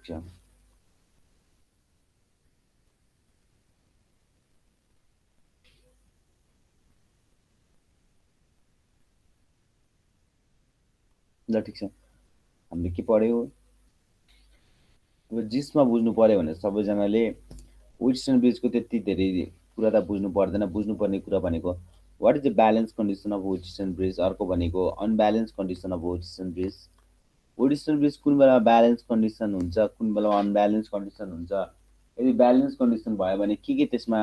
ठिक छ। ल ठिक छ, हामीले के पढ्यो? अब जिसमा बुझ्नु पर्यो भने सबैजनाले विल्सन ब्रिजको त्यति धेरै कुरा त बुझ्नु पर्दैन। बुझ्नुपर्ने कुरा भनेको what is the balance condition of Wilson bridge, अर्को भनेको unbalance condition of Wilson bridge. Wilson bridge कुन बेला ब्यालेन्स कन्डिसन हुन्छ, कुन बेला अनब्यालेन्स कन्डिसन हुन्छ। यदि ब्यालेन्स कन्डिसन भयो भने के त्यसमा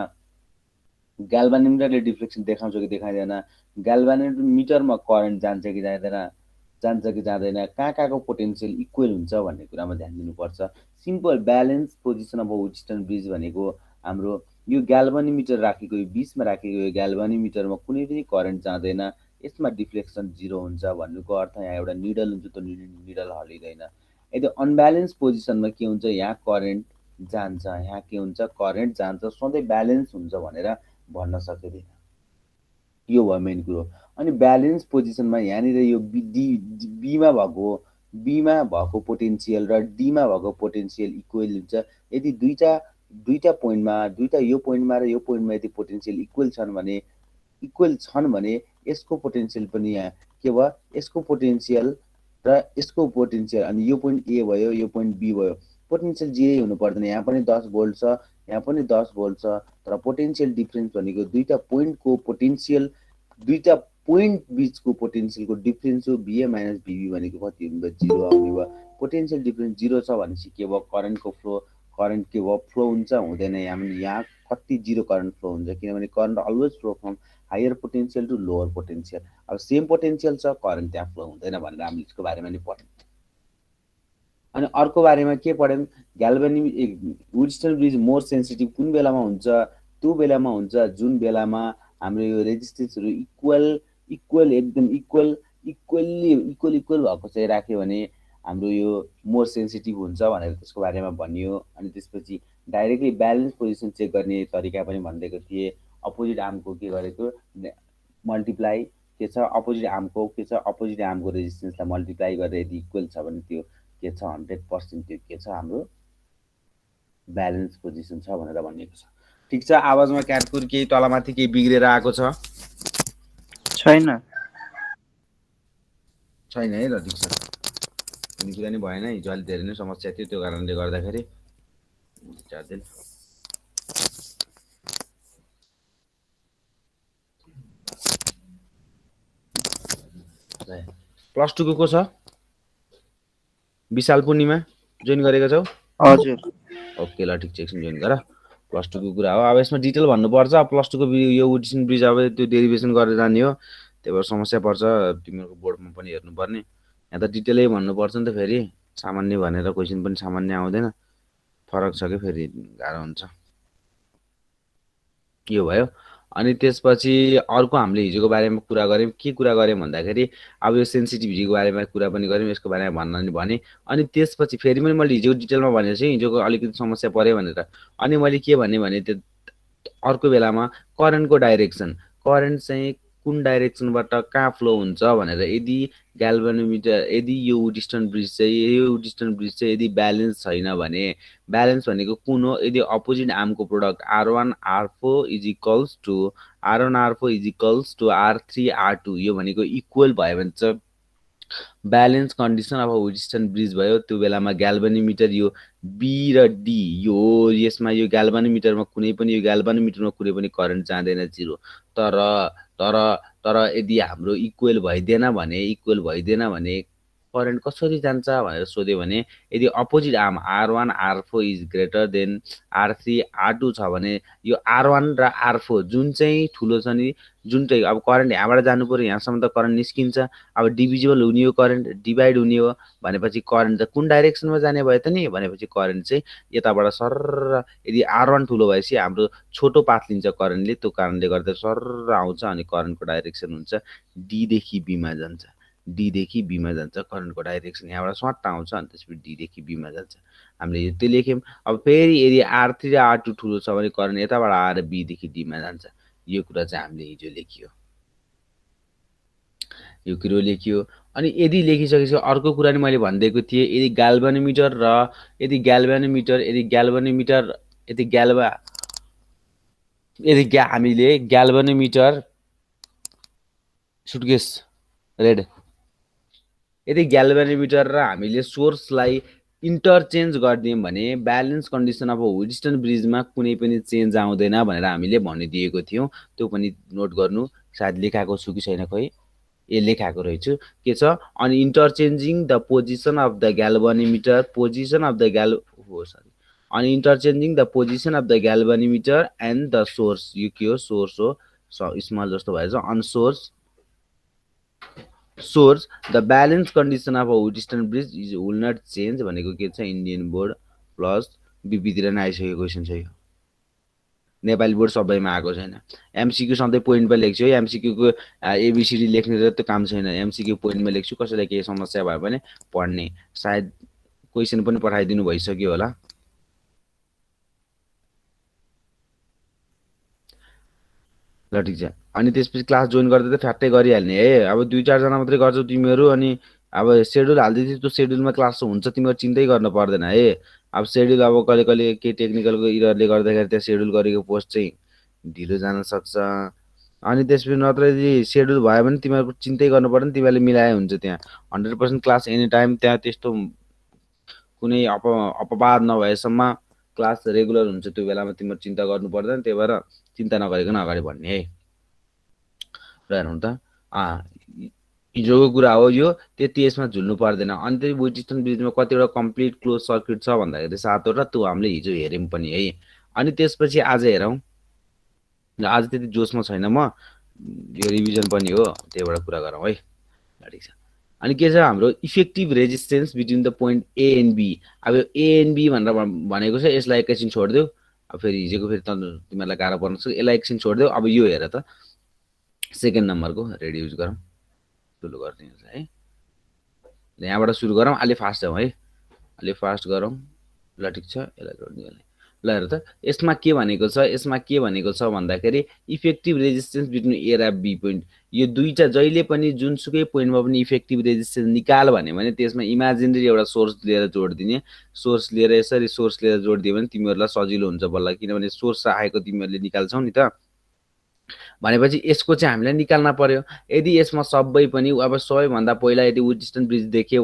ग्याल्भानोमिटरले डिफ्लेक्सन देखाउँछ कि देखाइँदैन, ग्याल्भानोमिटरमा करेन्ट जान्छ कि जाँदैन, कहाँको पोटेन्सियल इक्वल हुन्छ भन्ने कुरामा ध्यान दिनुपर्छ। Simple balance position of Wilson bridge भनेको हाम्रो यो ग्याल्भानोमिटर राखेको, यो बिचमा राखेको यो ग्याल्भानोमिटरमा कुनै पनि करेन्ट जाँदैन, यसमा डिफ्लेक्सन 0 हुन्छ भन्नुको अर्थ यहाँ एउटा निडल हुन्छ, त्यो निडल हल्लिँदैन। यदि अनब्यालेन्स पोजिसनमा के हुन्छ, यहाँ करेन्ट जान्छ, यहाँ के हुन्छ, करेन्ट जान्छ, सधैँ ब्यालेन्स हुन्छ भनेर भन्न सकिँदैन। यो भयो मेन कुरो। अनि ब्यालेन्स पोजिसनमा यहाँनिर यो बीमा भएको पोटेन्सियल र डीमा भएको पोटेन्सियल इक्वल हुन्छ। यदि दुईटा पोइन्टमा, यो पोइन्टमा र यो पोइन्टमा यदि पोटेन्सियल इक्वल छन् भने यसको पोटेन्सियल पनि यहाँ के भयो, यसको पोटेन्सियल र यसको पोटेन्सियल, अनि यो पोइन्ट ए भयो, यो पोइन्ट बी भयो, पोटेन्सियल जिरै हुनु पर्दैन। यहाँ पनि 10 भोल्ट छ, यहाँ पनि 10 भोल्ट छ, तर पोटेन्सियल डिफ्रेन्स भनेको दुईटा पोइन्टको पोटेन्सियल, दुईटा पोइन्ट बिचको पोटेन्सियलको डिफ्रेन्स हो। बिए माइनस बिबी भनेको कति हुनु भयो, 0 आउने भयो। पोटेन्सियल डिफ्रेन्स 0 छ भनेपछि के भयो, करेन्टको फ्लो, करेन्ट के भयो, फ्लो हुन्छ, हुँदैन। यहाँ कति 0 करेन्ट फ्लो हुन्छ, किनभने current always flow from higher potential to lower potential. अब सेम पोटेन्सियल छ, करेन्ट त्यहाँ फ्लो हुँदैन भनेर हामीले यसको बारेमा नि पढ्यौँ। अनि अर्को बारेमा के पढ्यौँ, विल्सन ब्रिज मोर सेन्सिटिभ कुन बेलामा हुन्छ, त्यो बेलामा हुन्छ जुन बेलामा हाम्रो यो रेजिस्टेन्सहरू इक्वल एकदम इक्वल भएको चाहिँ राख्यो भने हाम्रो यो मोर सेन्सिटिभ हुन्छ भनेर त्यसको बारेमा भनियो। अनि त्यसपछि डाइरेक्टली ब्यालेन्स पोजिसन चेक गर्ने तरिका पनि भनिदिएको थिएँ। अपोजिट आर्मको के गरेको मल्टिप्लाई के छ, अपोजिट आर्मको के छ, अपोजिट आर्मको रेजिस्टेन्सलाई मल्टिप्लाई गरेर यदि इक्वल छ भने त्यो के छ, 100% त्यो के छ, हाम्रो ब्यालेन्स पोजिसन छ भनेर भनिएको छ। ठिक छ, आवाजमा क्याटकुर केही तलमाथि केही बिग्रेर आएको छ? छैन है, ल ठिक छ। कुनै कुरा नि भएन, हिजो अलिक धेरै नै समस्या थियो, त्यो कारणले गर्दाखेरि दिन प्लस 2 को छ? विशाल पूर्णिमा जोइन गरेको छौ? हजुर। ओके, ल ठिक छ, एकछिन जोइन गर। प्लस 2 को कुरा हो। अब यसमा डिटेल भन्नुपर्छ। अब प्लस 2 को यो विल्सन ब्रिज अब त्यो डेरिभेसन गरेर जाने हो, त्यही भएर समस्या पर्छ। तिमीहरूको बोर्डमा पनि हेर्नुपर्ने, यहाँ त डिटेलै भन्नुपर्छ नि त। फेरि सामान्य भनेर क्वेसन पनि सामान्य आउँदैन, फरक छ कि फेरि गाह्रो हुन्छ। यो भयो। अनि त्यसपछि अर्को हामीले हिजोको बारेमा कुरा गऱ्यौँ। के कुरा गऱ्यौँ भन्दाखेरि अब यो सेन्सिटिभिटीको बारेमा कुरा पनि गऱ्यौँ, यसको बारेमा भन्न भने। अनि त्यसपछि फेरि पनि मैले हिजो डिटेलमा भनेको छु, हिजोको अलिकति समस्या पऱ्यो भनेर। अनि मैले के भने त्यो अर्को बेलामा करेन्टको डाइरेक्सन, करेन्ट चाहिँ कुन डाइरेक्सनबाट कहाँ फ्लो हुन्छ भनेर, यदि ग्याल्भानोमिटर, यदि यो विल्सन ब्रिज चाहिँ यदि ब्यालेन्स छैन भने, ब्यालेन्स भनेको कुन हो, यदि अपोजिट आर्मको product R1 R4 is equals to R3 R2 यो भनेको इक्वल भयो भने चाहिँ ब्यालेन्स कन्डिसन अब विल्सन ब्रिज भयो। त्यो बेलामा ग्याल्भानोमिटर यो बी र डी, यसमा यो ग्याल्भानोमिटरमा कुनै पनि करेन्ट जाँदैन, 0। तर यदि हाम्रो इक्वल भइदिएन भने करेन्ट कसरी जान्छ भनेर सोध्यो भने, यदि opposite arm R1 R4 is greater than R3 R2 छ भने यो R1 र R4 जुन चाहिँ ठुलो छ नि, जुन चाहिँ अब करेन्ट यहाँबाट जानु पर्यो, यहाँसम्म त करेन्ट निस्किन्छ। अब डिभिजिबल हुने हो, करेन्ट डिभाइड हुने हो भनेपछि करेन्ट त कुन डाइरेक्सनमा जाने भयो त नि, भनेपछि करेन्ट चाहिँ यताबाट सर, यदि R1 ठुलो भएपछि हाम्रो छोटो पाथ लिन्छ करेन्टले, त्यो कारणले गर्दा सर आउँछ अनि करेन्टको डाइरेक्सन हुन्छ डीदेखि बीमा जान्छ, करेन्टको डाइरेक्सन यहाँबाट स्वाट आउँछ अनि त्यसपछि डीदेखि बीमा जान्छ। हामीले त्यो लेख्यौँ। अब फेरि यदि R3 र R2 ठुलो छ भने करेन्ट यताबाट आएर बीदेखि डीमा जान्छ। यो कुरा चाहिँ हामीले हिजो लेखियो। अनि यदि लेखिसकेपछि अर्को कुरा नि मैले भनिदिएको थिएँ, यदि ग्याल्भनोमिटर र यदि ग्याल्भनोमिटर यदि ग्याल्भनोमिटर यदि ग्याल्भा यदि हामीले ग्याल्भनोमिटर सुटकेस रेड यदि ग्याल्भनोमिटर र हामीले सोर्सलाई इन्टरचेन्ज गरिदियौँ भने ब्यालेन्स कन्डिसन अफ ह्युस्टन ब्रिजमा कुनै पनि चेन्ज आउँदैन भनेर हामीले भनिदिएको थियौँ। त्यो पनि नोट गर्नु, सायद लेखाएको छु कि छैन खोइ, ए लेखाएको रहेछु के छ अनि interchanging the position of the galvanometer अनि interchanging the position of the galvanometer and the source, यो के हो सोर्स हो स्मल जस्तो भएछ on source the balance condition of Houston bridge is will not change भनेको के छ इन्डियन बोर्ड प्लस बिपीतिर नै आइसकेको क्वेसन छ यो, नेपाली बोर्ड सबैमा आएको छैन। एमसिक्यू सधैँ पोइन्टमा लेख्छु है, एमसिक्यूको एबिसिडी लेख्ने र त्यो काम छैन, एमसिक्यू पोइन्टमा लेख्छु, कसैलाई केही समस्या भयो भने पढ्ने, सायद क्वेसन पनि पठाइदिनु भइसक्यो होला। ल ठिक छ, अनि त्यसपछि क्लास जोइन गर्दै त फ्याट्टै गरिहाल्ने है। अब 2-4 जना मात्रै गर्छौ तिमीहरू, अनि अब सेड्युल हाल्दैथ्यो त्यो सेड्युलमा क्लास हुन्छ, तिमीहरू चिन्तै गर्न पर्दैन है। अब सेड्युल अब कहिले कहिले केही टेक्निकलको इररले गर्दाखेरि त्यहाँ सेड्युल गरेको पोस्ट चाहिँ ढिलो जान सक्छ। अनि त्यसपछि नत्र यदि सेड्युल भयो भने तिमीहरूको चिन्तै गर्नु पर्दैन, तिमीहरूले मिलाए हुन्छ। त्यहाँ 100% क्लास एनी टाइम, त्यहाँ त्यस्तो कुनै अपवाद नभएसम्म क्लास रेगुलर हुन्छ, त्यो बेलामा तिमीहरू चिन्ता गर्नु पर्दैन। त्यही भएर चिन्ता नगरिकन अगाडि बढ्ने है। र हेर्नु त हिजोको कुरा हो यो, त्यति यसमा झुल्नु पर्दैन। अनि त्यो ह्युस्टन ब्रिजमा कतिवटा कम्प्लिट क्लोज सर्किट छ भन्दाखेरि 7वटा, त्यो हामीले हिजो हेऱ्यौँ पनि है। अनि त्यसपछि आज हेरौँ, आज त्यति जोसमा छैन म, यो रिभिजन पनि हो, त्यहीबाट कुरा गरौँ है। ठिक छ, अनि के छ हाम्रो effective resistance between the point A and B. अब यो ए एन्ड बी भनेर भनेको छ, यसलाई एकैछिन छोडिदेऊ। अब फेरि हिजोको फेरि तिमीहरूलाई गाह्रो पर्न सक्छ, यसलाई एकछिन छोडिदेऊ। अब यो हेर त, सेकेन्ड नम्बरको रेडी युज गरौँ, ठुलो गरिदिनुहोस् है। यहाँबाट सुरु गरौँ, अलि फास्ट जाउँ है, अलि फास्ट गरौँ। ल ठिक छ, यसलाई जोड्ने। ल हेर त, यसमा के भनेको छ भन्दाखेरि इफेक्टिभ रेजिस्टेन्स बिट्विन ए र बी पोइन्ट, यो दुईटा जहिले पनि जुनसुकै पोइन्टमा पनि इफेक्टिभ रेजिस्टेन्स निकाल भने त्यसमा इमेजिनरी एउटा सोर्स लिएर जोडिदिने। सोर्स लिएर यसरी सोर्स लिएर जोडिदियो भने तिमीहरूलाई सजिलो हुन्छ बल्ल, किनभने सोर्स आएको तिमीहरूले निकाल्छौ नि त। भनेपछि यसको चाहिँ हामीलाई निकाल्न पर्यो। यदि यसमा सबै पनि अब सबैभन्दा पहिला यदि ह्युस्टन ब्रिज देख्यो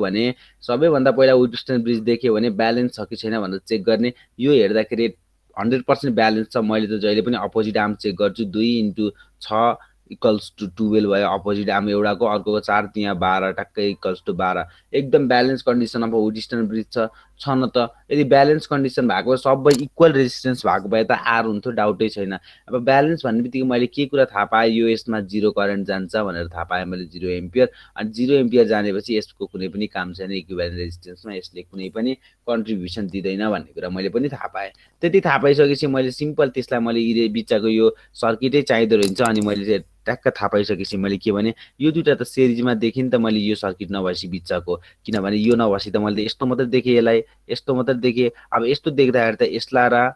भने ब्यालेन्स छ कि छैन भनेर चेक गर्ने। यो हेर्दाखेरि 100% ब्यालेन्स छ। मैले त जहिले पनि अपोजिट आर्म चेक गर्छु, 2 × 6 = 12 भयो अपोजिट आर्म एउटाको, अर्कोको 4, त्यहाँ 12 टक्कै = 12। एकदम balance condition of Houston bridge छ न त। यदि ब्यालेन्स कन्डिसन भएको सबै इक्वल रेजिस्टेन्स भएको भए त आर हुन्थ्यो, डाउटै छैन। अब ब्यालेन्स भन्ने बित्तिकै मैले के कुरा थाहा पाएँ, यो यसमा 0 करेन्ट जान्छ भनेर थाहा पाएँ मैले, 0 एम्पियर। अनि 0 एम्पियर जानेपछि यसको कुनै पनि काम छैन, इक्विभ्यालेन्ट रेजिस्टेन्समा यसले कुनै पनि कन्ट्रिब्युसन दिँदैन भन्ने कुरा मैले पनि थाहा पाएँ। त्यति थाहा पाइसकेपछि मैले सिम्पल त्यसलाई मैले बिचको यो सर्किटै चाहिँदो रहेछ। अनि मैले ट्याक्क थाहा पाइसकेपछि मैले के भने, यो दुईटा त सिरिजमा देखेँ नि त मैले, यो सर्किट नभएपछि बिचको, किनभने यो नभएपछि त मैले यस्तो मात्रै देखेँ, यसलाई यस्तो मात्रै देखेँ। अब यस्तो देख्दाखेरि त यसलाई र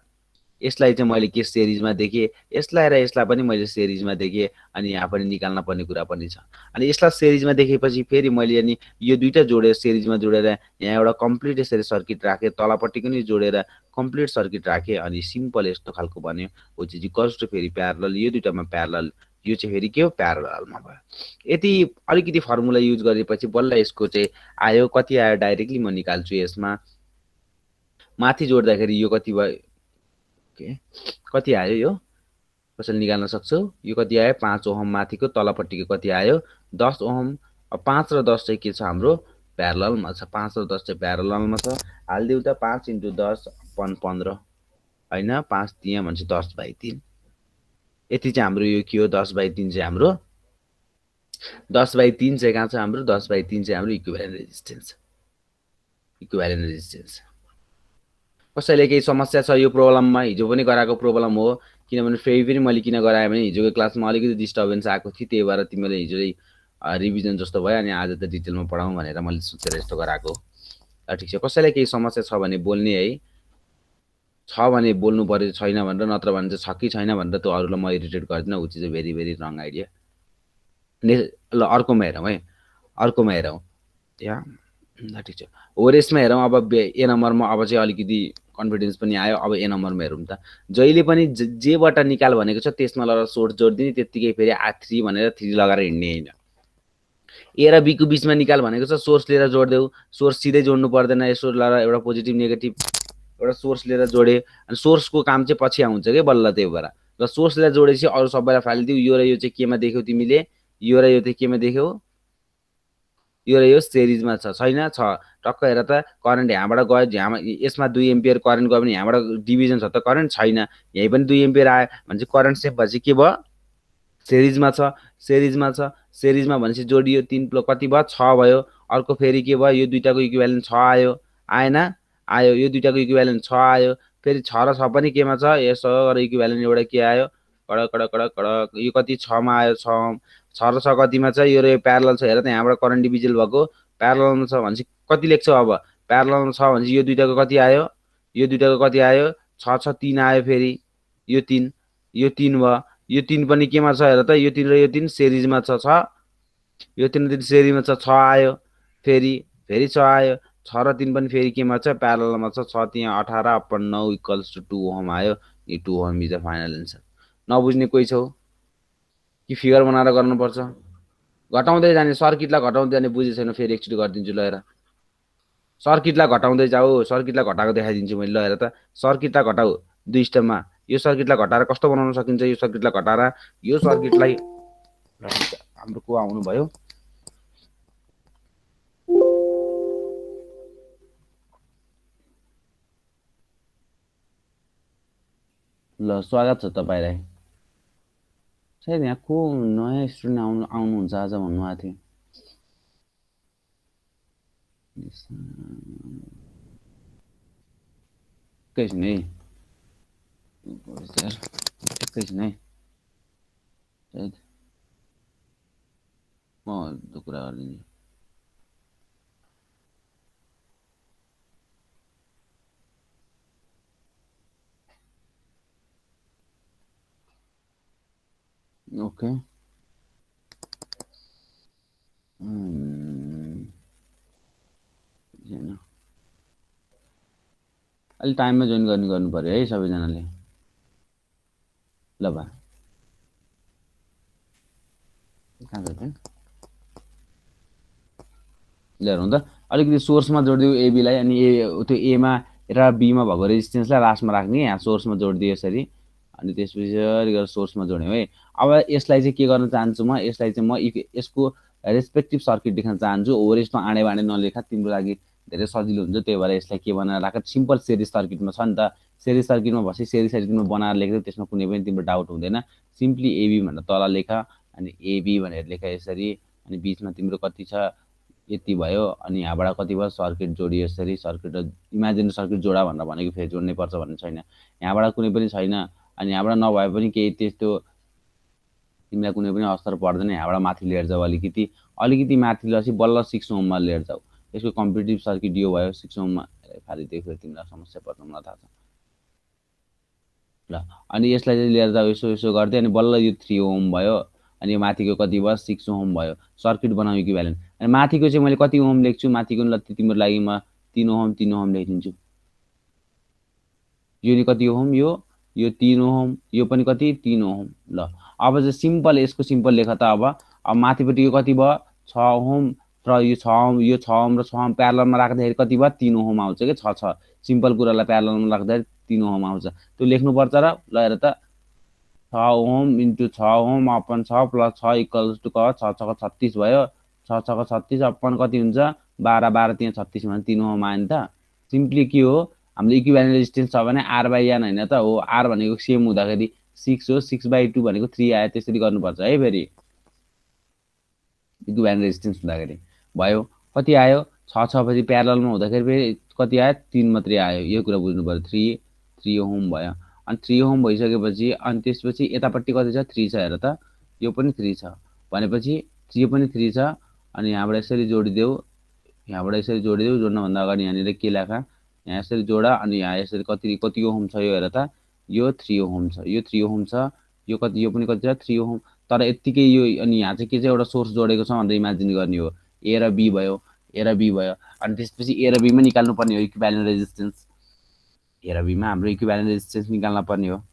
यसलाई चाहिँ मैले के सिरिजमा देखेँ, यसलाई र यसलाई पनि मैले सिरिजमा देखेँ। अनि यहाँ पनि निकाल्न पर्ने कुरा पनि छ। अनि यसलाई सिरिजमा देखेपछि फेरि मैले अनि यो दुईटा जोडेर सिरिजमा जोडेर यहाँ एउटा कम्प्लिट यसरी सर्किट राखेँ, तलपट्टिको नि जोडेर कम्प्लिट सर्किट राखेँ। अनि सिम्पल यस्तो खालको बन्यो, हो चाहिँ कस्तो फेरि प्यारलल, यो दुईटामा प्यारलल, यो चाहिँ फेरि के हो प्यारललमा भयो। यति अलिकति फर्मुला युज गरेपछि बल्ल यसको चाहिँ आयो। कति आयो डाइरेक्टली म निकाल्छु। यसमा माथि जोड्दाखेरि यो कति भयो, कति आयो, यो कसैले निकाल्न सक्छौ। यो कति आयो 5 ओहम माथिको, तलपट्टिको कति आयो 10 ओहम। अब 5 र 10 चाहिँ के छ हाम्रो प्यारललमा छ, 5 र 10 चाहिँ प्यारललमा छ। हालिदिउँ त 5 × 10 = 15 होइन, 5 त्यहाँ भनेपछि 10/3। यति चाहिँ हाम्रो यो के हो 10/3 चाहिँ हाम्रो 10/3 चाहिँ कहाँ छ हाम्रो 10/3 चाहिँ हाम्रो इक्विभ्यालेन्ट रेजिस्टेन्स। कसैले केही समस्या छ यो प्रोब्लममा, हिजो पनि गराएको प्रोब्लम हो। किनभने फेरि मैले किन गराएँ भने हिजोको क्लासमा अलिकति डिस्टर्बेन्स आएको थियो, त्यही भएर तिमीले हिजो रिभिजन जस्तो भयो। अनि आज त डिटेलमा पढाउँ भनेर मैले सोचेर यस्तो गराएको। ठिक छ, कसैलाई केही समस्या छ भने बोल्ने है, छ भने बोल्नु पर्यो, छैन भनेर, नत्र भने चाहिँ छ कि छैन भनेर त्यो अरूलाई म इरिटेट गर्दिनँ, ऊ चाहिँ भेरी भेरी रङ आइडिया। ल अर्कोमा हेरौँ है, अर्कोमा हेरौँ। या ल ठिक छ। ओरेसमा हेरौँ अब ए नम्बरमा अब चाहिँ अलिकति कन्फिडेन्स पनि आयो। अब ए नम्बरमा हेरौँ त। जहिले पनि जेबाट निकाल भनेको छ त्यसमा लगेर सोर्स जोडिदिने, त्यत्तिकै फेरि 3 भनेर 3 लगाएर हिँड्ने होइन। ए र बीको बिचमा निकाल भनेको छ सोर्स लिएर जोडिदेऊ, सोर्स सिधै जोड्नु पर्दैन। यसो लगाएर एउटा पोजिटिभ नेगेटिभ एउटा सोर्स लिएर जोडे, अनि सोर्सको काम चाहिँ पछि आउँछ क्या बल्ल। त्यही भएर र सोर्स लिएर जोडेपछि अरू सबैलाई फालिदिऊ। यो र यो चाहिँ केमा देख्यौ तिमीले? यो र यो चाहिँ केमा देख्यौ? यो र यो सिरिजमा छ, छैन? छ। टक्क हेर त, करेन्ट यहाँबाट गयो, यसमा 2 एम्पियर करेन्ट गयो भने यहाँबाट डिभिजन छ त करेन्ट छैन। यहीँ पनि 2 एम्पियर आयो भने चाहिँ करेन्ट सेभ भएपछि के भयो? सिरिजमा छ, सिरिजमा छ। सिरिजमा भनेपछि जोडियो, 3 कति भयो? 6 भयो। अर्को फेरि के भयो? यो दुईटाको इक्विभ्यालेन्ट 6 आयो, आएन? आयो। यो दुईटाको इक्विभ्यालेन्ट 6 आयो। फेरि 6 र 6 पनि केमा छ? यसो गरेर इक्विभ्यालेन्ट एउटा के आयो? कडक कडक कडक कडक। यो कति? 6 मा आयो। 6 र 6 कतिमा छ? यो र यो प्यारलल छ। हेर त, यहाँबाट करेन्ट डिभिजन भएको प्यारललमा छ भनेपछि कति लेख्छौ अब? प्यारललमा छ भनेपछि यो दुईटाको कति आयो? यो दुईटाको कति आयो? 6 6 3 आयो। फेरि यो 3, यो 3 भयो। यो 3 पनि केमा छ? हेर त, यो 3 र यो 3 सिरिजमा छ। यो 3 र 3 सिरिजमा छ। 6 आयो। फेरि 6 आयो। 6 र 3 पनि फेरि केमा छ? प्यारललमा छ। 6 3 18 अपन 9 = 2 ओहम आयो। यो 2 ohm is the final answer. नबुझ्ने कोही छौ कि फिगर बनाएर गर्नुपर्छ? घटाउँदै जाने, सर्किटलाई घटाउँदै जाने। बुझे छैन? फेरि एकचोटि गरिदिन्छु ल। हेर, सर्किटलाई घटाउँदै जाऊ। सर्किटलाई घटाएको देखाइदिन्छु मैले। ल हेर त, सर्किटलाई घटाऊ 2 स्टेपमा। यो सर्किटलाई घटाएर कस्तो बनाउन सकिन्छ? यो सर्किटलाई घटाएर यो सर्किटलाई, हाम्रो को आउनु भयो? ल स्वागत छ तपाईँलाई। सायद यहाँ को नयाँ स्टुडेन्ट आउनुहुन्छ आज भन्नुभएको थियो। एकैछिन है, एकैछिन है, म त्यो कुरा गरिदिन्छु। ओके, अलि टाइममा जोइन गर्नु पर्यो है सबैजनाले। ल बा, कहाँ छ त? ल हेरौँ त, अलिकति सोर्समा जोडिदियो एबीलाई, अनि त्यो एमा र बीमा भएको रेजिस्टेन्सलाई लास्टमा राख्ने। यहाँ सोर्समा जोडिदियो यसरी, अनि त्यसपछि गरेर सोर्समा जोड्यौँ है। अब यसलाई चाहिँ के गर्न चाहन्छु म? यसलाई चाहिँ म यसको रेस्पेक्टिभ सर्किट देख्न चाहन्छु। ओभरेजमा आँडे बाँडे नलेखा, तिम्रो लागि धेरै सजिलो हुन्छ। त्यही भएर यसलाई के बनाएर राख? सिम्पल सिरिज सर्किटमा छ नि त। सिरिज सर्किटमा भएपछि सिरिज सर्किटमा बनाएर लेख्दै त्यसमा कुनै पनि तिम्रो डाउट हुँदैन। सिम्पली एबी भनेर तल लेख, अनि एबी भनेर लेख यसरी, अनि बिचमा तिम्रो कति छ? यति भयो। अनि यहाँबाट कति भयो? सर्किट जोडियो यसरी। सर्किट इमेजिनेरी सर्किट जोडा भनेर भनेको फेरि जोड्नै पर्छ भन्ने छैन। यहाँबाट कुनै पनि छैन, अनि यहाँबाट नभए पनि केही त्यस्तो तिमीलाई कुनै पनि असर पर्दैन। यहाँबाट माथि लिएर जाऊ, अलिकति माथि लगेपछि बल्ल 6 ओममा लिएर जाऊ। यसको कम्पिटिटिभ सर्किट यो भयो। 6 ओममा फालिदियो, फेरि तिमीलाई समस्या पर्छ, मलाई थाहा छ। ल अनि यसलाई चाहिँ लिएर जाऊ, यसो गर्दै, अनि बल्ल यो 3 ओम भयो। अनि यो माथिको कति भयो? 6 ओम भयो। सर्किट बनाऊ इक्विभ्यालेन्ट। अनि माथिको चाहिँ मैले कति ओम लेख्छु? माथिको ल तिम्रो लागि म 3 ओम लेखिदिन्छु। यो नि कति ओम? यो 3 ओम। यो पनि कति? 3 ओम। ल अब चाहिँ सिम्पल, यसको सिम्पल लेख त। अब माथिपट्टि यो कति भयो? 6 ओम र यो 6 ओम, यो 6 ओम र 6 ओम प्यारललमा राख्दाखेरि कति भयो? 3 ओम आउँछ के? 6 सिम्पल कुरालाई प्यारललमा राख्दाखेरि 3 ओम आउँछ। त्यो लेख्नुपर्छ र। ल हेर त, 6 ohm into 6 ohm upon 6 plus 6 equals to 6 6 36 भयो। 6 6 36 अपन कति हुन्छ? 12 12 त्यहाँ 36 भने 3 ओम आयो नि त। सिम्पली के हो? हाम्रो इक्विभ्यालेन्ट रेजिस्टेन्स छ भने R/N होइन त हो। R भनेको सेम हुँदाखेरि 6 हो। 6/2 भनेको 3 आयो। त्यसरी गर्नुपर्छ है। फेरि इक्विभ्यालेन्ट रेजिस्टेन्स हुँदाखेरि भयो। कति आयो? 6 6 पछि प्यारललमा हुँदाखेरि फेरि कति आयो? 3 मात्रै आयो। यो कुरा बुझ्नु पर्यो। 3 ओम भयो। अनि 3 ओम भइसकेपछि अनि त्यसपछि यतापट्टि कति छ? 3 छ। हेर त, यो पनि 3 छ भनेपछि यो पनि 3 छ। अनि यहाँबाट यसरी जोडिदेऊ, जोड्नुभन्दा अगाडि यहाँनिर के लेखा? यहाँ यसरी जोडा, अनि यहाँ यसरी कति ओम छ? यो हेर त, यो 3 ओम छ। यो 3 ओम छ। यो कति? यो पनि कति छ? 3 ओम। तर यत्तिकै यो, अनि यहाँ चाहिँ के चाहिँ एउटा सोर्स जोडेको छ भनेर इमेजिन गर्ने हो। ए र बी भयो। ए र बी भयो अनि त्यसपछि ए र बीमा निकाल्नु पर्ने हो इक्विभ्यालेन्ट रेजिस्टेन्स ए र बीमा हाम्रो इक्विभ्यालेन्ट रेजिस्टेन्स निकाल्न पर्ने हो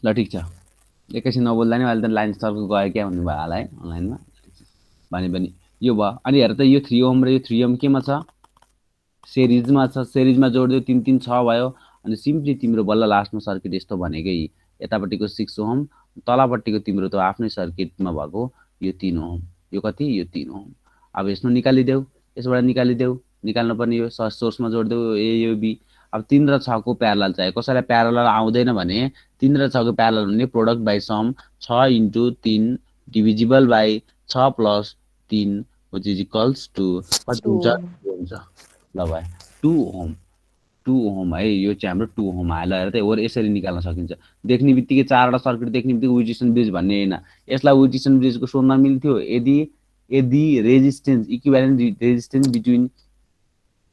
ल ठिक छ एकैछिन नबोल्दा नि अहिले त लाइन सर्कल गयो क्या भन्नुभयो होला है अनलाइनमा भने यो भयो अनि हेर त यो 3 ओम र यो 3 ओम केमा छ सेरिजमा छ सेरिजमा जोड्दियो 3 3 6 भयो अनि सिम्पली तिम्रो बल्ल लास्टमा सर्किट यस्तो भनेकै यतापट्टिको 6 ओम तलपट्टिको तिम्रो त आफ्नै सर्किटमा भएको यो 3 ओम यो कति यो 3 ओम अब यसमा निकालिदेऊ यसबाट निकालिदेऊ निकाल्नु पर्ने यो सोर्समा जोड्देऊ ए यो बी अब 3 र 6 को प्यारलल चाहियो कसैलाई प्यारलल आउँदैन भने 3 र 6 को प्यारलल हुने product by sum 6 × 3 divisible by 6 + 3 which is equals to कति हुन्छ ल भाइ 2 ओम 2 ओम है यो चाहिँ हाम्रो 2 ओम आयो ल हेर त और यसरी निकाल्न सकिन्छ देख्ने बित्तिकै चारवटा सर्किट देख्ने बित्तिकै विटिसन ब्रिज भन्ने हैन यसलाई विटिसन ब्रिजको सोध्न मिल्थ्यो यदि यदि resistance equivalent resistance between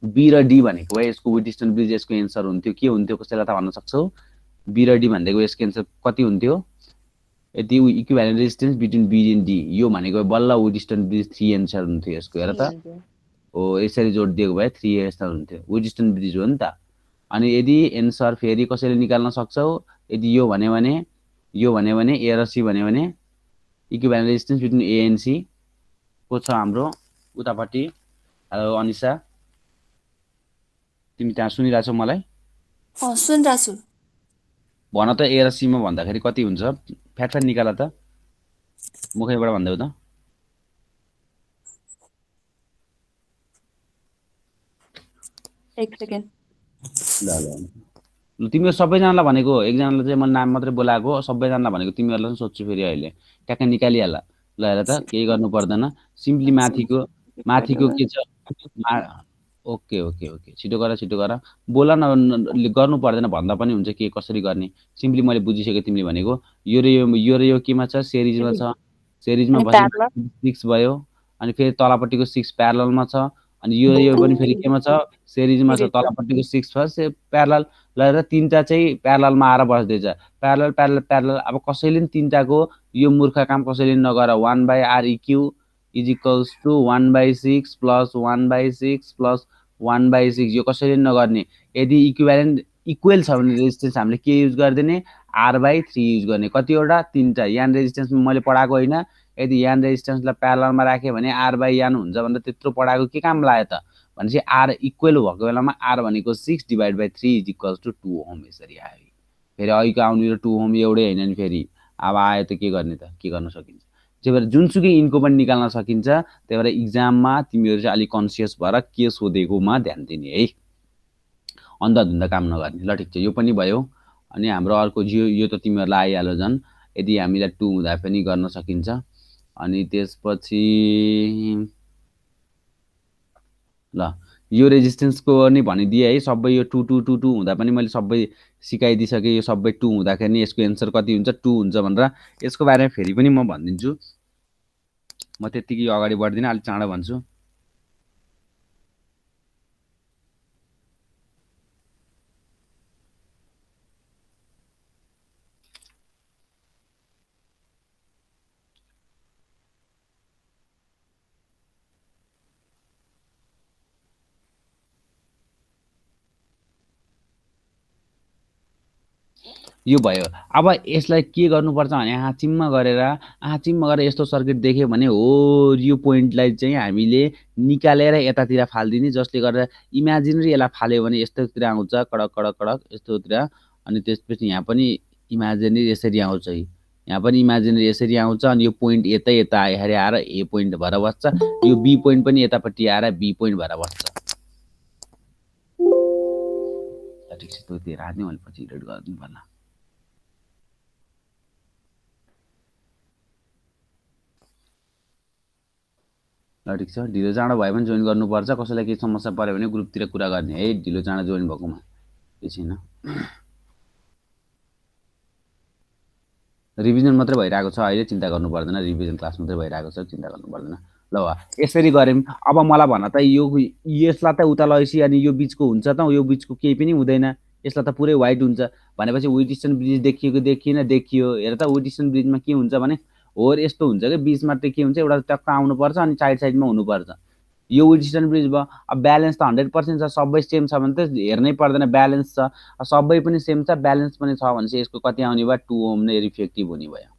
B र डी भनेको भए यसको विटिसन ब्रिज यसको एन्सर हुन्थ्यो के हुन्थ्यो कसैलाई थाहा भन्न सक्छौ बी र डी भनेको यसको एन्सर कति हुन्थ्यो यदि equivalent resistance between B and D यो भनेको बल्ल विटिसन ब्रिज 3 एन्सर हुन्थ्यो यसको हेर त हो यसरी जोडिदिएको भए 3 एन्सर हुन्थ्यो विटिसन ब्रिज हो नि त अनि यदि एन्सर फेरि कसैले निकाल्न सक्छौ यदि यो भन्यो भने ए र सी भन्यो भने equivalent resistance between A and C को छ हाम्रो उतापट्टि हेलो अनिसा तिमी त्यहाँ सुनिरहेछौ मलाई सुनिरहेछु भन त ए र सी मा भन्दाखेरि कति हुन्छ फ्याटफ्याट निकाल त मुखैबाट भन्दैौ त एक सेकेन्ड ल तिमीहरू सबैजनालाई भनेको एकजनालाई चाहिँ मैले नाम मात्रै बोलाएको सबैजनालाई भनेको तिमीहरूलाई सोध्छु फेरि अहिले ट्याक्क निकालिहाल ल हेर त केही गर्नु पर्दैन सिम्पली माथिको के छ ओके ओके ओके छिटो गर बोला न गर्नु पर्दैन भन्दा पनि हुन्छ के कसरी गर्ने सिम्पली मैले बुझिसके तिमीले भनेको यो र यो केमा छ सेरिजमा छ सेरिजमा भएपछि 6 भयो अनि फेरि तलपट्टिको 6 प्यारललमा छ अनि यो पनि फेरि केमा छ सेरिजमा छ तलपट्टिको 6 छ प्यारलल ल तीनटा चाहिँ प्यारललमा आएर बस्दैछ प्यारलल अब कसैले नि तीनटाको यो मूर्ख काम कसैले नगर 1/r eq is equals to 1/6 plus 1/6 plus 1/6 यो कसैले नगर्ने यदि इक्विभ्यालेन्ट इक्वल छ भने रेजिस्टेन्स हामीले के युज गर्दिने r/3 युज गर्ने कतिवटा तीनटा यान रेजिस्टेन्स मैले पढाएको होइन यदि यान रेजिस्टेन्सलाई प्यारललमा राखे भने r/यान हुन्छ भन्दा त्यत्रो पढाएको के काम लाग्यो त भनेपछि r इक्वल भएको बेलामा r भनेको 6 / 3 is equals to 2 ओम यसरी आयो फेरि अहिलेको आउने 2 ओम एउटै हैन नि फेरि अब आयो त के गर्ने त के गर्न सकिन्छ त्यही भएर जुनसुकै इनको पनि निकाल्न सकिन्छ त्यही भएर इक्जाममा तिमीहरू चाहिँ अलिक कन्सियस भएर के सोधेकोमा ध्यान दिने है अन्धाधुन्दा काम नगर्ने ल ठिक छ यो पनि भयो अनि हाम्रो अर्को यो त तिमीहरूलाई आइहाल्यो झन् यदि हामीलाई 2 हुँदा पनि गर्न सकिन्छ अनि त्यसपछि ल यो रेजिस्टेन्सको नि भनिदिए है सबै यो 2 2 2 2 हुँदा पनि मैले सबै सिकाइदिसके यो सबै 2 हुँदाखेरि यसको एन्सर कति हुन्छ 2 हुन्छ भनेर यसको बारेमा फेरि पनि म भनिदिन्छु म त्यतिकै अगाडि बढ्दिन अलि चाँडो भन्छु यो भयो अब यसलाई के गर्नुपर्छ भने आँचिममा गरेर यस्तो सर्किट देख्यो भने हो यो पोइन्टलाई चाहिँ हामीले निकालेर यतातिर फाल्दिने जसले गर्दा इमेजिनरी यसलाई फाल्यो भने यस्तोतिर आउँछ कडक कडक कडक यस्तोतिर अनि त्यसपछि यहाँ पनि इमेजिनरी यसरी आउँछ यहाँ पनि इमेजिनरी यसरी आउँछ अनि यो पोइन्ट यता आएर ए पोइन्ट भएर बस्छ यो बी पोइन्ट पनि यतापट्टि आएर बी पोइन्ट भएर बस्छ ठिक छ त्यो राख्ने मैले पछि रेड गर्दिनु पर्ला ल ठिक छ, ढिलो चाँडो भए पनि जोइन गर्नुपर्छ। कसैलाई केही समस्या पऱ्यो भने ग्रुपतिर कुरा गर्ने है, ढिलो चाँडो जोइन भएकोमा केही छैन। रिभिजन मात्रै भइरहेको छ अहिले, चिन्ता गर्नु पर्दैन। रिभिजन क्लास मात्रै भइरहेको छ, चिन्ता गर्नु पर्दैन। ल यसरी गऱ्यौँ। अब मलाई भन त, यसलाई त उता लगेपछि अनि यो बिचको हुन्छ त, यो बिचको केही पनि हुँदैन, यसलाई त पुरै वाइट हुन्छ भनेपछि विटस्टन ब्रिज देखिएको देखियो। हेर त, विटस्टन ब्रिजमा के हुन्छ भने होर यस्तो हुन्छ कि बिचमा चाहिँ के हुन्छ, एउटा टक्क आउनुपर्छ अनि साइडमा हुनुपर्छ। यो विटस्टन ब्रिज भयो। अब ब्यालेन्स त 100% छ, सबै सेम छ भने त हेर्नै पर्दैन, ब्यालेन्स छ। सबै पनि सेम छ, ब्यालेन्स पनि छ भनेपछि यसको कति आउने भयो, 2 ओम नै इफेक्टिभ हुने भयो।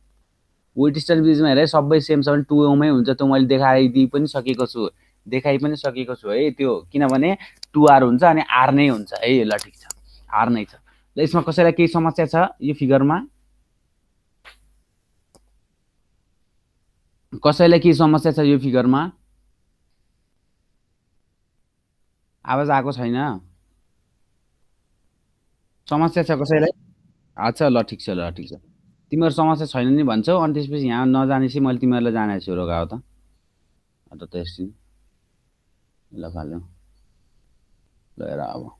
विटस्टन ब्रिजमा हेर सबै सेम छ भने 2 ओमै हुन्छ। त्यो मैले देखाइ पनि सकेको छु है त्यो, किनभने 2R हुन्छ अनि R नै हुन्छ है। ल ठिक छ, R नै छ। ल यसमा कसैलाई केही समस्या छ यो फिगरमा? कसैलाई केही समस्या छ यो फिगरमा? आवाज आएको छैन? समस्या छ कसैलाई? अच्छा ल ठिक छ, ल ठिक छ। तिमीहरू समस्या छैन नि भन्छौ, अनि त्यसपछि यहाँ नजानेपछि मैले तिमीहरूलाई जानेको छु। रोगाओ त त्यसरी ल फाल्यो। ल हेर अब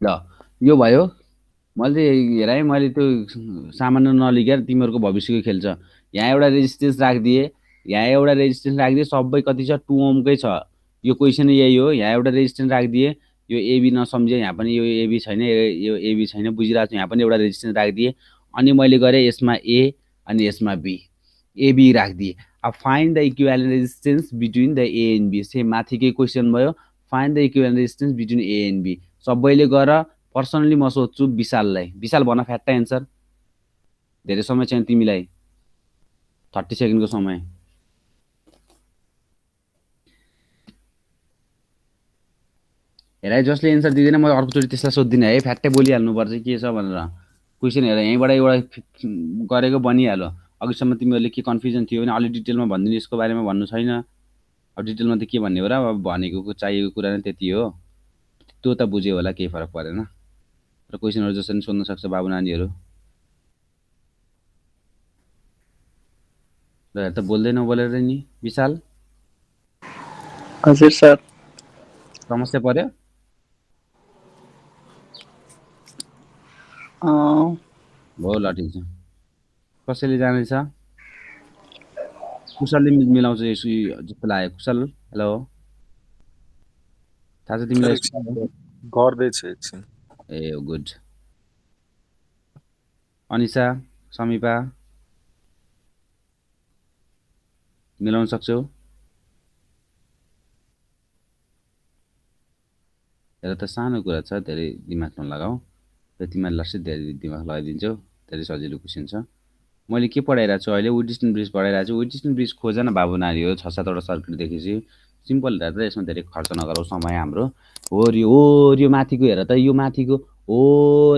ल यो भयो। मैले हेर है, मैले त्यो सामान्य नलिकेर तिमीहरूको भविष्यको खेल छ। यहाँ एउटा रेजिस्टेन्स राखिदिए, सबै कति छ, 2 ओमकै छ। यो क्वेसन यही हो। यहाँ एउटा रेजिस्टेन्स राखिदिए, यो एबी नसम्झिए, यहाँ पनि यो एबी छैन, बुझिरहेको छु। यहाँ पनि एउटा रेजिस्टेन्स राखिदिए, अनि मैले गरेँ यसमा ए अनि यसमा बी, एबी राखिदिए। अब find the equivalent resistance between the A and B. Same माथिकै क्वेसन भयो, find the equivalent resistance between A and B. सबैले गर। पर्सनली म सोध्छु विशाललाई। विशाल भन फ्याट्टा एन्सर। धेरै समय छैन तिमीलाई, 30 सेकेन्डको समय। हेर जसले एन्सर दिँदैन म अर्कोचोटि त्यसलाई सोध्दिनँ है, फ्याट्टै बोलिहाल्नुपर्छ के छ भनेर। क्वेसन हेर यहीँबाट एउटा गरेको बनिहाल्यो। अघिसम्म तिमीहरूले के कन्फ्युजन थियो भने अलि डिटेलमा भनिदिनु, यसको बारेमा भन्नु छैन। अब डिटेलमा त के भन्ने हो र, अब भनेको चाहिएको कुरा नै त्यति हो। त्यो त बुझ्यो होला, केही फरक परेन। र क्वेसनहरू जसरी सोध्न सक्छ बाबु नानीहरू। ल हेर त बोल्दै नबोलेर नि विशाल। हजुर सर। समस्या पर्यो? हो ल ठिक छ। कसैले जानेछ? कुशलले मिलाउँछ जस्तो लाग्यो। कुशल हेलो, थाहा छ तिमीलाई? गर्दैछ एकछिन। A good. अनिसा, समीपा मिलाउन सक्छौ? हेर त सानो कुरा छ, धेरै दिमाग नलगाऊ। र तिमीहरूलाई चाहिँ धेरै दिमाग लगाइदिन्छौ, धेरै सजिलो क्वेसन छ। मैले के पढाइरहेको छु अहिले? विटस्टन ब्रिज पढाइरहेको छु। विटस्टन ब्रिज खोज न बाबु नानी हो। 6-7वटा सर्किट देखेपछि सिम्पल हेर त, यसमा धेरै खर्च नगरौ समय हाम्रो। यो माथिको हेर त, यो माथिको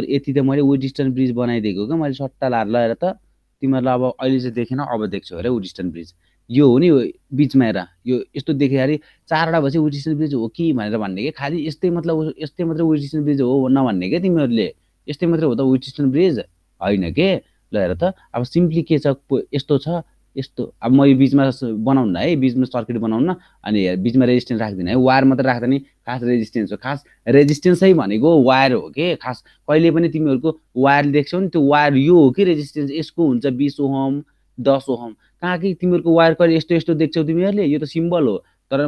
यति त मैले विटस्टन ब्रिज बनाइदिएको क्या मैले सट्टा लाएर। ल हेर त तिमीहरूलाई अब अहिले चाहिँ देखेन, अब देख्छौ अरे विटस्टन ब्रिज। यो हो नि बिचमा हेर, यो यस्तो देखेखेरि 4वटा भएपछि विटस्टन ब्रिज हो कि भनेर भन्ने कि, खालि यस्तै मात्रै विटस्टन ब्रिज हो नभन्ने क्या तिमीहरूले। यस्तै मात्रै हो त विटस्टन ब्रिज होइन के। ल हेर त अब सिम्पली के छ, यस्तो छ यस्तो। अब म यो बिचमा बनाउन है, बिचमा सर्किट बनाउन, अनि बिचमा रेजिस्टेन्स राख्दिनँ है। वायर मात्रै राख्दा नि खास रेजिस्टेन्स हो। खास रेजिस्टेन्सै भनेको वायर हो के। खास कहिले पनि तिमीहरूको वायर देख्छौ नि, त्यो वायर यो हो कि रेजिस्टेन्स, यसको हुन्छ 20 ओहम 10 ओहम। कहाँ कि तिमीहरूको वायर कहिले यस्तो यस्तो देख्छौ तिमीहरूले? यो त सिम्बल हो, तर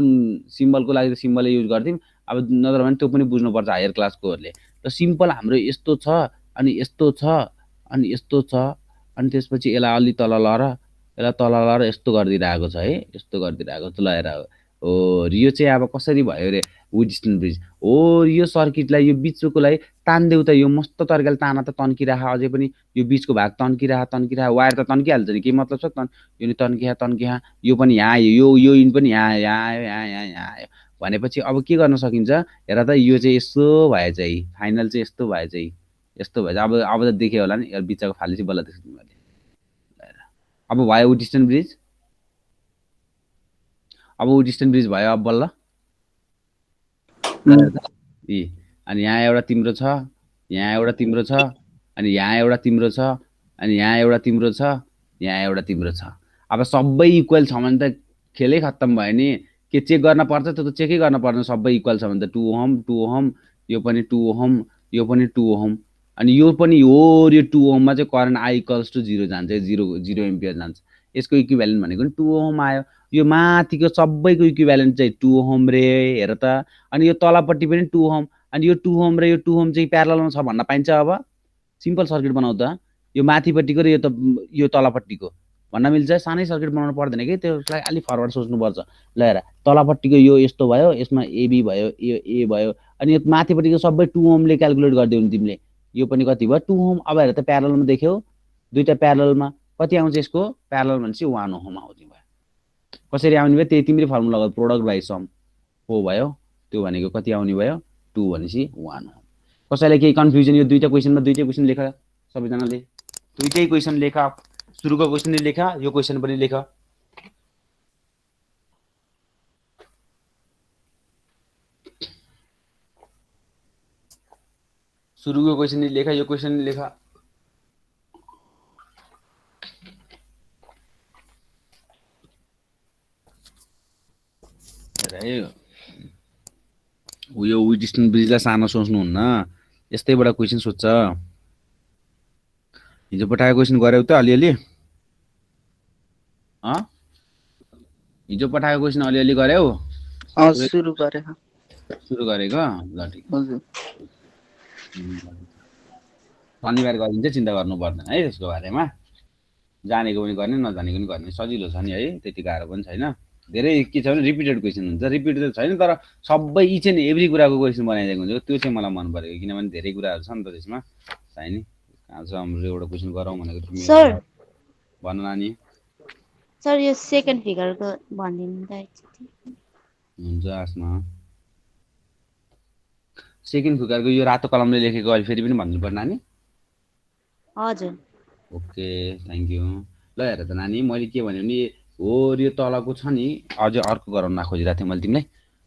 सिम्बलको लागि त सिम्बलै युज गर्थ्यौँ। अब नत्र भने त्यो पनि बुझ्नुपर्छ हायर क्लासकोहरूले। र सिम्पल हाम्रो यस्तो छ अनि यस्तो छ अनि यस्तो छ, अनि त्यसपछि यसलाई अलि तल लर, यस्तो गरिदिरहेको छ है, यस्तो गरिदिरहेको छ। ल हेर यो चाहिँ अब कसरी भयो रे विटस्टन ब्रिज हो। यो सर्किटलाई यो बिचकोलाई तान्देऊ त, यो मस्त तरिकाले तान त, तन्किराख। अझै पनि यो बिचको भाग तन्किराख। वायर त तन्किहाल्छ नि, के मतलब छ यो नि तन्किहा। यो पनि यहाँ आयो, यो इन पनि यहाँ आयो भनेपछि अब के गर्न सकिन्छ हेर त। यो चाहिँ यस्तो भए चाहिँ फाइनल चाहिँ यस्तो भए चाहिँ यस्तो भए चाहिँ अब त देख्यो होला नि, बिचको फाली चाहिँ बल्ल देख्छ तिमीहरूले। अब भयो विटस्टन ब्रिज, भयो अब बल्ल। अनि यहाँ एउटा तिम्रो छ, यहाँ एउटा तिम्रो छ, अनि यहाँ एउटा तिम्रो छ, अनि यहाँ एउटा तिम्रो छ, यहाँ एउटा तिम्रो छ। अब सबै इक्वल छ भने त खेलै खत्तम भयो नि। के चेक गर्न पर्छ? त्यो त चेकै गर्न पर्दैन। सबै इक्वल छ भने त 2 ओहम 2 ओहम, यो पनि 2 ओहम, यो पनि 2 ओहम, अनि यो पनि हो। यो 2 ओहममा चाहिँ करेन्ट I इक्वल्स टु 0 जान्छ, 0 एम्पियर जान्छ। यसको इक्विभ्यालेन्ट भनेको नि 2 ओहम आयो। यो माथिको सबैको इक्विभ्यालेन्ट चाहिँ 2 ओहम रे, हेर त। अनि यो तलपट्टि पनि 2 ओहम, अनि यो 2 ओहम र यो 2 ओहम चाहिँ प्यारललमा छ भन्न पाइन्छ। अब सिम्पल सर्किट बनाऊ त। यो माथिपट्टिको र यो तलपट्टिको भन्न मिल्छ। सानै सर्किट बनाउनु पर्दैन कि, त्यसलाई अलि फरवर्ड सोच्नुपर्छ। ल हेर, तलपट्टिको यो यस्तो भयो, यसमा AB भयो, यो A भयो, अनि यो माथिपट्टिको सबै 2 ओहमले क्याल्कुलेट गरिदियौ नि तिमीले। यो पनि कति भयो? 2 ओहम। अब हेर त प्यारललमा देख्यौ, दुईटा प्यारललमा कति आउँछ? यसको प्यारलल भनेपछि 1 ओहम आउने भयो। कसरी आउने भयो? त्यही तिमीले फर्मुला लगाऊ, प्रोडक्ट बाइ सम हो भयो। त्यो भनेको कति आउने भयो? 2 भनेपछि 1 ओहम। कसैलाई केही कन्फ्युजन? यो दुईटा क्वेसनमा दुईटै क्वेसन लेख सबैजनाले। दुईटै क्वेसन लेख। सुरुको क्वेसन लेख, यो क्वेसन पनि लेख। सुरुको क्वेसन लेख, यो क्वेसन लेख। उयो डिस्टेन्स ब्रिजलाई सानो सोच्नुहुन्न, यस्तैबाट क्वेसन सोध्छ। हिजो पठाएको क्वेसन गर्यौ त अलिअलि? हिजो पठाएको क्वेसन अलिअलि गर्यौ? सुरु गरे। सुरु गरेको? ल ठिक। हजुर। शनिबार गरिन्छ, चिन्ता गर्नु पर्दैन है त्यसको बारेमा। जानेको पनि गर्ने, नजानेको पनि गर्ने, सजिलो छ नि है, त्यति गाह्रो पनि छैन। धेरै के छ भने रिपिटेड क्वेसन हुन्छ। रिपिटेड छैन तर सबै इच एन्ड एभ्री कुराको क्वेसन बनाइदिएको हुन्छ। त्यो चाहिँ मलाई मन परेको, किनभने धेरै कुराहरू छ नि त त्यसमा। छैन कहाँ छ हाम्रो एउटा क्वेसन गरौँ भनेको तिमी? सर भन नानी। सर यो सेकेन्ड फिगरको भनिदिनु त एकचोटि। हुन्छ आसमा। सेकेन्ड फिगरको यो रातो कलमले लेखेको अहिले फेरि पनि भनिदिनु पर्छ नानी? हजुर। Okay, thank you. ल हेर त नानी, मैले के भने हो यो तलको छ नि, अझै अर्को गराउन खोजिरहेको थिएँ मैले तिमीलाई।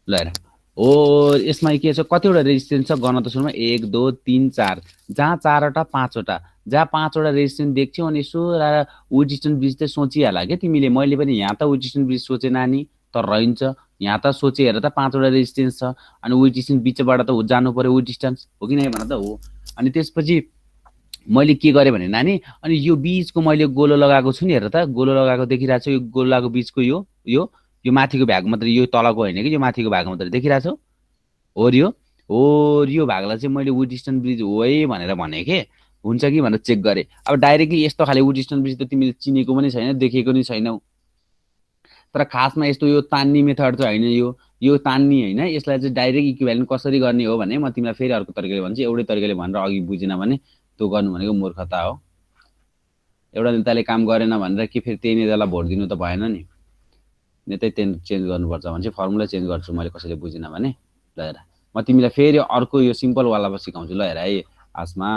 ल हेर, हो यसमा के छ? कतिवटा रेजिस्टेन्स छ गर्न त सुरुमा 1 2 3 4, जहाँ 4वटा 5वटा, जहाँ 5वटा रेजिस्टेन्स देख्छौ। अनि यसो वेट डिस्टेन्स ब्रिज त सोचिहाल क्या तिमीले। मैले पनि यहाँ त वेट डिस्टेन्स ब्रिज सोचे नानी, तर रहन्छ यहाँ त सोचे। हेर त 5वटा रेजिस्टेन्स छ, अनि वेट डिस्टेन्स बिचबाट त जानु पर्यो वेट डिस्टेन्स, हो कि नै भन त? हो। अनि त्यसपछि मैले के गरेँ भने नानी, अनि यो बीचको मैले गोलो लगाएको छु नि, हेर त गोलो लगाएको देखिरहेको छ। यो गोलाको बीचको यो माथिको भाग मात्रै, यो तलको होइन कि, यो माथिको भाग मात्रै देखिरहेको छ। यो भागलाई चाहिँ मैले वेट डिस्टेन्स ब्रिज हो है भनेर भने के हुन्छ कि भनेर चेक गरेँ। अब डाइरेक्टली यस्तो खाले वेट डिस्टेन्स ब्रिज त तिमीले चिनेको पनि छैन, देखेको नि छैनौ। तर खासमा यस्तो यो तान्ने मेथड चाहिँ होइन, यो तान्ने होइन। यसलाई चाहिँ डाइरेक्ट इक्विभ्यालेन्ट कसरी गर्ने हो भने म तिमीलाई फेरि अर्को तरिकाले भन्छु। एउटै तरिकाले भनेर अघि बुझेन भने त्यो गर्नु भनेको मूर्खता हो। एउटा नेताले काम गरेन भनेर के फेरि त्यही नेतालाई भोट दिनु त भएन नि। नेतै चेन्ज गर्नुपर्छ भने चाहिँ फर्मुला चेन्ज गर्छु मैले, कसैले बुझेन भने। ल हेर, म तिमीलाई फेरि अर्को यो सिम्पलवालामा सिकाउँछु। ल हेर है आसमा,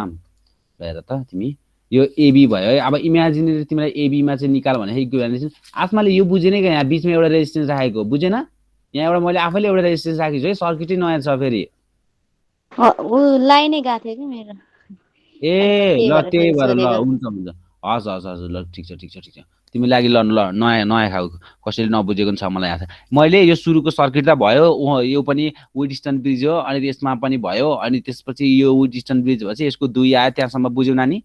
ल हेर त तिमी, यो एबी भयो है। अब इमेजिनेरी तिमीलाई एबीमा चाहिँ निकाल भने इक्विभ्यालेन्ट। आसमाले यो बुझेनै क्या? यहाँ बिचमा एउटा रेजिस्टेन्स राखेको बुझेन? यहाँ एउटा मैले आफैले एउटा रेजिस्टेन्स राखेको छु है, सर्किटै नयाँ छ फेरि। लाइनै गएको थियो कि मेरो। ए ल त्यही भएर ल हुन्छ। हस् ल ठिक छ। तिमी लागि ल नयाँ खालको कसैले नबुझेको नि छ मलाई याद छ। मैले यो सुरुको सर्किट त भयो, यो पनि वेट डिस्टेन्स ब्रिज हो, अनि त्यसमा पनि भयो। अनि त्यसपछि यो वेट डिस्टेन्स ब्रिज भएपछि यसको 2 आयो, त्यहाँसम्म बुझ्यौ नानी?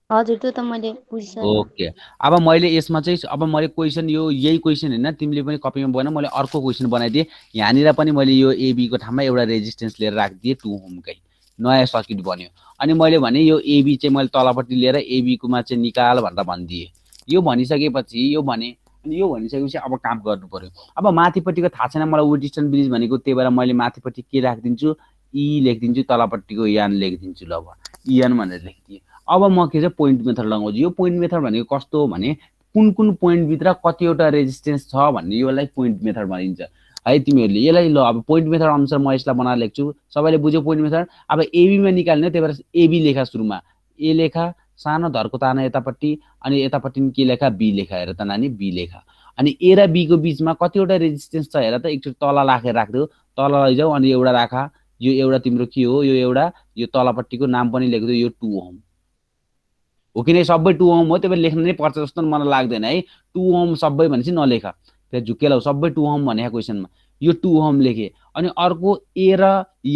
हजुर, त्यो त मैले बुझिसकेँ। ओके, अब मैले यसमा चाहिँ अब मैले क्वेसन यही क्वेसन होइन, तिमीले पनि कपीमा बनाऊ। मैले अर्को क्वेसन बनाइदिएँ। यहाँनिर पनि मैले यो एबीको ठाउँमा एउटा रेजिस्टेन्स लिएर राखिदिएँ 2 ओमकै, नयाँ सर्किट बन्यो। अनि मैले भने यो एबी चाहिँ मैले तलपट्टि लिएर एबीकोमा चाहिँ निकाल भनेर भनिदिएँ। यो भनिसकेपछि अनि यो भनिसकेपछि अब काम गर्नु पर्यो। अब माथिपट्टिको थाहा छैन मलाई वेट डिस्टेन्स ब्रिज भनेको, त्यही भएर मैले माथिपट्टि के राखिदिन्छु? ई लेखिदिन्छु, तलपट्टिको यान लेखिदिन्छु। ल इएन भनेर लेखिदिएँ। अब म के चाहिँ पोइन्ट मेथड लगाउँछु। यो पोइन्ट मेथड भनेको कस्तो हो भने कुन पोइन्टभित्र कतिवटा रेजिस्टेन्स छ भन्ने, योलाई पोइन्ट मेथड भनिन्छ है। तिमीहरूले यसलाई ल अब पोइन्ट मेथड अनुसार म यसलाई बनाएर लेख्छु। सबैले बुझ्यो पोइन्ट मेथड? अब एबीमा निकाल्ने, त्यही भएर एबी लेखा सुरुमा, ए लेखा, सानो धरको ताना यतापट्टि, अनि यतापट्टि के लेखा? बी लेखा। हेर त नानी, बी लेखा। अनि ए र बी को बिचमा कतिवटा रेजिस्टेन्स छ हेर त, एकचोटि तल राखिदियो, तल लैजाऊ। अनि एउटा राखा, यो एउटा तिम्रो के हो? यो एउटा, यो तलपट्टिको नाम पनि लेखिदियो, यो 2 ओम हो कि नै सबै 2 ओम हो त्यही भएर लेख्न नै पर्छ जस्तो मलाई लाग्दैन है 2 ओम सबै भनेपछि नलेख फेरि झुकेलाउ सबै 2 ओम भनेको क्वेसनमा यो 2 ओम लेखे अनि अर्को ए र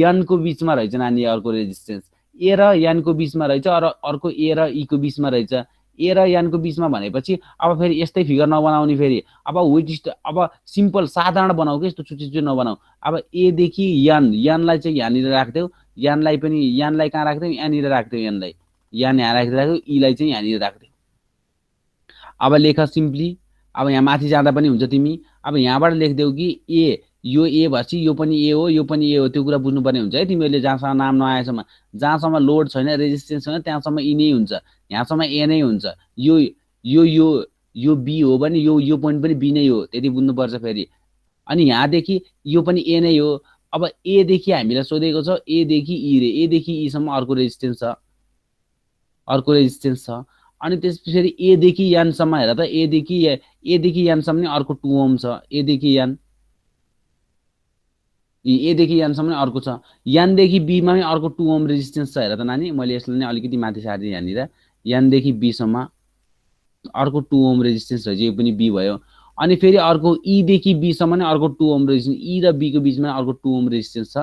एन को बीचमा रहेछ नानी अर्को रेजिस्टेन्स ए र एन को बीचमा रहेछ र अर्को ए र ई को बीचमा रहेछ ए र एन को बीचमा भनेपछि अब फेरि यस्तै फिगर नबनाउने फेरि अब अब सिम्पल साधारण बनाऊ कि यस्तो छुट्टी नबनाऊ अब ए देखि एनलाई चाहिँ यहाँनिर राख्देऊ एनलाई पनि एनलाई कहाँ राख्देऊ यहाँनिर राख्देऊ एनलाई एन यहाँ राख्देऊ ईलाई चाहिँ यहाँनिर राख्देऊ अब लेख सिम्पली अब यहाँ माथि जाँदा पनि हुन्छ तिमी अब यहाँबाट लेख्देऊ कि ए यो ए भएपछि यो पनि ए हो यो पनि ए हो त्यो कुरा बुझ्नुपर्ने हुन्छ है तिमीहरूले जहाँसम्म नाम नआएसम्म जहाँसम्म लोड छैन रेजिस्टेन्स छैन त्यहाँसम्म ई नै हुन्छ यहाँसम्म ए नै हुन्छ यो यो यो यो बी हो भने यो पोइन्ट पनि बी नै हो त्यति बुझ्नुपर्छ फेरि अनि यहाँदेखि यो पनि ए नै हो अब ए देखि हामीलाई सोधेको छ ए देखि ई रे ए देखि ई सम्म अर्को रेजिस्टेन्स छ अनि त्यसपछि ए देखि एन सम्म हेर त ए देखि एन सम्म नि अर्को 2 ओम छ ए देखि एन सम्म अर्को छ एन देखि बी मा पनि अर्को 2 ओम रेजिस्टेन्स छ हेर त नानी मैले यसलाई नै अलिकति माथि सार्दै यहाँनिर एन देखि बी सम्म अर्को 2 ओम रेजिस्टेन्स रहेछ यो पनि बी भयो अनि फेरि अर्को ई देखि बी सम्म नै अर्को 2 ओम रेजिस्टेन्स ई र बी को बीचमा अर्को 2 ओम रेजिस्टेन्स छ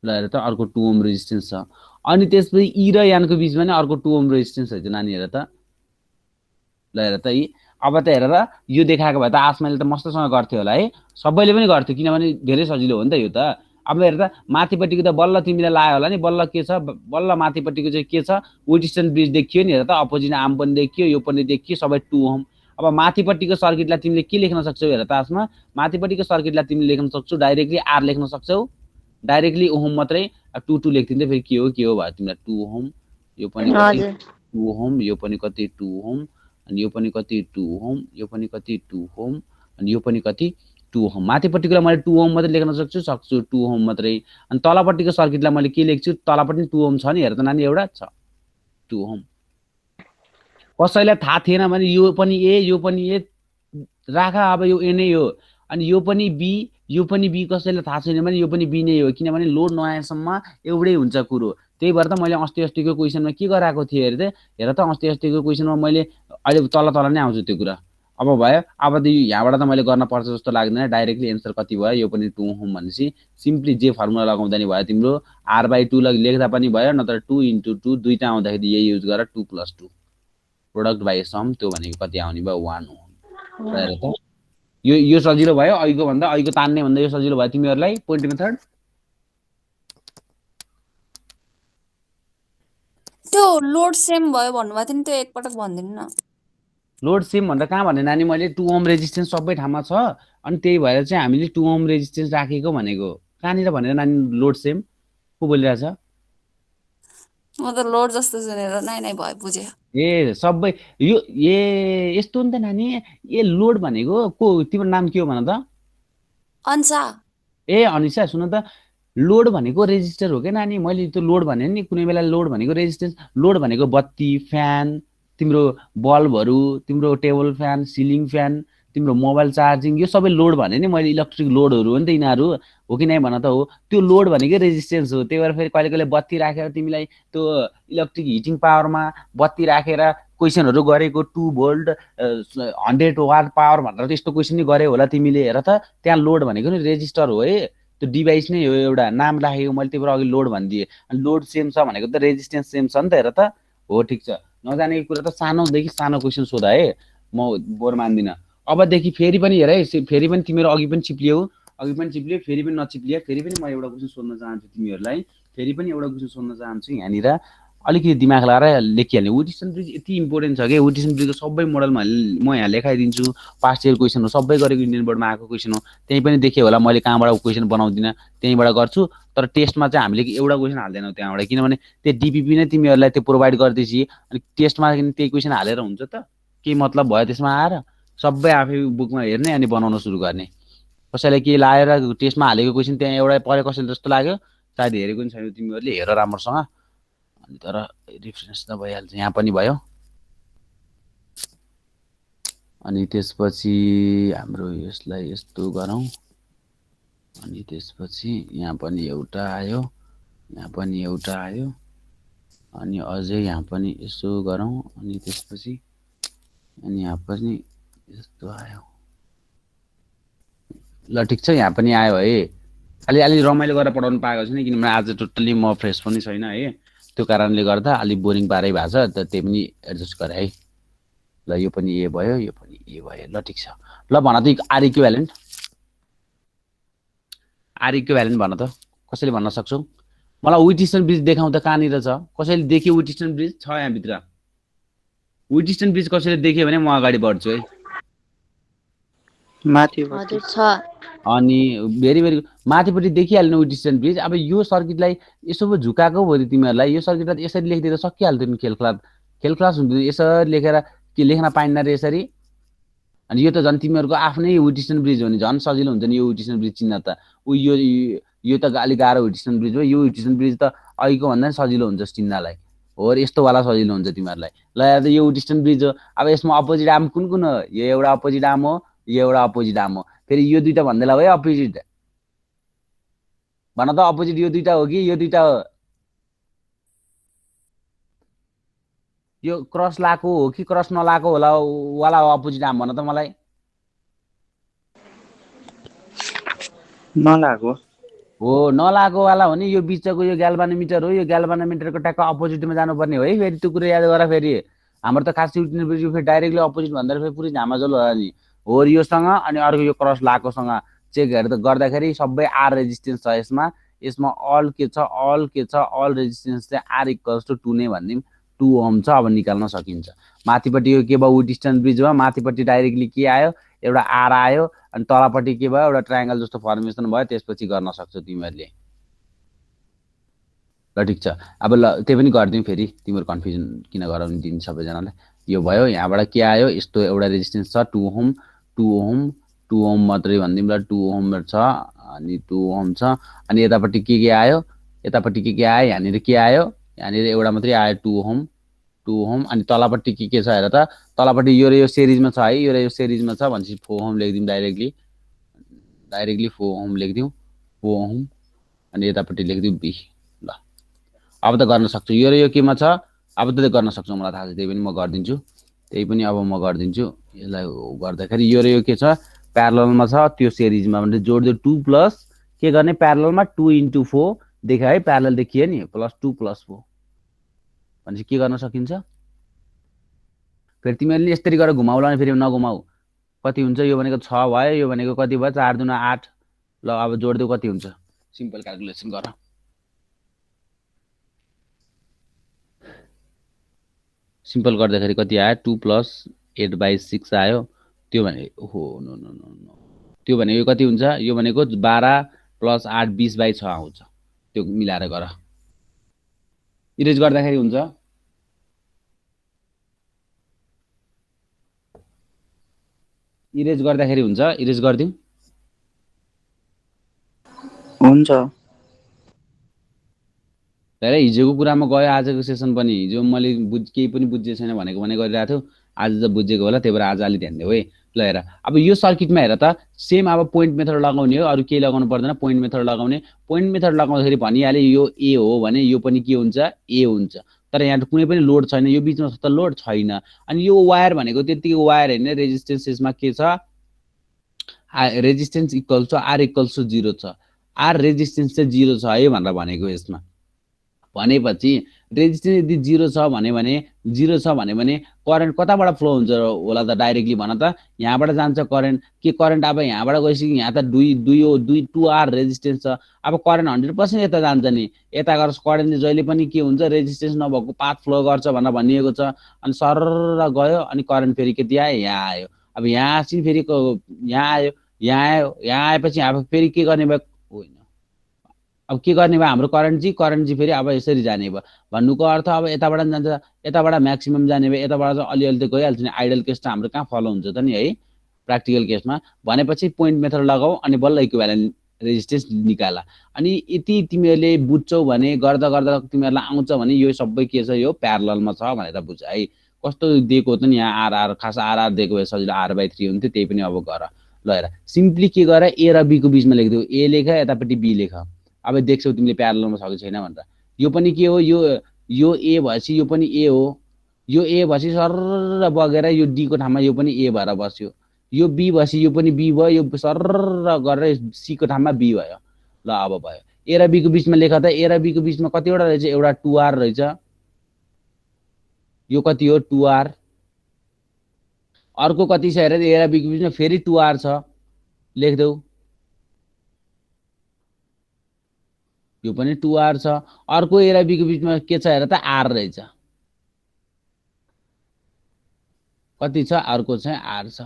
ल हेर त अर्को 2 ओम रेजिस्टेन्स छ अनि त्यसपछि ई र एन को बीचमा नै अर्को 2 ओम रेजिस्टेन्स रहेछ नानी हेर त ल हेर त अब त हेर र यो देखाएको भए त आसमाले त मस्तसँग गर्थ्यो होला है सबैले पनि गर्थ्यो किनभने धेरै सजिलो हो नि त यो त अब हेर त माथिपट्टिको त बल्ल तिमीलाई लाग्यो होला नि बल्ल के छ बल्ल माथिपट्टिको चाहिँ के छ विटस्टन ब्रिज देखियो नि हेर त अपोजिट आर्म पनि देखियो यो पनि देखियो सबै 2 ओम अब माथिपट्टिको सर्किटलाई तिमीले के लेख्न सक्छौ हेर त आसमा माथिपट्टिको सर्किटलाई तिमीले लेख्न सक्छौ डाइरेक्टली आर लेख्न सक्छौ डाइरेक्टली ओम मात्रै 2 लेख्दिँदै फेरि के हो भयो तिमीलाई 2 ओम यो पनि कति 2 ओम यो पनि कति 2 ओम अनि यो पनि कति 2 ओम यो पनि कति 2 ओम अनि यो पनि कति 2 ओम माथिपट्टिकोलाई मैले 2 ओम मात्रै लेख्न सक्छु 2 ओम मात्रै अनि तलपट्टिको सर्किटलाई मैले के लेख्छु तलपट्टि 2 ओम छ नि हेर त नानी एउटा छ 2 ओम कसैलाई थाहा थिएन भने यो पनि ए राख अब यो ए नै हो अनि यो पनि बी कसैलाई थाहा छैन भने यो पनि बी नै हो किनभने लोड नआएसम्म एउटै हुन्छ कुरो त्यही भएर त मैले अस्तिको क्वेसनमा के गराएको थिएँ हेर त अस्तिको क्वेसनमा मैले अहिले तल नै आउँछु त्यो कुरा अब भयो अब त यहाँबाट त मैले गर्न पर्छ जस्तो लाग्दैन डाइरेक्टली एन्सर कति भयो यो पनि 2 ओम भनेपछि सिम्पली जे फर्मुला लगाउँदा नि भयो तिम्रो r/2 लेख्दा पनि भयो नत्र 2 × 2 दुईटा आउँदाखेरि यही युज गर 2 + 2 प्रोडक्ट बाइ सम त्यो भनेको कति आउने भयो 1 ओम हेर त यो सजिलो भयो अहिलेको तान्ने भन्दा यो सजिलो भयो तिमीहरूलाई पोइन्ट मेथड त्यो लोड सेम भयो भन्नुभएको थियो नि त्यो एकपटक भनिदिनु न लोड सेम भन्दा कहाँ भने नानी मैले 2 ओम रेजिस्टेन्स सबै ठाउँमा छ अनि त्यही भएर चाहिँ हामीले 2 ओम रेजिस्टेन्स राखेको भनेको कहाँनिर भनेर नानी लोड सेम को बोलिरहेछ म त लोड जस्तो सुनेर नै भयो बुझे ए सबै यो यस्तो नि त नानी ए लोड भनेको को तिम्रो नाम के हो भन त अन्सा ए अनिसा सुन त लोड भनेको रेजिस्टर हो क्या नानी मैले त्यो लोड भने नि कुनै बेला लोड भनेको रेजिस्टेन्स लोड भनेको बत्ती फ्यान तिम्रो बल्बहरू तिम्रो टेबल फ्यान सिलिङ फ्यान तिम्रो मोबाइल चार्जिङ यो सबै लोड भने नि मैले इलेक्ट्रिक लोडहरू हो नि त यिनीहरू हो कि नै भन त हो त्यो लोड भनेकै रेजिस्टेन्स हो त्यही भएर फेरि कहिले बत्ती राखेर तिमीलाई त्यो इलेक्ट्रिक हिटिङ पावरमा बत्ती राखेर क्वेसनहरू गरेको 2 भोल्ट 100 वाट पावर भनेर त्यस्तो क्वेसन नि गरे होला तिमीले हेर त त्यहाँ लोड भनेको नि रेजिस्टर हो है त्यो डिभाइस नै हो एउटा नाम राखेको मैले त्यही भएर अघि लोड भनिदिएँ अनि लोड सेम छ भनेको त रेजिस्टेन्स सेम छ नि त हेर त हो ठिक छ नजानेको कुरा त सानोदेखि सानो क्वेसन सोध है म बोर मान्दिनँ अबदेखि फेरि पनि हेर है फेरि पनि तिमीहरू अघि पनि चिप्लियौ फेरि पनि नचिप्लिए फेरि पनि म एउटा क्वेसन सोध्न चाहन्छु तिमीहरूलाई फेरि पनि एउटा क्वेसन सोध्न चाहन्छु यहाँनिर अलिकति दिमाग लगाएर लेखिहाल्ने विटस्टन ब्रिज यति इम्पोर्टेन्ट छ कि विटस्टन ब्रिजको सबै मोडलमा म यहाँ लेखाइदिन्छु पास्ट इयर क्वेसन हो सबै गरेको इन्डियन बोर्डमा आएको क्वेसन हो त्यही पनि देखेँ होला मैले कहाँबाट क्वेसन बनाउँदिनँ त्यहीँबाट गर्छु तर टेस्टमा चाहिँ हामीले एउटा क्वेसन हाल्दैनौँ त्यहाँबाट किनभने त्यो डिपिपी नै तिमीहरूलाई त्यो प्रोभाइड गर्दैछि अनि टेस्टमा त्यही क्वेसन हालेर हुन्छ त के मतलब भयो त्यसमा आएर सबै आफै बुकमा हेर्ने अनि बनाउन सुरु गर्ने कसैलाई के लाएर टेस्टमा हालेको क्वेसन त्यहाँ एउटा परे कसैले जस्तो लाग्यो सायद हेरेको नि छैन तिमीहरूले हेर राम्रोसँग अनि तर रिफरेन्स त भइहाल्छ यहाँ पनि भयो अनि त्यसपछि हाम्रो यसलाई यस्तो गरौँ अनि त्यसपछि यहाँ पनि एउटा आयो यहाँ पनि एउटा आयो अनि अझै यहाँ पनि यसो गरौँ अनि त्यसपछि अनि यहाँ पनि यस्तो आयो। ल ठिक छ, यहाँ पनि आयो है। अलि अलि रमाइलो गरेर पढाउनु पाएको छैन किनभने आज टोटल्ली म फ्रेस पनि छैन है, त्यो कारणले गर्दा अलि बोरिङ पारै भएको छ, त त्यही पनि एडजस्ट गरेँ है। ल यो पनि ए भयो, यो पनि ए भयो। ल ठिक छ, ल भन त आर इक्विभ्यालेन्ट भन त, कसैले भन्न सक्छौ? मलाई विटिस्टन ब्रिज देखाउँ त, कहाँनिर छ? कसैले देख्यो विटिस्टन ब्रिज? छ यहाँभित्र विटिस्टन ब्रिज कसैले देख्यो भने म अगाडि बढ्छु है। माथिपट्टि हजुर छ। अनि भेरी भेरी माथिपट्टि देखिहाल्नु विटिस्टन ब्रिज। अब यो सर्किटलाई यसो पो झुकाएको भयो तिमीहरूलाई, यो सर्किटलाई यसरी लेखिदिएर सकिहाल्थ्यो नि। खेल क्लास हुन्थ्यो यसरी लेखेर, के लेख्न पाइन्न रे यसरी? अनि यो त झन् तिमीहरूको आफ्नै विटिस्टन ब्रिज हो नि, झन् सजिलो हुन्छ नि यो विटिस्टन ब्रिज चिन्न त। यो त अलिक गाह्रो विटिस्टन ब्रिज हो। यो विटिस्टन ब्रिज त अहिलेको भन्दा नि सजिलो हुन्छ चिन्नलाई। हो यस्तोवाला सजिलो हुन्छ तिमीहरूलाई। ल यहाँ त यो विटिस्टन ब्रिज हो। अब यसमा अपोजिट आर्म कुन कुन हो? यो एउटा अपोजिट आर्म हो, यो एउटा अपोजिट आर्म हो। फेरि यो दुईटा भन्दैला भयो अपोजिट। भन त अपोजिट यो दुईटा हो कि यो दुईटा हो? यो क्रस लाएको हो कि क्रस नलाएको होला वाला हो अपोजिट आर्म? भन त मलाई। नलागो हो नलाएको वाला हो नि। यो बिचको यो ग्याल्भानोमिटर हो, यो ग्याल्भानोमिटरको ट्याक्क अपोजिटमा जानुपर्ने हो है। फेरि त्यो कुरा याद गर। फेरि हाम्रो त खास युटिलिटी ब्रिज फेरि डाइरेक्टली अपोजिट भन्दा फेरि पुरै झामाझोल होला नि। हो योसँग अनि अर्को यो क्रस लाएकोसँग चेक गर्दाखेरि सबै आर रेजिस्टेन्स छ यसमा अल के छ, अल रेजिस्टेन्स चाहिँ आर इक्वल्स टु 2 नै भनिदिउँ, 2 ओम छ। अब निकाल्न सकिन्छ। माथिपट्टि यो के भयो? विटिस्टन ब्रिज भयो। माथिपट्टि डाइरेक्टली के आयो? एउटा आर आयो। अनि तलपट्टि के भयो? एउटा ट्रायंगल जस्तो फर्मेसन भयो। त्यसपछि गर्न सक्छौ तिमीहरूले। ल ठिक छ, अब ल त्यही पनि गरिदिउँ। फेरि तिम्रो कन्फ्युजन किन गराउनु दिनु सबैजनालाई। यो भयो, यहाँबाट के आयो? यस्तो एउटा रेजिस्टेन्स छ 2 ओम मात्रै भनिदिउँ ल। 2 ओम छ अनि 2 ओम छ। अनि यतापट्टि के आयो? यतापट्टि के आयो? यहाँनिर के आयो? यहाँनिर एउटा मात्रै आयो 2 ओम। अनि तलपट्टि के छ हेर त? तलपट्टि यो र यो सिरिजमा छ है, यो र यो सिरिजमा छ भनेपछि 4 ओम लेखिदिउँ डाइरेक्टली 4 ओम लेखिदिउँ 4 ओम। अनि यतापट्टि लेखिदिउँ बी। ल अब त गर्न सक्छु। यो र यो केमा छ? अब त गर्न सक्छौ, मलाई थाहा छ। त्यही पनि म गरिदिन्छु। अब म गरिदिन्छु। यसलाई गर्दाखेरि यो र यो के छ? प्यारललमा छ, त्यो सिरिजमा भने जोड्दै 2 प्लस के गर्ने? प्यारललमा 2 × 4 देखियो है, प्यारलल देखियो नि, प्लस 2 + 4 भनेपछि के गर्न सकिन्छ? फेरि तिमीहरूले यसरी गरेर घुमाउला नि, फेरि नघुमाऊ। कति हुन्छ? यो भनेको 6 भयो, यो भनेको कति भयो? 4 × 2 = 8। ल अब जोड्दै कति हुन्छ? सिम्पल क्याल्कुलेसन गर। सिम्पल गर्दाखेरि कति आयो? 2 + 8/6 आयो। त्यो भने हो नो त्यो भनेको कति हुन्छ? यो भनेको 12 + 8 20/6 आउँछ। त्यो मिलाएर गर। इरेज गर्दाखेरि हुन्छ। इरेज गर्दाखेरि हुन्छ। इरेज गरिदिउँ। हुन्छ। हेर हिजोको कुरामा गयो आजको सेसन पनि। हिजो मैले केही पनि बुझ्दै छैन भनेको गरिरहेको थियो। आज त बुझेको होला, त्यही भएर आज अलि ध्यान देऊ है। ल हेर, अब यो सर्किटमा हेर त, सेम अब पोइन्ट मेथड लगाउने हो, अरू केही लगाउनु पर्दैन। पोइन्ट मेथड लगाउने। पोइन्ट मेथड लगाउँदाखेरि भनिहाले यो ए हो भने यो पनि के हुन्छ? ए हुन्छ। तर यहाँ कुनै पनि लोड छैन, यो बिचमा त लोड छैन। अनि यो वायर भनेको त्यतिकै वायर हैन, रेजिस्टेन्स यसमा के छ? Resistance equal to R equals to 0 छ। आर रेजिस्टेन्स चाहिँ 0 छ है भनेर भनेको यसमा। भनेपछि रेजिस्टेन्स यदि 0 छ भने करेन्ट कताबाट फ्लो हुन्छ होला त? डाइरेक्टली भन त। यहाँबाट जान्छ करेन्ट। के करेन्ट अब यहाँबाट गएपछि यहाँ त 2 आर रेजिस्टेन्स छ। अब करेन्ट 100% यता जान्छ नि। यता गएर करेन्ट जहिले पनि के हुन्छ? रेजिस्टेन्स नभएको पाथ फ्लो गर्छ भनेर भनिएको छ। अनि सरर गयो अनि करेन्ट फेरि कति आयो? यहाँ आयो। अब यहाँ चाहिँ फेरि यहाँ आएपछि अब फेरि के गर्ने भयो? होइन, अब के गर्ने भयो? हाम्रो करेन्ट चाहिँ फेरि अब यसरी जाने भयो। भन्नुको अर्थ अब यताबाट जान्छ, यताबाट म्याक्सिमम जाने भयो, यताबाट चाहिँ अलिअलि त गइहाल्छ नि। आइडल केस त हाम्रो कहाँ फलो हुन्छ त नि है, प्र्याक्टिकल केसमा। भनेपछि पोइन्ट मेथड लगाऊ अनि बल्ल इक्विभ्यालेन्ट रेजिस्टेन्स निकाला। अनि यति तिमीहरूले बुझ्छौ भने गर्दा तिमीहरूलाई आउँछ भने यो सबै के छ? यो प्यारललमा छ भनेर बुझ है। कस्तो दिएको त नि यहाँ आर खास आर दिएको भए सजिलो r/3 हुन्थ्यो। त्यही पनि अब गर। ल हेर, सिम्पली के गर? ए र बी को बिचमा लेखिदेऊ। ए लेख, यतापट्टि बी लेख। अब देख्छौ तिमीले प्यारललमा छ कि छैन भनेर। यो पनि के हो? यो ए भएपछि यो पनि ए हो, यो ए भएपछि सर्र बगेर यो डी को ठाउँमा यो पनि ए भएर बस्यो, यो बी भएपछि यो पनि बी भयो, यो सर्र गरेर सी को ठाउँमा बी भयो। ल अब भयो ए र बी को बिचमा लेख त, ए र बी को बिचमा कतिवटा रहेछ, एउटा 2r रहेछ, यो कति हो 2r, अर्को कति छ हेर ए र बी को बिचमा फेरि 2r छ, लेख्देऊ, यो पनि 2r छ, अर्को ए र बी को बिचमा के छ हेर त r रहेछ, कति छ अर्को चाहिँ r छ।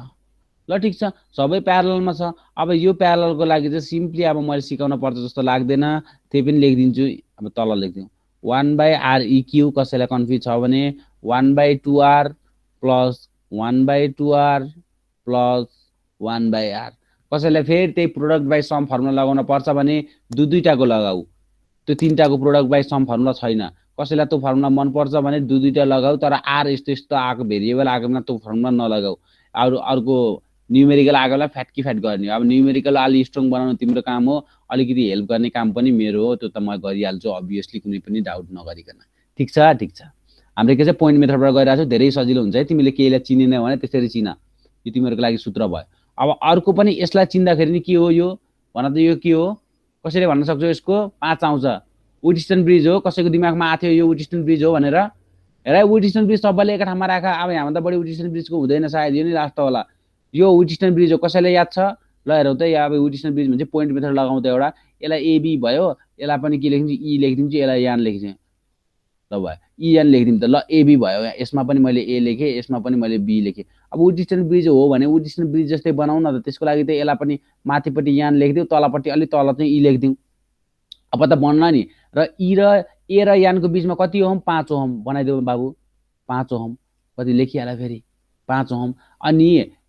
ल ठीक छ, सबै प्यारललमा छ। अब यो प्यारललको लागि चाहिँ सिम्पली अब मैले सिकाउन पर्छ जस्तो लाग्दैन, त्यही पनि लेखिदिन्छु। अब तल लेखिदिउँ 1/r इक्यू, कसैलाई कन्फ्युज छ भने 1/2r plus 1/2r plus 1/r, कसैलाई फेरि त्यही प्रोडक्ट बाई सम फर्मुला लगाउन पर्छ भने दुईटाको लगाऊ, त्यो तीनटाको प्रोडक्ट बाई सम फर्मुला छैन, कसैलाई त्यो फर्मुला मन पर्छ भने दुईटा लगाऊ, तर आर यस्तो यस्तो आएको भेरिएबल आएको बेला त्यो फर्मुला नलगाऊ। अर्को न्युमेरिकल आएको बेला फ्याट गर्ने। अब न्युमेरिकल अलि स्ट्रङ बनाउनु तिम्रो काम हो, अलिकति हेल्प गर्ने काम पनि मेरो हो, त्यो त म गरिहाल्छु अभियसली, कुनै पनि डाउट नगरिकन। ठिक छ ठिक छ, हामीले के चाहिँ पोइन्ट मेथडबाट गरिरहेको छु, धेरै सजिलो हुन्छ है, तिमीले केहीलाई चिनेन भने त्यसरी चिन, यो तिमीहरूको लागि सूत्र भयो। अब अर्को पनि यसलाई चिन्दाखेरि नि के हो यो भन त, यो के हो कसैले भन्न सक्छौ, यसको 5 आउँछ, वुडस्टोन ब्रिज हो, कसैको दिमागमा आथ्यो यो वुडस्टोन ब्रिज हो भनेर, हेर वुडस्टोन ब्रिज सबैले एक ठाउँमा राख। अब यहाँभन्दा बढी वुडस्टोन ब्रिजको हुँदैन सायद, यो नै लास्ट होला, यो वुडस्टोन ब्रिज हो, कसैलाई याद छ? ल हेरौँ त, यहाँ अब वुडस्टोन ब्रिज भन्छ, पोइन्ट मेथड लगाउँ त एउटा, यसलाई एबी भयो, यसलाई पनि के लेखिदिन्छु ई लेखिदिन्छु, यसलाई यान लेखिदिन्छु, ल भयो ई यान लेखिदिउँ त, ल एबी भयो, यसमा पनि मैले ए लेखेँ, यसमा पनि मैले बी लेखेँ। अब वुडस्टोन ब्रिज हो भने वुडस्टोन ब्रिज जस्तै बनाउँ न त, त्यसको लागि त यसलाई पनि माथिपट्टि यान लेखिदिउँ, तलपट्टि अलि तल चाहिँ ई लेखिदिउँ, अब त बन्ला नि। र ई र ए र यानको बिचमा कति ओहम, 5 ओहम बनाइदेऊ बाबु, 5 ओहम, कति लेखिहाल फेरि 5 ओहम। अनि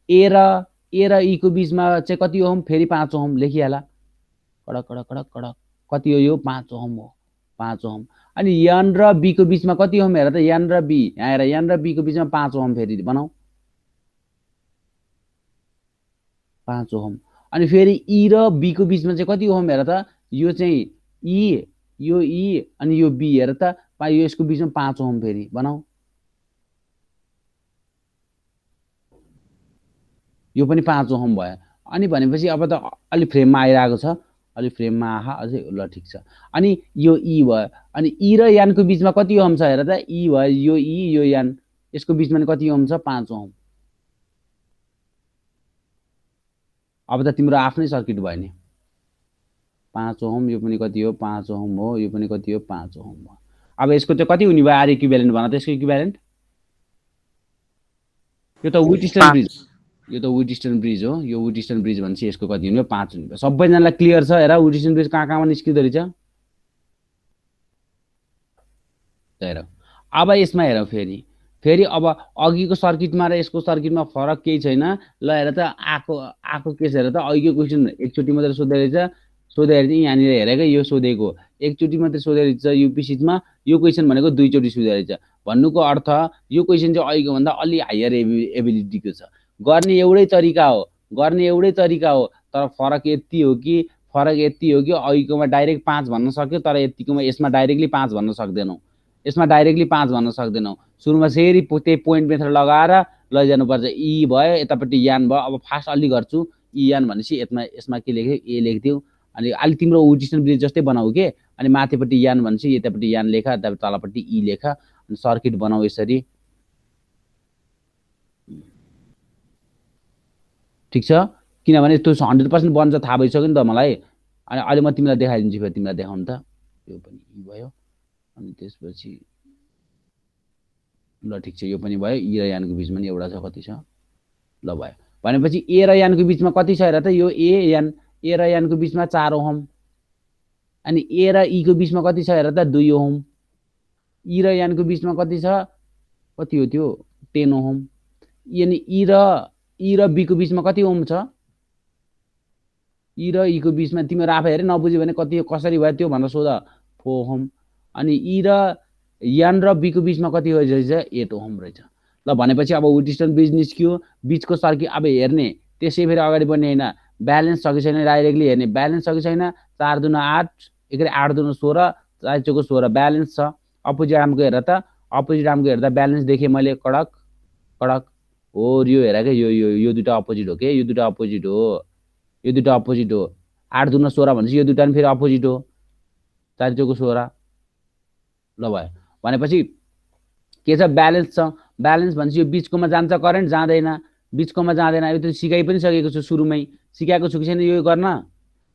ए र ई को बिचमा चाहिँ कति ओहम, फेरि 5 ओहम लेखिहाल, कडक कडक कडक कडक, कति हो यो 5 ओहम हो, 5 ओहम। अनि एन र बी को बिचमा कति ओहम हेर त, एन र बी, यहाँ हेर एन र बी को बिचमा 5 ओहम फेरि बनाऊ, 5 ओहम। अनि फेरि ई र बी को बिचमा चाहिँ कति ओहम हेर त, यो चाहिँ ई, यो ई अनि यो बी, हेर त यो यसको बिचमा 5 ओहम फेरि बनाऊ, यो पनि 5 ओहम भयो। अनि भनेपछि अब त अलि फ्रेममा आइरहेको छ, अलि फ्रेममा आहा अझै, ल ठिक छ। अनि यो ई भयो, अनि ई र यानको बिचमा कति ओहम छ हेर त, ई भयो, यो ई यो यान, यसको बिचमा नि कति ओहम छ, 5 ओहम। अब त तिम्रो आफ्नै सर्किट भयो नि, 5 ओहम, यो पनि कति हो 5 ओहम हो, यो पनि कति हो 5 ओहम हो। अब यसको चाहिँ कति हुने भयो आर इक्विभ्यालेन्ट भन त, यसको इक्विभ्यालेन्ट, यो त वुडस्टोन ब्रिज, यो त वुडस्टोन ब्रिज हो, यो वुडस्टोन ब्रिज भनेपछि यसको कति हुने भयो, 5 हुने भयो। सबैजनालाई क्लियर छ? हेर वुडस्टोन ब्रिज कहाँ कहाँमा निस्किँदो रहेछ, हेर। अब यसमा हेरौँ फेरि अब अघिको सर्किटमा र यसको सर्किटमा फरक केही छैन। ल हेर त आएको केस हेर त, अघिको क्वेसन एकचोटि मात्रै सोधे रहेछ, सोधेर चाहिँ यहाँनिर हेरेको यो सोधेको एकचोटि मात्रै सोधे रहेछ युपी सिटमा, यो क्वेसन भनेको 2 चोटि सोधे रहेछ। भन्नुको अर्थ यो क्वेसन चाहिँ अघिको भन्दा अलि हायर एबिलिटीको छ, गर्ने एउटै तरिका हो, तर फरक यति हो कि अघिकोमा डाइरेक्ट 5 भन्न सक्यो, तर यतिकोमा यसमा डाइरेक्टली 5 भन्न सक्दैनौ, सुरुमा फेरि त्यही पोइन्ट मेथड लगाएर लैजानुपर्छ। ई भयो, यतापट्टि यान भयो। अब फास्ट अलि गर्छु, ई यान भनेपछि यसमा के लेख्यो, ए लेखिदिउँ, अनि अलि तिम्रो वुडस्टोन ब्रिज जस्तै बनाऊ के, अनि माथिपट्टि यान भनेपछि यतापट्टि यान लेख, तलपट्टि ई लेख, अनि सर्किट बनाऊ यसरी। ठिक छ, किनभने त्यो 100% बन्छ थाहा भइसक्यो नि त मलाई। अनि अहिले म तिमीलाई देखाइदिन्छु, फेरि तिमीलाई देखाउनु त, यो पनि ई भयो, अनि त्यसपछि ल ठिक छ, यो पनि भयो, ई र यानको बिचमा नि एउटा छ, कति छ, ल भयो। भनेपछि ए र यानको बिचमा कति छ हेर त, यो ए र यानको बिचमा 4 ओहम, अनि ए र ई को बिचमा कति छ हेर त, 2 ओहम, ई र यानको बिचमा कति छ, कति हो त्यो 10 ओहम, अनि ई र बी को बिचमा कति ओहम छ, ई र ई को बिचमा तिमीहरू आफै हेरे, नबुझ्यो भने कति कसरी भयो त्यो भनेर सोध, 4 ओहम। अनि ई र यान र बी को बिचमा कति रहेछ, 8 ओहम रहेछ। ल भनेपछि अब वुडस्टोन ब्रिज निस्कियो, बिचको सर्किट अब हेर्ने, त्यसै फेरि अगाडि बढ्ने होइन, ब्यालेन्स छ कि छैन डाइरेक्टली हेर्ने, ब्यालेन्स छ कि छैन, 4 दुना 8, 8 दुना 16, 4 चौको 16 ब्यालेन्स छ। अपोजिट आर्मको हेर त, अपोजिट आर्मको हेर्दा ब्यालेन्स देखेँ मैले कडक कडक हो, यो हेर के यो दुईटा अपोजिट हो के, यो दुईटा अपोजिट हो, यो दुईटा अपोजिट हो। 8 दुना 16 भनेपछि यो दुईटा पनि फेरि अपोजिट हो, 4 चौको 16 ल भयो। भनेपछि के छ, ब्यालेन्स छ। ब्यालेन्स भनेपछि यो बिचकोमा जान्छ करेन्ट, जाँदैन, बिचकोमा जाँदैन। यो त सिकाइ पनि सकेको छु सुरुमै, सिकाएको छु कि छैन यो गर्न,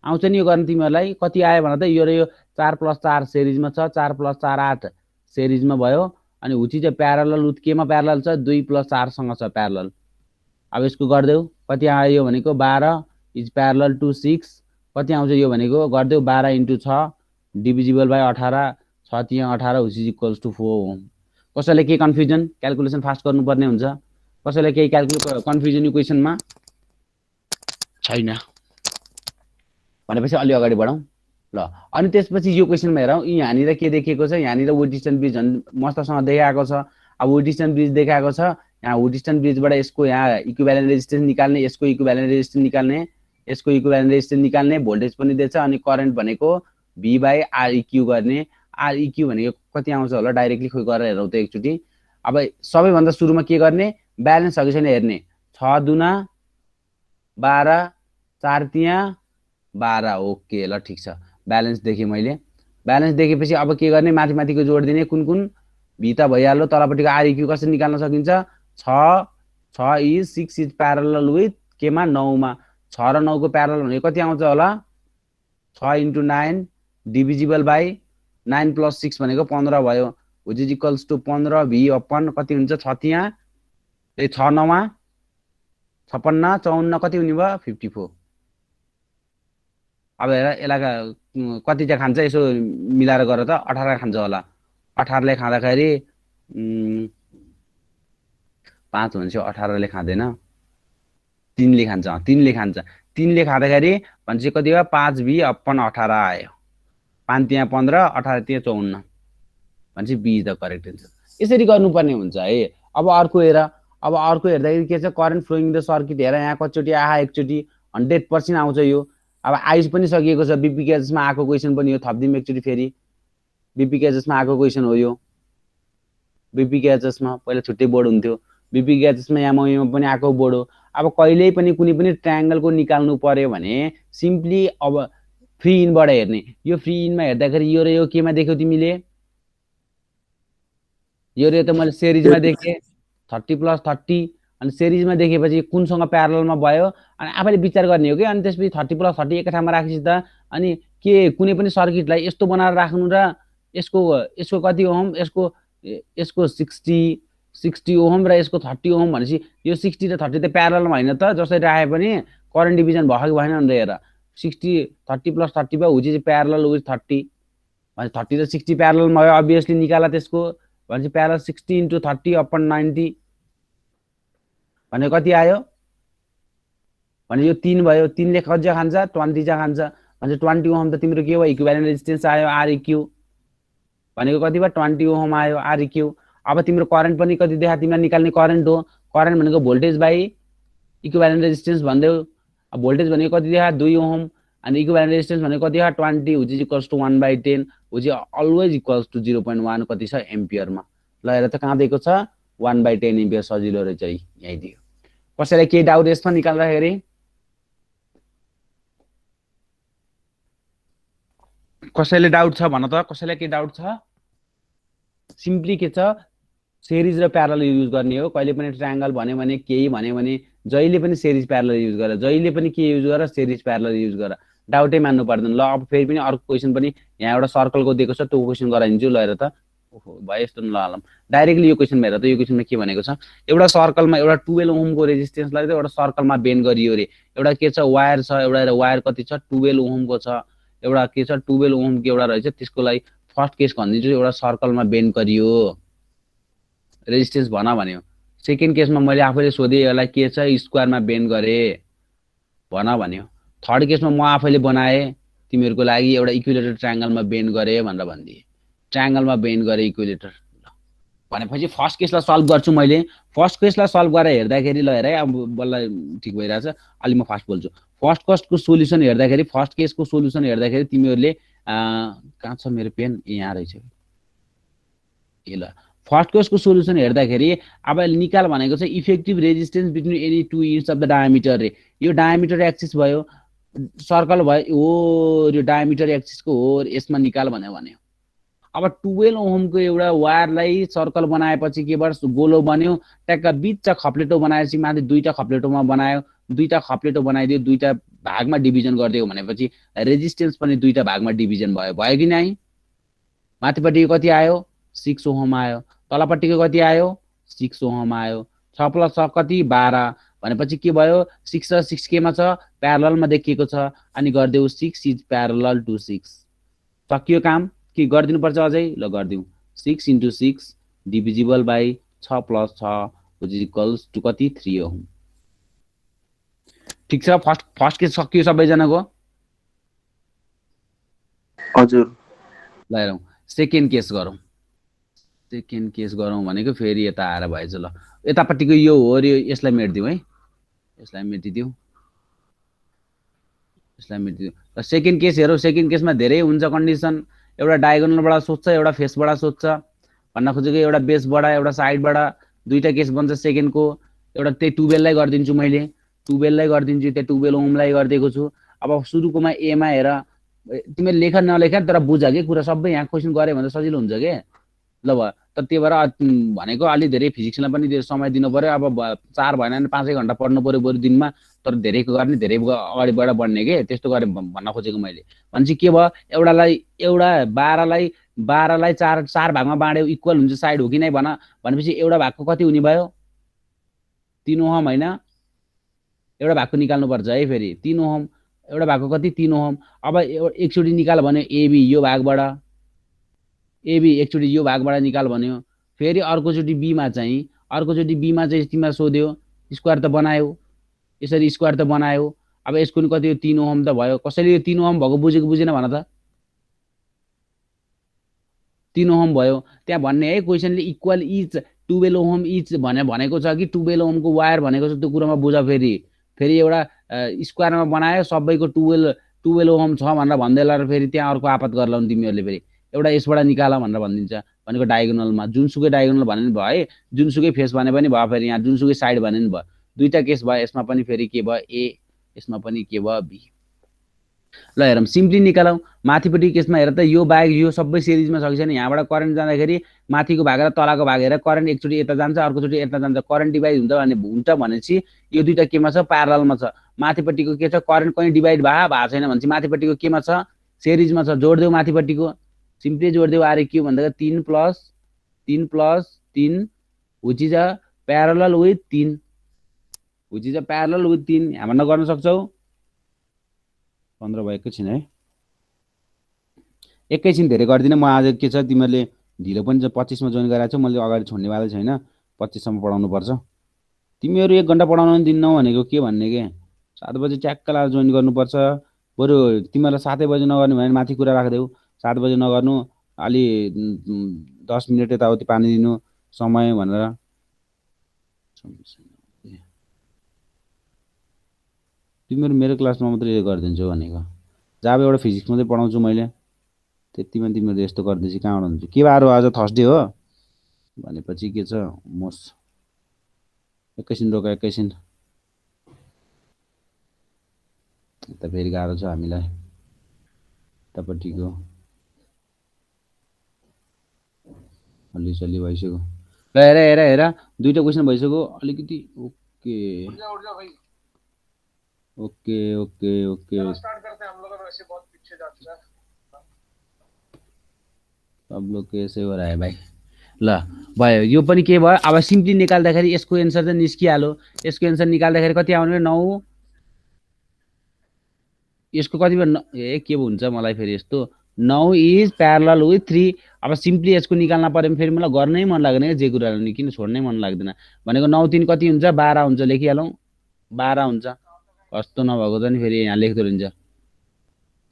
आउँछ नि यो गर्न तिमीहरूलाई। कति आयो भन त, यो र यो 4 + 4 सिरिजमा छ, 4 + 4 8 सिरिजमा भयो। अनि हुची चाहिँ प्यारलल केमा प्यारलल छ, 2 + 4 सँग छ प्यारलल। अब यसको गरिदेऊ, कति आयो यो भनेको 12 इज प्यारलल टु 6, कति आउँछ यो भनेको गरिदेऊ 12 × 6 डिभिजिबल बाई 18, 6 तिया 18 which is equals to 4 ohm. कसैले केही कन्फ्युजन, क्याल्कुलेसन फास्ट गर्नुपर्ने हुन्छ, कसैले केही कन्फ्युजन यो क्वेसनमा छैन भनेपछि अलि अगाडि बढौँ ल। अनि त्यसपछि यो क्वेसनमा हेरौँ, यहाँनिर के देखिएको छ, यहाँनिर वुडस्टोन ब्रिज झन् मस्तसँग देखाएको छ। अब वुडस्टोन ब्रिज देखाएको छ, यहाँ वुडस्टोन ब्रिजबाट यसको यहाँ इक्विभ्यालेन्ट रेजिस्टेन्स निकाल्ने, यसको इक्विभ्यालेन्ट रेजिस्टेन्स निकाल्ने, यसको इक्विभ्यालेन्ट रेजिस्टेन्स निकाल्ने, भोल्टेज पनि दिएछ। अनि करेन्ट भनेको V/Req गर्ने, Req भनेको कति आउँछ होला डाइरेक्टली खोइ गरेर हेरौँ त एकचोटि। अब सबैभन्दा सुरुमा के गर्ने, ब्यालेन्स छ कि छैन हेर्ने। 6 दुना 12, 4 तिया 12, ओके ल ठिक छ। ब्यालेन्स देखेँ मैले, ब्यालेन्स देखेपछि अब के गर्ने, माथि माथिको जोड दिने, कुन भी त भइहाल्यो। तलपट्टिको Req कसरी निकाल्न सकिन्छ, 6 इज 6 इज प्यारलल विथ केमा 9 मा, 6 र 9 को प्यारलल भनेको कति आउँछ होला, 6 × 9 डिभिजिबल बाई 9 + 6 भनेको 15 भयो, which is equals to 15 V upon कति हुन्छ 6 तिया 6 9 56 54 कति हुने भयो 54। अब हेर यसलाई कति चाहिँ खान्छ यसो मिलाएर गर त, 18 खान्छ होला। 18 ले खाँदाखेरि 5 भनेपछि 18 ले खाँदैन, 3 ले खान्छ, 3 ले खान्छ। 3 ले खाँदाखेरि भनेपछि कति भयो 5 V अपन 18 आयो, 5 तिया 15, 18 तिया 54 भनेपछि B is the correct answer. यसरी गर्नुपर्ने हुन्छ है। अब अर्को हेर, अब अर्को हेर्दाखेरि के छ, करेन्ट फ्लोइङ द सर्किट हेर, यहाँ कतिचोटि आए, एकचोटि 100% आउँछ यो। अब आइज पनि सकिएको छ, बीपी क्याजेसमा आएको क्वेसन पनि हो, थप्दिम एकचोटि फेरि। बीपी क्याजेसमा आएको क्वेसन हो यो, बीपी क्याजेसमा पहिला छुट्टै बोर्ड हुन्थ्यो, बीपी क्याजेसमा यहाँ पनि आएको बोर्ड हो। अब कहिल्यै पनि कुनै पनि ट्रायंगलको निकाल्नु पर्यो भने सिम्पली अब फ्री इनबाट हेर्ने। यो फ्री इनमा हेर्दाखेरि यो र यो केमा देख्यौ तिमीले, यो र यो त मैले सिरिजमा देखेँ 30 + 30, अनि सिरिजमा देखेपछि कुनसँग प्यारललमा भयो अनि आफैले विचार गर्ने हो कि। अनि त्यसपछि 30 + 30 एक ठाउँमा राखेपछि त अनि के कुनै पनि सर्किटलाई यस्तो बनाएर राख्नु र यसको कति ओम, यसको 60 ओम र यसको 30 ओम भनेपछि यो 60 र 30 त प्यारललमा हैन त, जसरी राखे पनि करेन्ट डिभिजन भयो कि भएन भनेर हेर। 30 + 30 भयो, हुची चाहिँ प्यारलल विथ 30 भने 30 र 60 प्यारललमा भयो, अभियसली निकाला त्यसको भनेपछि प्यारलल 60 × 30 अपन 90 भने कति आयो भने यो 3 भयो। 3 ले कति खान्छ 20 जा खान्छ भने 20 ओम त तिम्रो के हो इक्विभ्यालेन्ट रेजिस्टेन्स आयो Req भनेको कति भयो 20 ओम आयो Req। अब तिम्रो करेन्ट पनि कति देखा, तिमीलाई निकाल्ने करेन्ट हो, करेन्ट भनेको भोल्टेज बाई इक्विभ्यालेन्ट रेजिस्टेन्स भन्देऊ। अब भोल्टेज भनेको कति देखा 2 ओम, अनि इक्विभ्यालेन्ट रेजिस्टेन्स भनेको कति देखा 20 which is equals to 1/10 which is always equals to 0.1 कति छ एम्पियरमा। ल हेर त कहाँ दिएको छ 1/10 एम्पियर, सजिलो रहेछ यही दियो। कसैलाई केही डाउट यसमा निकाल्दाखेरि, कसैले डाउट छ भन त, कसैलाई केही डाउट छ? सिम्पली के छ सिरिज र प्यारलल युज गर्ने हो। कहिले पनि ट्रायंगल भन्यो भने केही भन्यो भने जहिले पनि सिरिज प्यारलल युज गर, जहिले पनि के युज गर सिरिज प्यारलल युज गर, डाउटै मान्नु पर्दैन। ल अब फेरि पनि अर्को क्वेसन पनि यहाँ एउटा सर्कलको दिएको छ, त्यो क्वेसन गराइदिन्छु। ल हेर त, ओहो भयो यस्तो नलालम, डाइरेक्टली यो क्वेसनमा हेर त, यो क्वेसनमा के भनेको छ, एउटा सर्कलमा एउटा 12 ओमको रेजिस्टेन्सलाई त एउटा सर्कलमा बेन्ड गरियो रे। एउटा के छ वायर छ, एउटा वायर कति छ 12 ओमको छ, एउटा के छ 12 ओमको एउटा रहेछ, त्यसको लागि फर्स्ट केस भनिदिन्छु, एउटा सर्कलमा बेन्ड गरियो रेजिस्टेन्स भन भन्यो। सेकेन्ड केसमा मैले आफैले सोधेँ यसलाई के छ स्क्वायरमा बेन्ड गरे भन भन्यो। थर्ड केसमा म आफैले बनाएँ तिमीहरूको लागि एउटा इक्विलेटर ट्रायंगलमा बेन्ड गरे भनेर भनिदिएँ, ट्रायंगलमा बेन्ड गरे इक्विलेटर भनेपछि फर्स्ट केसलाई सल्भ गर्छु मैले। फर्स्ट केसलाई सल्भ गरेर हेर्दाखेरि ल हेर है, अब बल्ल ठिक भइरहेछ, अलि म फास्ट बोल्छु। फर्स्ट केसको सोल्युसन हेर्दाखेरि, फर्स्ट केसको सोल्युसन हेर्दाखेरि तिमीहरूले कहाँ छ मेरो पेन, यहाँ रहेछ, ए ल फर्स्ट केसको सोल्युसन हेर्दाखेरि अब निकाल भनेको चाहिँ effective resistance between any two units of the diameter रे। यो डायमिटर एक्सिस भयो, सर्कल भयो, हो यो डायमिटर एक्सिसको हो, यसमा निकाल भन्यो। अब 12 ओमको एउटा वायरलाई सर्कल बनाएपछि के भयो, गोलो बन्यो, ट्याक्क बिच खप्लेटो बनाएपछि माथि दुईटा खप्लेटोमा बनायो, दुईटा खप्लेटो बनाइदियो, दुईटा भागमा डिभिजन गरिदियो भनेपछि रेजिस्टेन्स पनि दुईटा भागमा डिभिजन भयो कि नै? माथिपट्टिको कति आयो? 6 ओम आयो, तलपट्टिको कति आयो? 6 ओम आयो। 6 + 6 कति? 12 भनेपछि के भयो? 6 र 6 केमा छ? प्यारललमा देखिएको छ, अनि गरिदेऊ 6 इज प्यारलल टु 6। सकियो काम कि गरिदिनु पर्छ अझै? ल गरिदिउँ। 6 × 6 divisible by 6 + 6 which is equals to कति? 3 ओम। ठीक छ, फर्स्ट केस सकियो सबैजनाको? हजुर। ल हेरौँ सेकेन्ड केस गरौँ। सेकेन्ड केस गरौँ भनेको फेरि यता आएर भएछ। ल यतापट्टिको यो हो र यसलाई मेटिदिउँ है, यसलाई मेटिदिउँ, यसलाई मेटिदिउँ। र सेकेन्ड केस हेरौँ। सेकेन्ड केसमा धेरै हुन्छ कन्डिसन, एउटा डायगोनलबाट सोध्छ, एउटा फेसबाट सोध्छ। भन्न खोजेको एउटा बेसबाट एउटा साइडबाट दुईटा केस बन्छ सेकेन्डको। एउटा त्यही 12 लाई गरिदिन्छु मैले, 12 लाई गरिदिन्छु, त्यही 12 ओमलाई गरिदिएको छु। अब सुरुकोमा एमा हेर, तिमीले लेख नलेख तर बुझ के कुरा, सबै यहाँ क्वेसन गरे भने सजिलो हुन्छ के। ल भयो, तर त्यही भएर भनेको अलि धेरै फिजिक्सलाई पनि धेरै समय दिनु पर्यो। अब 4 भएन भने 5 घण्टा पढ्नु पर्यो बरु दिनमा, तर धेरैको गर्ने धेरै अगाडिबाट बढ्ने के, त्यस्तो गरे भन्न खोजेको मैले। भनेपछि के भयो, एउटा 12लाई 4 भागमा बाँड्यो, इक्वल हुन्छ साइड हो कि नै भनेपछि एउटा भागको कति हुने भयो? 3 ओम होइन? एउटा भागको निकाल्नुपर्छ है फेरि। 3 ओम, एउटा भागको कति? 3 ओम। अब एकचोटि निकाल भन्यो एबी, यो भागबाट एबी एकचोटि यो भागबाट निकाल भन्यो। फेरि अर्कोचोटि बीमा चाहिँ तिमीलाई सोध्यो, स्क्वायर त बनायो, यसरी स्क्वायर त बनायो। अब यसको नि कति हो? 3 ओम त भयो। कसैले यो 3 ओम भएको बुझेको बुझेन भन त? 3 ओम भयो। त्यहाँ भन्ने है क्वेसनले इक्वल इच 12 ओम इच भनेको छ कि 12 ओमको वायर भनेको छ, त्यो कुरामा बुझ। फेरि एउटा स्क्वायरमा बनायो, सबैको 12 ओम छ भनेर भन्दैला र फेरि त्यहाँ अर्को आपत गर्ला तिमीहरूले फेरि एउटा यसबाट निकाल भनेर भनिदिन्छ। भनेको डायगोनलमा जुनसुकै डायगोनल भने नि भयो है, जुनसुकै फेस भने पनि भयो, फेरि यहाँ जुनसुकै साइड भने नि भयो। दुईटा केस भयो, यसमा पनि फेरि के भयो? ए, यसमा पनि के भयो? बी। ल हेरौँ, सिम्पली निकालौँ। माथिपट्टि केसमा हेर त, यो बाहेक यो सबै सिरिजमा छ कि छैन। यहाँबाट करेन्ट जाँदाखेरि माथिको भाग र तलको भाग हेर, करेन्ट एकचोटि यता जान्छ, अर्कोचोटि यता जान्छ, करेन्ट डिभाइड हुन्छ भनेपछि यो दुईटा केमा छ? प्यारललमा छ। माथिपट्टिको के छ? करेन्ट कहीँ डिभाइड भएको छैन भनेपछि माथिपट्टिको केमा छ? सिरिजमा छ। जोड्देऊ माथिपट्टिको, सिम्पली जोड्देऊ। आर के भन्दा 3 + 3 which is a parallel with 3, which is a parallel with 3। यहाँ भन्न गर्न सक्छौ? 15 भएको छैन है, एकैछिन धेरै गर्दिनँ म। आज के छ, तिमीहरूले ढिलो पनि 25 मा जोइन गराएको छौ, मैले अगाडि छोड्नेवाला छैन। 25 सम्म पढाउनु पर्छ। तिमीहरू 1 घण्टा पढाउन दिन्न भनेको के भन्ने के? 7 बजे च्याक्क लाएर जोइन गर्नुपर्छ। बरु तिमीहरूलाई 7 बजे नगर्ने भने माथि कुरा राख्देऊ। 7 बजे नगर्नु, अलि 10 मिनट यताउति पानी दिनु समय भनेर। तिमीहरू मेरो क्लासमा मात्रै गरिदिन्छु भनेको। जब एउटा फिजिक्स मात्रै पढाउँछु मैले, त्यतिमा तिमीहरू यस्तो गर्दैछ कहाँबाट हुन्छ? के बार हो? आज थर्सडे हो भनेपछि के छ? मोस एकैछिन रोक, एकैछिन। यता फेरि गाह्रो छ हामीलाई, यतापट्टिको अलि भइसक्यो। ल हेर दुईटा क्वेसन भइसक्यो अलिकति। ओके सब लोग कैसे हो रहा है भाइ? ल भयो, यो पनि के भयो? अब सिम्पली निकाल्दाखेरि यसको एन्सर चाहिँ निस्किहाल्यो। यसको एन्सर निकाल्दाखेरि कति आउने? 9। यसको कति भयो? ए के हुन्छ मलाई फेरि यस्तो, 9 इज प्यारलल विथ 3। अब सिम्पली यसको निकाल्न पर्यो फेरि मलाई गर्नै मन लाग्दैन जे कुरा नि, किन छोड्नै मन लाग्दैन भनेको। 9 3 कति हुन्छ? 12 हुन्छ। लेखिहालौँ, 12 हुन्छ। कस्तो नभएको त नि फेरि यहाँ लेख्दो रहन्छ।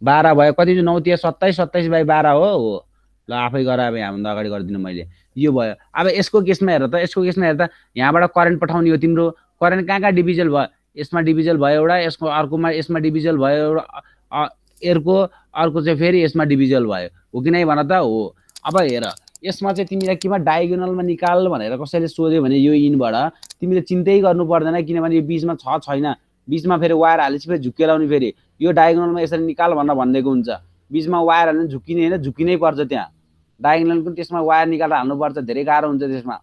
12 भयो, कति हुन्छ? 9 3 27, 27/12 हो। ल आफै गर, अब यहाँभन्दा अगाडि गरिदिनु मैले। यो भयो। अब यसको केसमा हेर त, यहाँबाट करेन्ट पठाउने हो तिम्रो। करेन्ट कहाँ डिभिजल भयो? यसमा डिभिजल भयो एउटा, यसको अर्कोमा यसमा डिभिजल भयो एउटा, अर्को चाहिँ फेरि यसमा डिभिजल भयो, हो कि नै भन त? हो। अब हेर, यसमा चाहिँ तिमीलाई केमा डायगोनलमा निकाल भनेर कसैले सोध्यो भने यो इनबाट तिमीले चिन्तै गर्नु पर्दैन, किनभने यो बीचमा छैन, बीचमा फेरि वायर हालेपछि फेरि झुक्केलाउने, फेरि यो डायगोनलमा यसरी निकाल भनेर भनिदिएको हुन्छ। बीचमा वायर हाल्नु झुक्किने होइन, झुक्किनै पर्छ, त्यहाँ डायगोनल पनि त्यसमा वायर निकालेर हाल्नुपर्छ, धेरै गाह्रो हुन्छ त्यसमा।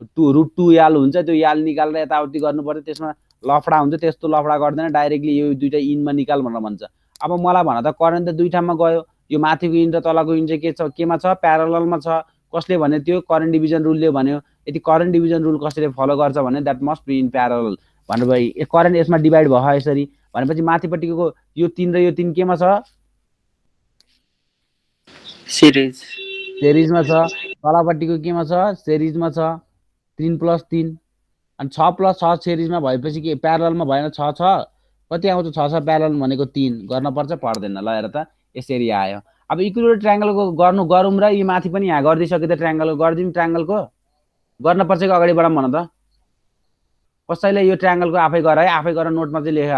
√2 याल हुन्छ, त्यो याल निकालेर यताउति गर्नुपर्छ, त्यसमा लफडा हुन्छ। त्यस्तो लफडा गर्दैन, डाइरेक्टली यो दुईटा इनमा निकाल भनेर भन्छ। अब मलाई भन त करेन्ट त दुई ठाउँमा गयो, यो माथिको इन र तलको इन चाहिँ केमा छ, प्यारललमा छ। कसले भन्यो त्यो? करेन्ट डिभिजन रुलले भन्यो। यदि करेन्ट डिभिजन रुल कसैले फलो गर्छ भने that must be in parallel भनेर करेन्ट यसमा डिभाइड भयो यसरी भनेपछि माथिपट्टिको यो 3 र यो 3 केमा छ? सिरिजमा छ। तलपट्टिको केमा छ? सिरिजमा छ। 3 + 3 अनि 6 + 6 सिरिजमा भएपछि के प्यारललमा भएन? 6 छ। कति आउँछ 6 6 प्यारलल भनेको 3 गर्न पर्छ पर्दैन? ल हेर त यसरी आयो। अब इक्विलेटरल ट्रायंगलको गरौँ र यो माथि पनि यहाँ गर्दिसके त ट्रायंगलको गर्दिम। ट्रायंगलको गर्न पर्छ कि अगाडि बढाउँ भन त? कसैले यो ट्रायंगलको आफै गर है, आफै गर, नोटमा चाहिँ लेख।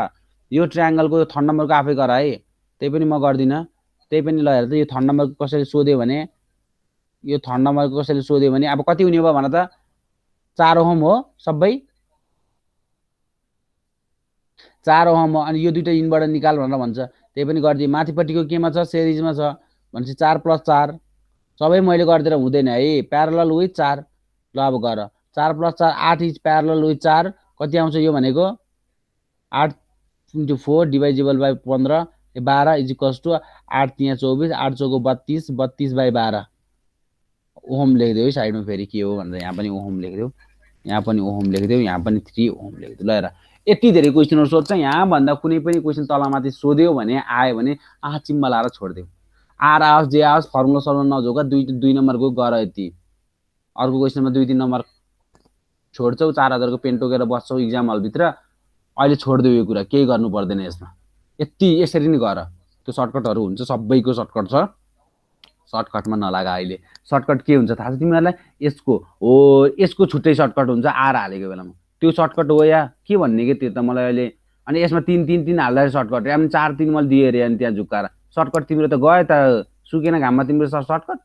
यो ट्रायंगलको थर्ड नम्बरको आफै गर है, त्यही पनि म गर्दिन। त्यही पनि ल हेर त यो थर्ड नम्बरको कसैले सोध्यो भने, यो थर्ड नम्बरको कसैले सोध्यो भने अब कति हुने भयो भन त? 4 ओहम हो सबै, 4 ओहम हो। अनि यो दुईटा इनबाट निकाल भनेर भन्छ, त्यही पनि गरिदिए। माथिपट्टिको केमा छ? सिरिजमा छ भनेपछि 4 + 4 सबै मैले गरिदिएर हुँदैन है, प्यारलल विथ 4। ल अब गर, 4 + 4 8 इज प्यारलल विथ 4 कति आउँछ यो भनेको? 8 × 4 डिभाइजिबल बाई 15 12 इज इक्वल्स टु 8 तिया 24 8 चौको 32 32/12 ओहम लेखिदेऊ है साइडमा। फेरि के हो भनेर यहाँ पनि ओहम लेखिदेऊ, यहाँ पनि ओहम लेखिदेऊ, यहाँ पनि 3 ओहम लेखिदेऊ। ल हेर यति धेरै क्वेसनहरु सोध्छ। यहाँ भन्दा कुनै पनि क्वेसन तलमाथि सोध्यो भने आयो भने चिम्मा लाएर छोड्देऊ। आर आओस् जे आओस् फर्मुला सर्मुला नझोक, 2 नम्बरको गर यति। अर्को क्वेसनमा 2-3 नम्बर छोड्छौ, 4000 को पेन टोकेर बस्छौ इक्जाम हलभित्र। अहिले छोड्देऊ यो कुरा, केही गर्नु पर्दैन यसमा। यति यसरी नै गर। त्यो सर्टकटहरु हुन्छ, सबैको सर्टकट छ, सर्टकटमा नलाग। अहिले सर्टकट के हुन्छ थाहा छ तिमीहरुलाई? यसको हो, यसको छुट्टै सर्टकट हुन्छ आर हालेको बेलामा। त्यो सर्टकट हो या के भन्ने के त्यो त मलाई अहिले। अनि यसमा 3 हाल्दा सर्टकट, अनि 4 3 मैले दिए रे, अनि त्यहाँ झुक्काएर सर्टकट तिम्रो त गयो त, सुकेन घाममा तिम्रो सर्टकट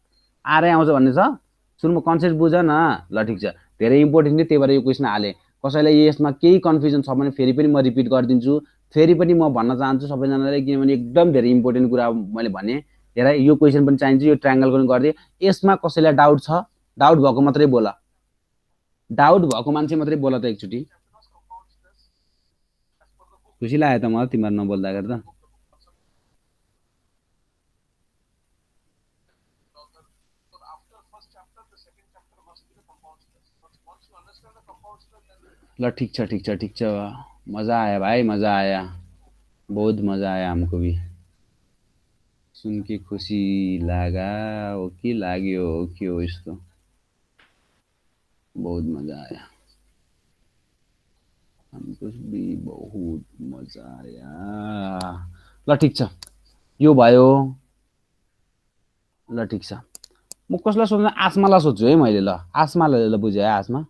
आरै आउँछ भन्ने छ। सुरुमा कन्सेप्ट बुझ न। ल ठिक छ, धेरै इम्पोर्टेन्ट थियो त्यही भएर यो क्वेसन हाले। कसैलाई यसमा केही कन्फ्युजन छ भने फेरि पनि म रिपिट गरिदिन्छु, फेरि पनि म भन्न चाहन्छु सबैजनालाई, किनभने एकदम धेरै इम्पोर्टेन्ट कुरा मैले भने। हेर यो क्वेसन पनि चाहिन्छ, यो ट्रायंगल पनि गरिदिए। यसमा कसैलाई डाउट छ? डाउट भएको मात्रै बोला, डाउट भएको मान्छे मात्रै बोला त एकचोटी। खुसी लाग्यो त मलाई तिमीहरु नबोल्दाखेरि त। ल ठीक छ ठीक छ ठीक छ, मजा आया भाई, मजा आया, बहुत मजा आया हमको भी। सुन के खुशी लगा हो कि लाग्यो हो के हो यस्तो, बहुत मजा आया, हमको भी बहुत मजा आया। ल ठीक छ, यो भयो। ल ठीक छ, म कसलाई सोध्न? आसमालाई सोध्छु है मैले। ल आसमाले ल बुझ्यो है आसमा।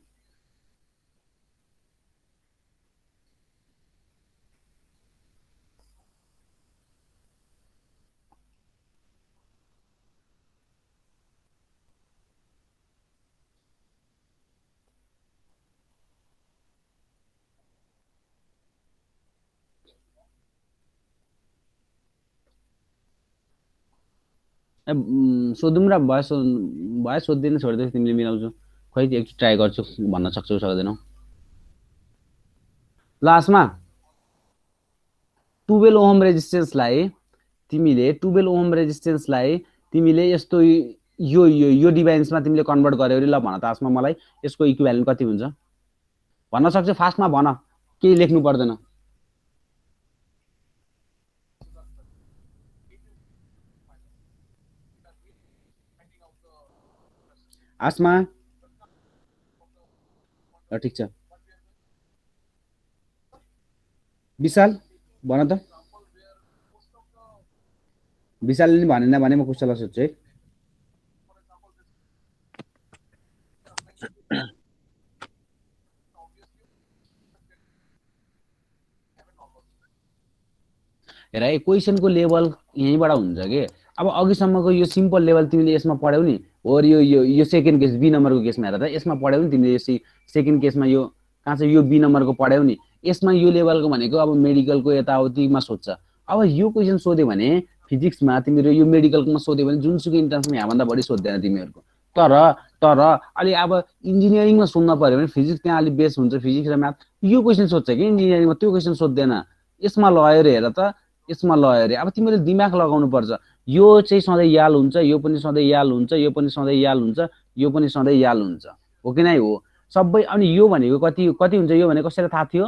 सोधौँ र भयो सोध्दिन, छोडिदियो तिमीले मिलाउँछौ। खै एकचोटि ट्राई गर्छु, भन्न सक्छौ सक्दैनौ। ल आसमा, 12 ओहम रेजिस्टेन्सलाई तिमीले 12 ओहम रेजिस्टेन्सलाई तिमीले यस्तो यो यो यो डिभाइन्समा तिमीले कन्भर्ट गर्यौ रे। ल भन त आसमा मलाई यसको इक्विभ्यालेन्ट कति हुन्छ? भन्न सक्छौ फास्टमा भन, केही लेख्नु पर्दैन। आसमा ल ठीक छ, विशाल भन त। विशालले नि भनेन भने म कुशललाई सोध्छु है। हेर है क्वेसनको लेभल यहीँबाट हुन्छ के। अब अघिसम्मको यो सिम्पल लेभल तिमीले यसमा पढ्यौ नि, और यो सेकेन्ड केस बी नम्बरको केसमा हेर त यसमा पढ्यौ नि तिमीले यो सेकेन्ड केसमा यो कहाँ छ यो बी नम्बरको पढ्यौ नि यसमा यो लेभलको भनेको अब मेडिकलको यताउतिमा सोध्छ अब यो क्वेसन सोध्यो भने फिजिक्समा तिमीहरू यो मेडिकलकोमा सोध्यो भने जुनसुकै इन्ट्रान्समा यहाँभन्दा बढी सोध्दैन तिमीहरूको तर अलि अब इन्जिनियरिङमा सोध्न पर्यो भने फिजिक्स त्यहाँ अलिक बेस हुन्छ फिजिक्स र म्याथ यो क्वेसन सोध्छ कि इन्जिनियरिङमा त्यो क्वेसन सोध्दैन यसमा लयो रे हेर त यसमा लयो रे अब तिमीले दिमाग लगाउनु पर्छ यो चाहिँ सधैँ याल हुन्छ यो पनि सधैँ याल हुन्छ यो पनि सधैँ याल हुन्छ यो पनि सधैँ याल हुन्छ हो कि नै हो सबै अनि यो भनेको कति कति हुन्छ यो भने कसरी थाहा थियो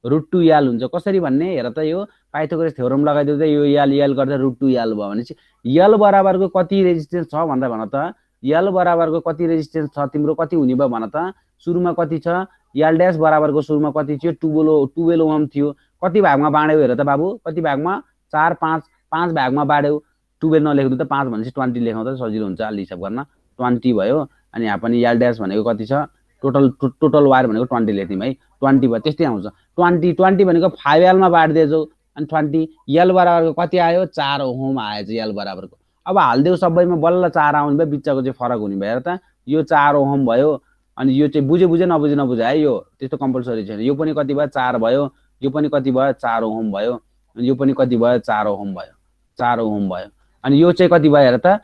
√2 याल हुन्छ कसरी भन्ने हेर त यो पाइथागोरस थ्योरम लगाइदिउँदा यो याल याल गर्दा √2 याल भयो भने चाहिँ यल बराबरको कति रेजिस्टेन्स छ भन्दा भन त यल बराबरको कति रेजिस्टेन्स छ तिम्रो कति हुने भयो भन त सुरुमा कति छ यल ड्यास बराबरको सुरुमा कति थियो 12 ओम थियो कति भागमा बाँड्यौ हेर त बाबु कति भागमा 4 5 भागमा बाँड्यौ 12 नलेख्नु त 5 भनेपछि 20 लेख्नु त सजिलो हुन्छ अलि हिसाब गर्न 20 भयो अनि यहाँ पनि यल ड्यास भनेको कति छ टोटल वायर भनेको 20 लेख्दिम है 20 भयो त्यस्तै आउँछ 20 भनेको 5 यल मा बाँड्दिएछौ अनि 20 यल बराबरको कति आयो 4 ओम आएछ यल बराबरको अब हाल्देऊ सबैमा बल्ल 4 आउने भयो बिचको चाहिँ फरक हुने भयो हेर त यो 4 ओम भयो अनि यो चाहिँ बुझे नबुझे है यो त्यस्तो कम्पल्सरी छैन यो पनि कति भयो 4 भयो यो पनि कति भयो 4 ओम भयो अनि यो पनि कति भयो 4 ओम भयो 4 ओम भयो अनि यो चाहिँ कति भयो हेर त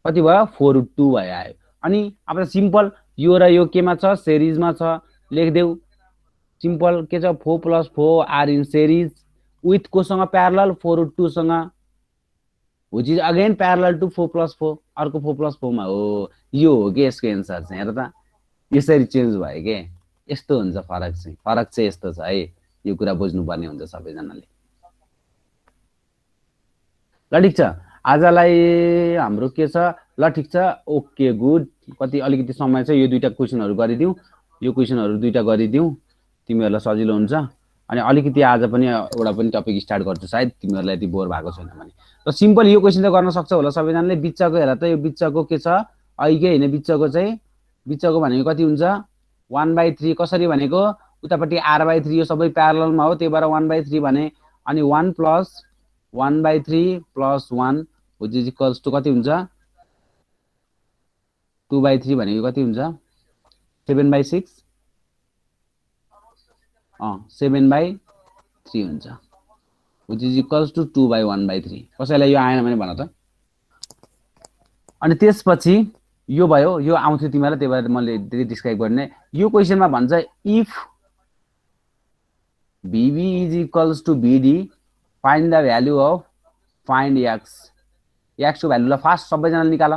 कति भयो 4√2 भयो आयो अनि अब सिम्पल यो र यो केमा छ सिरिजमा छ लेख्देऊ सिम्पल के छ 4 + 4 आर इन सिरिज विथ कोसँग प्यारलल 4√2 सँग which is again parallel to 4 + 4 अर्को 4 + 4 मा हो यो हो के यसको एन्सर चाहिँ हेर त यसरी चेन्ज भयो के यस्तो हुन्छ फरक चाहिँ यस्तो छ है यो कुरा बुझ्नुपर्ने हुन्छ सबैजनाले ल ठीक छ आजलाई हाम्रो के छ ल ठीक छ ओके गुड कति अलिकति समय छ यो दुईटा क्वेशनहरु गरिदिऊ यो क्वेशनहरु दुईटा गरिदिऊ तिमीहरुलाई सजिलो हुन्छ अनि अलिकति आज पनि एउटा पनि टपिक स्टार्ट गर्छु सायद तिमीहरुलाई यति बोर भएको छैन भने र सिम्पल यो क्वेशन त गर्न सक्छ होला सबैजनाले बिचको हेर त यो बिचको के छ अहिले हैन बिचको चाहिँ बिचको भनेको कति हुन्छ 1/3 कसरी भनेको उतापट्टि r/3 यो सबै प्यारललमा हो त्यही भएर 1/3 भने अनि 1 + 1/3 + 1 which is equals to कति हुन्छ 2/3 भनेको कति हुन्छ 7/6 7/3 हुन्छ which is equals to 2/1/3 कसैलाई यो आएन भने भन त अनि त्यसपछि यो भयो यो आउँथ्यो तिमीलाई त्यही भएर मैले धेरै डिस्क्राइब गर्ने यो क्वेशनमा भन्छ if BB is equals to BD find the value of find x को भ्यालुलाई फास्ट सबैजनाले निकाल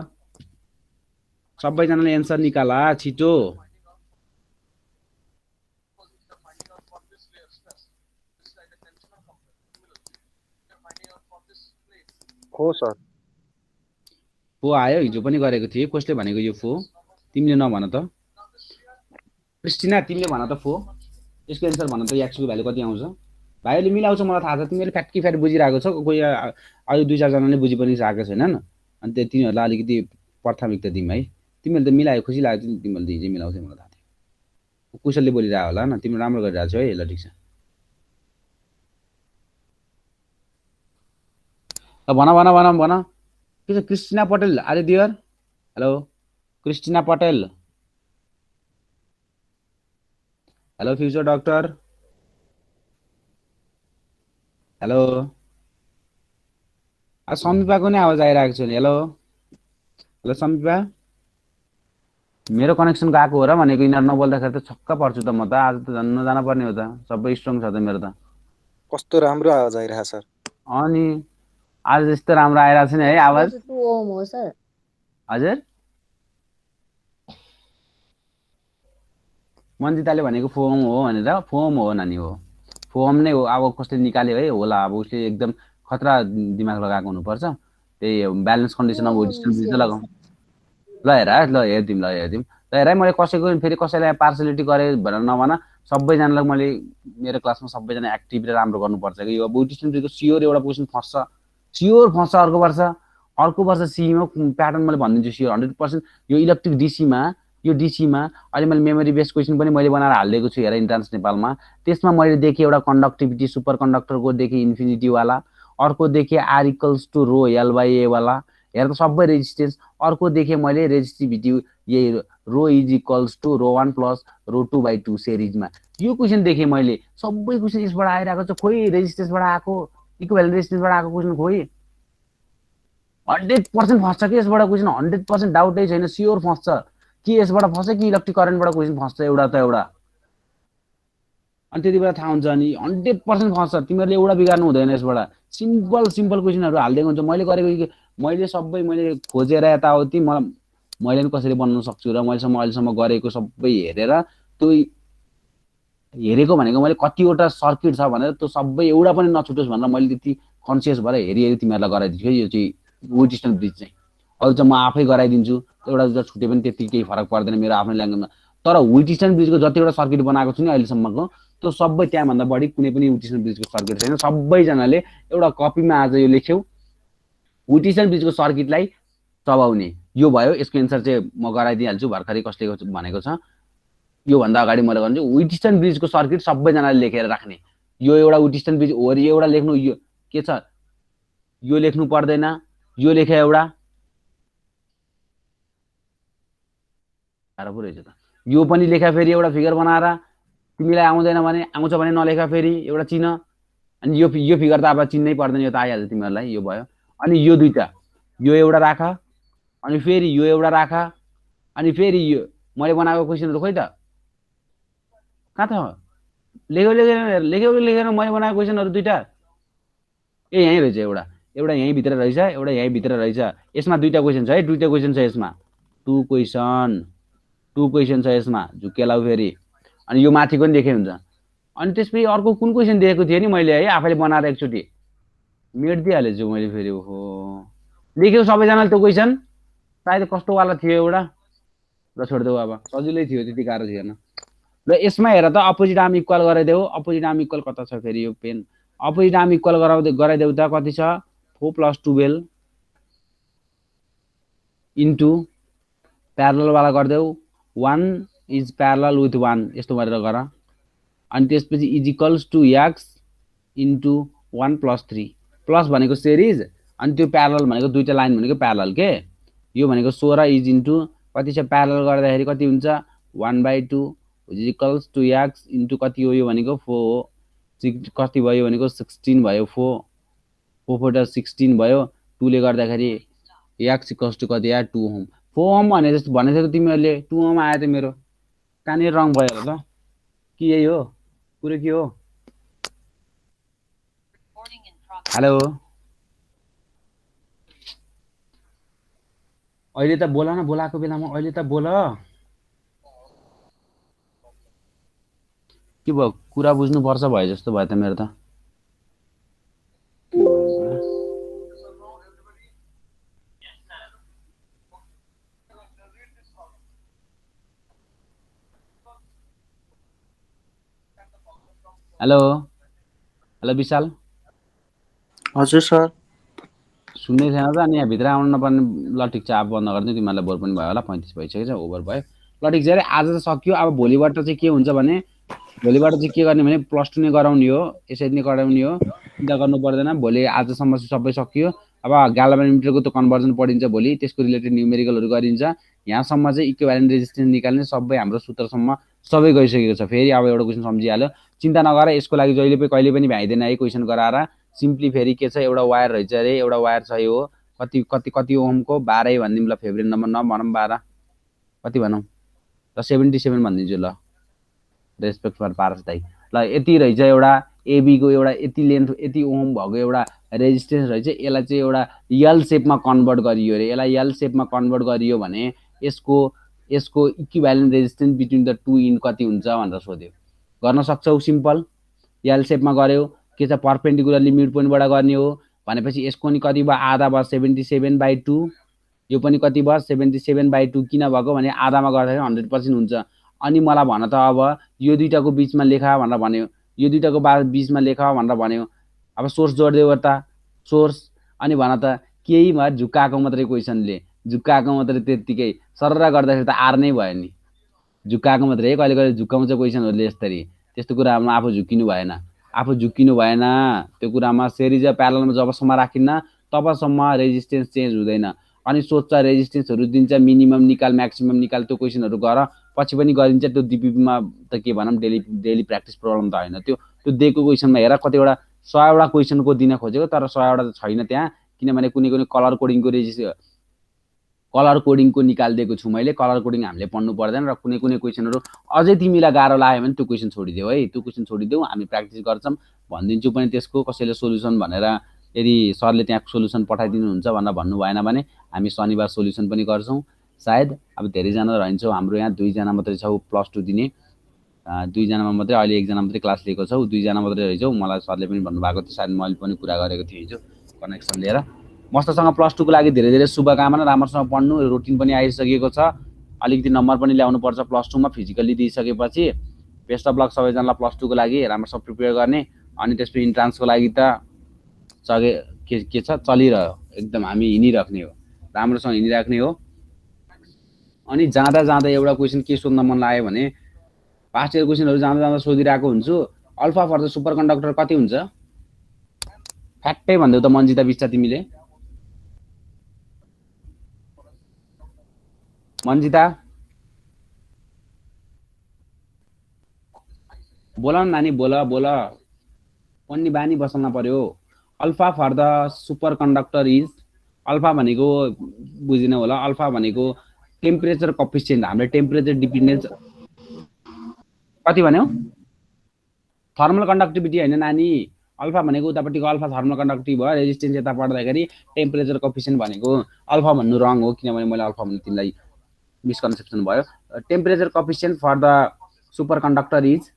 सबैजनाले एन्सर निकाला छिटो हो सर फो आयो हिजो पनि गरेको थिए कसले भनेको यो फो तिमीले नभन त क्रिस्टिना तिमीले भन त फो यसको एन्सर भन त x को भ्यालु कति आउँछ भाइले मिलाउँछ मलाई थाहा छ तिमीले फ्याक्की फ्याट बुझिरहेको छ कोही अझै 2-4 जनाले बुझि पनि सकेको छैनन् अनि तिनीहरुलाई अलिकति प्राथमिकता दिम है तिमीले त मिलायो खुसी लाग्यो तिमीले हिजो मिलाउँथ्यौ मलाई थाहा थियो कुशलले बोलिरा होला न तिम्रो राम्रो गरिरहेछौ है ल ठीक छ भन के छ Christina Patel are there hello Christina Patel hello future doctor hello समीपाको नै आवाज आइरहेको छ नि हेलो हेलो समीपा मेरो कनेक्सन गएको हो र भनेको यिनीहरु नबोल्दाखेरि त छक्क पर्छु त म त आज त झन् नजान पर्ने हो त सबै स्ट्रङ छ त मेरो त कस्तो राम्रो आवाज आइरहेछ सर अनि आज यस्तो राम्रो आइरहेछ नि है आवाज 2 ओम हो सर हजुर मन्जिताले भनेको फोम हो भनेर फोम हो नानी हो फोम नै हो अब कसले निकाल्यो है होला अब उसले एकदम खतरा दिमाग लगाएको हुनुपर्छ त्यही ब्यालेन्स कन्डिसन अब डिस्टेन्स लगाऊ ल हेर्दिम ल हेर मैले कसैको फेरि कसैलाई पार्सलिटी गरे भनेर नभन सबैजनालाई मैले मेरो क्लासमा सबैजना एक्टिभ र राम्रो गर्नुपर्छ कि यो अब डिस्टेन्सको स्योर एउटा क्वेशन फस्छ अर्को वर्ष सीमा प्याटर्न मैले भनिदिन्छु स्योर 100% यो इलेक्ट्रिक यो डीसीमा अहिले मैले मेमोरी बेस्ड क्वेशन पनि मैले बनाएर हालिदिएको छु हेर इन्ट्रान्स नेपालमा त्यसमा मैले देखेँ एउटा कन्डक्टिभिटी सुपर कन्डक्टरको देखेँ इन्फिनिटी वाला अर्को देखेँ R = ρ L/A वाला हेर त सबै रेजिस्टेन्स। अर्को देखेँ मैले रेजिस्टिभिटी यही rho is equals to rho 1 plus rho 2/2 सिरिजमा। यो क्वेसन देखेँ मैले, सबै क्वेसन यसबाट आइरहेको छ। खोइ रेजिस्टेन्सबाट आएको, इक्विभ्यालेन्ट रेजिस्टेन्सबाट आएको क्वेसन खोइ 100% फस्छ कि यसबाट क्वेसन, 100% डाउटै छैन, स्योर फस्छ कि यसबाट फस्छ कि इलेक्ट्रिक करेन्टबाट क्वेसन फस्छ एउटा त एउटा। अनि त्यति बेला थाहा हुन्छ अनि 100% फस्छ। तिमीहरूले एउटा बिगार्नु हुँदैन यसबाट। सिम्पल क्वेसनहरू हालिदिएको हुन्छ। मैले सबै मैले खोजेर यताउति मैले पनि कसरी बनाउन सक्छु र अहिलेसम्म गरेको सबै हेरेर त्यो हेरेको भनेको मैले कतिवटा सर्किट छ भनेर त्यो सबै एउटा पनि नछुटोस् भनेर मैले त्यति कन्सियस भएर हेरी तिमीहरूलाई गराइदिन्छु यो चाहिँ वेटस्टोन ब्रिज चाहिँ। अरू चाहिँ म आफै गराइदिन्छु, एउटा दुईवटा छुटे पनि त्यति केही फरक पर्दैन मेरो आफ्नै ल्याङ्ग्वेजमा। तर वेटस्टोन ब्रिजको जतिवटा सर्किट बनाएको छु नि अहिलेसम्मको त्यो सबै त्यहाँभन्दा बढी कुनै पनि वेटस्टोन ब्रिजको सर्किट छैन। सबैजनाले एउटा कपीमा आज यो लेख्यौ, वेटस्टोन ब्रिजको सर्किटलाई चबाउने। यो भयो, यसको एन्सर चाहिँ म गराइदिइहाल्छु भर्खरै कसले भनेको छ। योभन्दा अगाडि मैले भन्छु वेटस्टोन ब्रिजको सर्किट सबैजनाले लेखेर राख्ने। यो एउटा वेटस्टोन ब्रिज हो, यो एउटा लेख्नु, यो के छ यो लेख्नु पर्दैन, यो लेखे एउटा साह्रो पो रहेछ त। यो पनि लेखा फेरि एउटा फिगर बनाएर, तिमीलाई आउँदैन भने आउँछ भने नलेखा फेरि एउटा चिन्ह। अनि यो फिगर त अब चिन्नै पर्दैन, यो त आइहाल्छ तिमीहरूलाई। यो भयो, अनि यो दुईटा, यो एउटा राख, अनि फेरि यो एउटा राख, अनि फेरि यो मैले बनाएको क्वेसनहरू खोइ त कहाँ त लेखेर मैले बनाएको क्वेसनहरू दुईटा ए यहीँ रहेछ, एउटा यहीँभित्र रहेछ, एउटा यहीँभित्र रहेछ। यसमा दुईटा क्वेसन छ है, दुईटा क्वेसन छ यसमा, टु क्वेसन छ यसमा झुक्केलाउ फेरि। अनि यो माथिको पनि देखे हुन्छ। अनि त्यसपछि अर्को कुन क्वेसन दिएको थिएँ नि मैले है, आफैले बनाएर एकचोटि मेटिदिइहालेछु मैले फेरि। ओहो, लेख्यौ सबैजनाले त्यो क्वेसन? सायद कस्तोवाला थियो एउटा, र छोडिदेऊ अब, सजिलै थियो, त्यति गाह्रो थिएन। र यसमा हेर त अपोजिट आर्म इक्वल गराइदेऊ। अपोजिट आर्म इक्वल कता छ फेरि यो पेन? अपोजिट आर्म इक्वल गराइदेऊ त कति छ? 4 + 12 इन्टु प्यारललवाला गरिदेऊ, 1 इज प्यारलल विथ 1 यस्तो गरेर गर। अनि त्यसपछि is equals to X into 1 + 3। Plus भनेको सिरिज, अनि त्यो प्यारलल भनेको दुईटा लाइन भनेको प्यारलल के। यो भनेको 16 इज इन्टु कति छ प्यारलल गर्दाखेरि कति हुन्छ 1/2 is equals to X into कति हो यो भनेको 4 हो। कति भयो भनेको 16 भयो, 4 4 16 भयो। 2 ले गर्दाखेरि एक्स इक्वल्स टु कति आयो 2 ओम। 4 ओम भने जस्तो भनेको तिमीहरूले 2 ओम आयो त मेरो। कहाँनिर रङ भयो त कि यही हो कुरो के हो? हेलो, अहिले त बोला न, बोलाएको बेलामा अहिले त बोल। के भयो, कुरा बुझ्नुपर्छ भयो जस्तो भयो त मेरो त। हेलो हेलो विशाल, हजुर सर। सुन्नै थिएन त? अनि यहाँभित्र आउनु नपर्ने। ल ठिक छ, अब बन्द गरिदिनु, तिमीहरूलाई बोर पनि भयो होला, 35 भइसकेको छ, ओभर भयो। ल ठिक छ अरे, आज त सकियो। अब भोलिबाट चाहिँ के हुन्छ भने, भोलिबाट चाहिँ के गर्ने भने +2 नै गराउने हो, यसरी नै गराउने हो, चिन्ता गर्नु पर्दैन। भोलि आजसम्म सबै सकियो। अब ग्याल्भनोमिटरको त कन्भर्जन पढिन्छ भोलि, त्यसको रिलेटेड न्युमेरिकलहरू गरिन्छ। यहाँसम्म चाहिँ इक्विभ्यालेन्ट रेजिस्टेन्स निकाल्ने सबै हाम्रो सूत्रसम्म सबै गइसकेको छ। फेरि अब एउटा क्वेसन सम्झिहाल्यो, चिन्ता नगर। यसको लागि जहिले पनि कहिले पनि भ्याइँदैन है क्वेसन गराएर। सिम्पली फेरि के छ, एउटा वायर रहेछ अरे, एउटा वायर छ यो कति कति कति ओमको 12 भनिदिउँ ल, फेब्रुअरी नम्बर नभनौँ 12 कति भनौँ ल, 77 भनिदिन्छु ल, रेस्पेक्ट फर पारस दाइ। ल यति रहेछ एउटा एबीको एउटा यति लेन्थ यति ओम भएको एउटा रेजिस्टेन्स रहेछ। यसलाई चाहिँ एउटा यल सेपमा कन्भर्ट गरियो अरे। यसलाई यल सेपमा कन्भर्ट गरियो भने यसको equivalent resistance between the two in कति हुन्छ भनेर सोध्यो। गर्न सक्छौ, सिम्पल। यल सेपमा गर्यो, के छ पर्पेन्डिकुलरली मिड पोइन्टबाट गर्ने हो भनेपछि यसको नि कति भयो आधा भयो 77/2। यो पनि कति भयो 77/2। किन भएको भने आधामा गर्दाखेरि 100% हुन्छ। अनि मलाई भन त अब यो दुईटाको बिचमा लेखा भनेर भन्यो, यो दुईटाको बिचमा लेखा भनेर भन्यो। अब सोर्स जोडिदियो त सोर्स, अनि भन त केही भयो झुक्काएको मात्रै क्वेसनले, झुक्काएको मात्रै त्यत्तिकै सरर गर्दाखेरि त आर नै भयो नि, झुक्काएको मात्रै है। कहिले कहिले झुक्काउँछ क्वेसनहरूले यसरी, त्यस्तो कुरामा आफू झुक्किनु भएन, आफू झुक्किनु भएन। त्यो कुरामा सिरिज र प्यारललमा जबसम्म राखिन्न तबसम्म रेजिस्टेन्स चेन्ज हुँदैन। अनि सोध्छ रेजिस्टेन्सहरू दिन्छ, मिनिमम निकाल म्याक्सिमम निकाल, त्यो क्वेसनहरू गर, पछि पनि गरिन्छ। त्यो डिपिपीमा त के भनौँ, डेली प्र्याक्टिस प्रब्लम त होइन त्यो। त्यो दिएको क्वेसनमा हेर कतिवटा 100वटा क्वेसनको दिन खोजेको, तर 100वटा त छैन त्यहाँ, किनभने कुनै कलर कोडिङको निकालिदिएको छु मैले। कलर कोडिङ हामीले पढ्नु पर्दैन र कुनै क्वेसनहरू अझै तिमीलाई गाह्रो लाग्यो भने त्यो क्वेसन छोडिदेऊ है, त्यो क्वेसन छोडिदेऊ, हामी प्र्याक्टिस गर्छौँ, भनिदिन्छु पनि त्यसको कसैले सोल्युसन भनेर। यदि सरले त्यहाँ सोल्युसन पठाइदिनुहुन्छ भनेर भन्नु भएन भने हामी शनिबार सोल्युसन पनि गर्छौँ सायद। अब धेरैजना रहन्छौँ, हाम्रो यहाँ 2जना मात्रै छौँ +2 दिने, 2जनामा मात्रै अहिले 1जना मात्रै क्लास लिएको छौ, 2जना मात्रै रहेछौ। मलाई सरले पनि भन्नुभएको थियो, सायद मैले पनि कुरा गरेको थिएँ हिजो कनेक्सन लिएर। मस्तसँग +2 को लागि धेरै धेरै शुभकामना, राम्रोसँग पढ्नु, रुटिन पनि आइसकेको छ, अलिकति नम्बर पनि ल्याउनु पर्छ +2 मा फिजिकली दिइसकेपछि। बेस्ट अफ लक सबैजनालाई +2 को लागि, राम्रोसँग प्रिपेयर गर्ने। अनि त्यसपछि इन्ट्रान्सको लागि त के छ, चलिरह्यो एकदम, हामी हिँडिराख्ने हो, राम्रोसँग हिँडिराख्ने हो। अनि जाँदा जाँदा एउटा क्वेसन के सोध्न मन लाग्यो भने, पास्ट इयर क्वेसनहरू जाँदा जाँदा सोधिरहेको हुन्छु, alpha for the super conductor कति हुन्छ? फ्याक्टै भनिदेऊ त मन्जिता बिस्ता तिमीले। मन्जिता बोल न नानी, बोल पढ्ने बानी बसाल्न पर्यो। Alpha for the super conductor is, alpha भनेको बुझिन होला, अल्फा भनेको टेम्परेचर कोएफिसिएन्ट, हाम्रो टेम्परेचर डिपेन्डेन्स कति भन्यो? थर्मल कन्डक्टिभिटी होइन नानी, अल्फा भनेको उतापट्टिको अल्फा थर्मल कन्डक्टिभ भयो, रेजिस्टेन्स यता पढ्दाखेरि टेम्परेचर कोएफिसिएन्ट भनेको अल्फा भन्नु रङ हो, किनभने मैले अल्फा भन्नु तिमीलाई मिसकन्सेप्सन भयो। Temperature coefficient for the super conductor is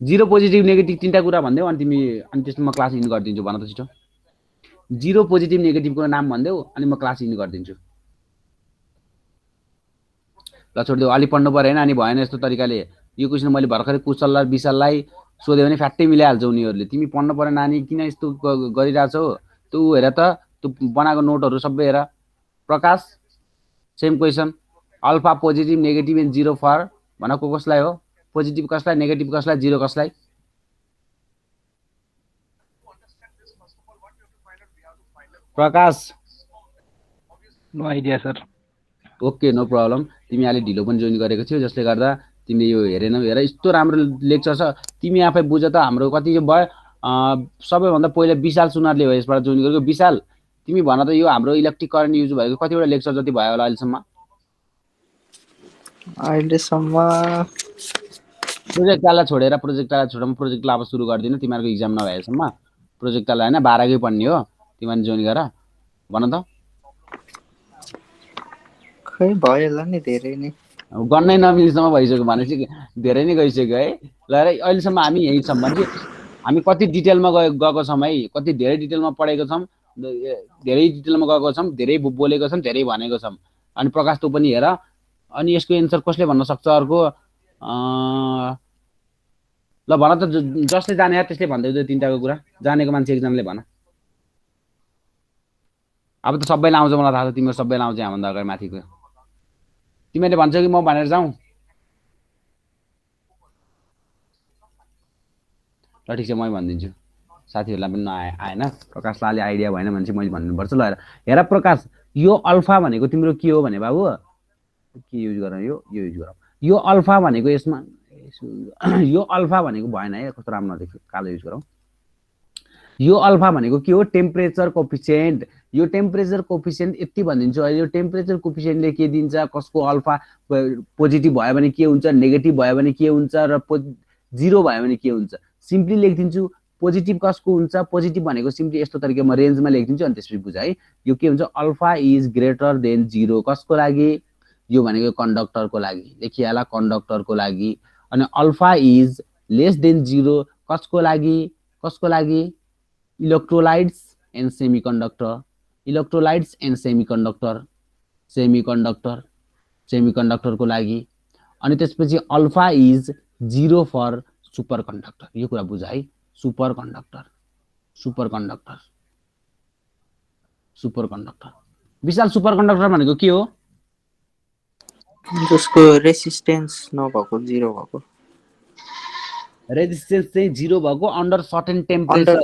0 positive negative, 3टा कुरा भन्देऊ अनि त्यसमा म क्लास इन गरिदिन्छु। भन त छिटो, 0 पोजिटिभ नेगेटिभको नाम भन्देऊ अनि म क्लास इन गरिदिन्छु। ल छोडिदेऊ, अलि पढ्नु परेन अनि भएन यस्तो तरिकाले। यो क्वेसन मैले भर्खरै कुशल र विशाललाई सोध्यो भने फ्याट्टै मिलाइहाल्छ उनीहरूले। तिमी पढ्नु पर्यो नानी, किन यस्तो गरिरहेछौ? त्यो हेर त, त्यो बनाएको नोटहरू सबै हेर। Prakash same question, alpha positive negative and 0 for, भन कसलाई हो? पोजिटिभ कसलाई, नेगेटिभ कसलाई, 0 कसलाई? Prakash no idea sir. Okay no problem. तिमी अलि ढिलो पनि जोइन गरेको थियौ, जसले गर्दा तिमीले यो हेरेनौ। हेर यस्तो राम्रो लेक्चर छ, तिमी आफै बुझ त। हाम्रो कति भयो, सबैभन्दा पहिला विशाल सुनारले हो यसबाट जोइन गरेको। विशाल तिमी भन त, यो हाम्रो इलेक्ट्रिक करेन्ट युज भएको कतिवटा लेक्चर जति भयो होला अहिलेसम्म? अहिलेसम्म प्रोजेक्टलाई छोडेर प्रोजेक्टलाई अब सुरु गरिदिनु, तिमीहरूको इक्जाम नभएसम्म। प्रोजेक्टलाई होइन 12कै पढ्ने हो, तिमीले जोइन गर। भन त, खै भयो होला नि, धेरै नै गर्नै नमिल्सम्म भइसक्यो भनेपछि धेरै नै गइसक्यो है। ल अहिलेसम्म हामी यही छौँ भने हामी कति डिटेलमा गएको छौँ है, कति धेरै डिटेलमा पढेको छौँ, धेरै डिटेलमा गएको छौँ, धेरै बोलेको छौँ, धेरै भनेको छौँ। अनि प्रकाश तँ पनि हेर। अनि यसको एन्सर कसले भन्न सक्छ अर्को? ल भन त, जसले जाने त्यसले भन्दै 3टाको कुरा, जानेको मान्छे एकजनाले भन। अब त सबैलाई आउँछ मलाई थाहा छ, तिम्रो सबैलाई आउँछ यहाँभन्दा अगाडि माथिको। तिमीले भन्छौ कि म भनेर जाउँ? ल ठिक छ, मै भनिदिन्छु, साथीहरूलाई पनि आएन, प्रकाशलाई अलि आइडिया भएन भने चाहिँ मैले भन्नुपर्छ। ल हेर प्रकाश, यो अल्फा भनेको तिम्रो के हो भने बाबु, के युज गरौँ, यो युज गरौँ। यो अल्फा भनेको यसमा यो अल्फा भनेको भएन है, कस्तो राम्रो नदेख्यो, कालो युज गरौँ। यो अल्फा भनेको के हो? Temperature coefficient. यो टेम्परेचर कोएफिसिएन्ट यति भनिदिन्छु अहिले। यो टेम्परेचर कोएफिसिएन्टले के दिन्छ, कसको अल्फा पोजिटिभ भयो भने के हुन्छ, नेगेटिभ भयो भने के हुन्छ, र 0 भयो भने के हुन्छ। सिम्पली लेखिदिन्छु, पोजिटिभ कसको हुन्छ, पोजिटिभ भनेको सिम्पली यस्तो तरिकामा रेन्जमा लेखिदिन्छु अनि त्यसपछि बुझ है। यो के हुन्छ, अल्फा इज ग्रेटर देन 0 कसको लागि? यो भनेको कन्डक्टरको लागि, देखिहाल कन्डक्टरको लागि। अनि अल्फा इज लेस देन 0 कसको लागि? कसको लागि? Electrolytes and semiconductor, electrolytes and सेमिकन्डक्टरको लागि। अनि त्यसपछि alpha is 0 for superconductor. यो कुरा बुझ है, superconductor. Vishal superconductor भनेको के हो? जसको रेसिस्टेन्स नभएको, 0 भएको। रेजिस्टेन्स चाहिँ 0 भएको under certain under temperature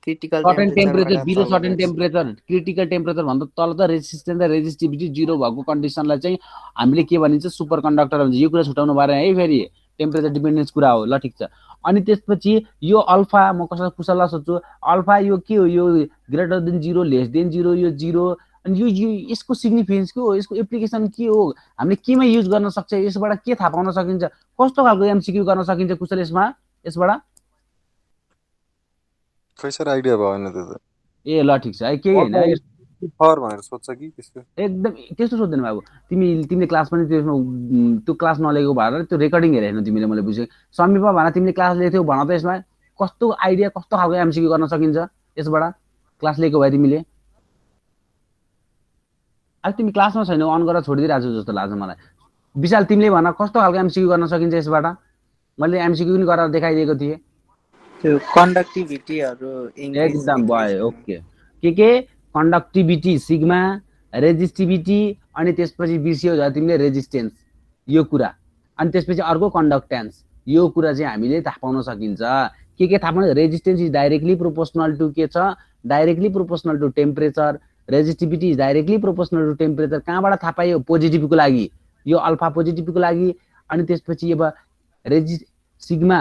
critical certain temperature टेम्परेचरबाट बिलो तल सर्टेन रहेछ। टेम्परेचर क्रिटिकल टेम्परेचर भन्दा तल त रेजिस्टेन्स र रेजिस्टिभिटी 0 भएको कन्डिसनलाई चाहिँ हामीले के भनिन्छ सुपर कन्डक्टर भन्छ। यो कुरा छुटाउनु भएन है, फेरि टेम्परेचर डिपेन्डेन्स कुरा हो। ल ठिक छ। अनि त्यसपछि यो अल्फा, म कसैलाई कुशललाई सोध्छु, अल्फा यो के हो? यो ग्रेटर देन 0, लेस देन 0, यो 0। अनि यो यसको सिग्निफिकेन्स के हो? यसको एप्लिकेसन के हो? हामीले केमा युज गर्न सक्छ? यसबाट के थाहा पाउन सकिन्छ? कस्तो खालको एमसिक्यू गर्न सकिन्छ कुशल यसबाट? खै सर आइडिया भएन त्यो त। ए ल ठिक छ है, केही होइन। फर भनेर सोध्छ कि त्यस्तो? एकदम त्यस्तो सोध्दैन बाबु। तिमीले क्लास पनि त्यो क्लास नलिएको भएर त्यो रेकर्डिङ हेरेन तिमीले, मैले बुझेँ। समीपा भन तिमीले क्लास लिएको थियौ, भन त यसमा कस्तो आइडिया, कस्तो खालको एमसिक्यू गर्न सकिन्छ यसबाट क्लास लिएको भए तिमीले? अहिले तिमी क्लासमा छैनौ, अन गरेर छोडिदिइरहेको छु जस्तो लाग्छ मलाई। विशाल तिमीले भन कस्तो खालको एमसिक्यू गर्न सकिन्छ यसबाट? मैले एमसिक्यू पनि गरेर देखाइदिएको थिएँ। त्यो कन्डक्टिभिटीहरु इन्क्रिज एकदम भयो, ओके। के कन्डक्टिभिटी सिग्मा, रेजिस्टिभिटी, अनि त्यसपछि बिर्सियो झन् तिमीले रेजिस्टेन्स, यो कुरा। अनि त्यसपछि अर्को कन्डक्टेन्स, यो कुरा चाहिँ हामीले थाहा पाउन सकिन्छ। के थाहा पाउनु? Resistance is directly proportional to के छ? Directly proportional to temperature. Resistivity is directly proportional to temperature. कहाँबाट थाहा पायो? पोजिटिभको लागि, यो अल्फा पोजिटिभको लागि। अनि त्यसपछि अब सिग्मा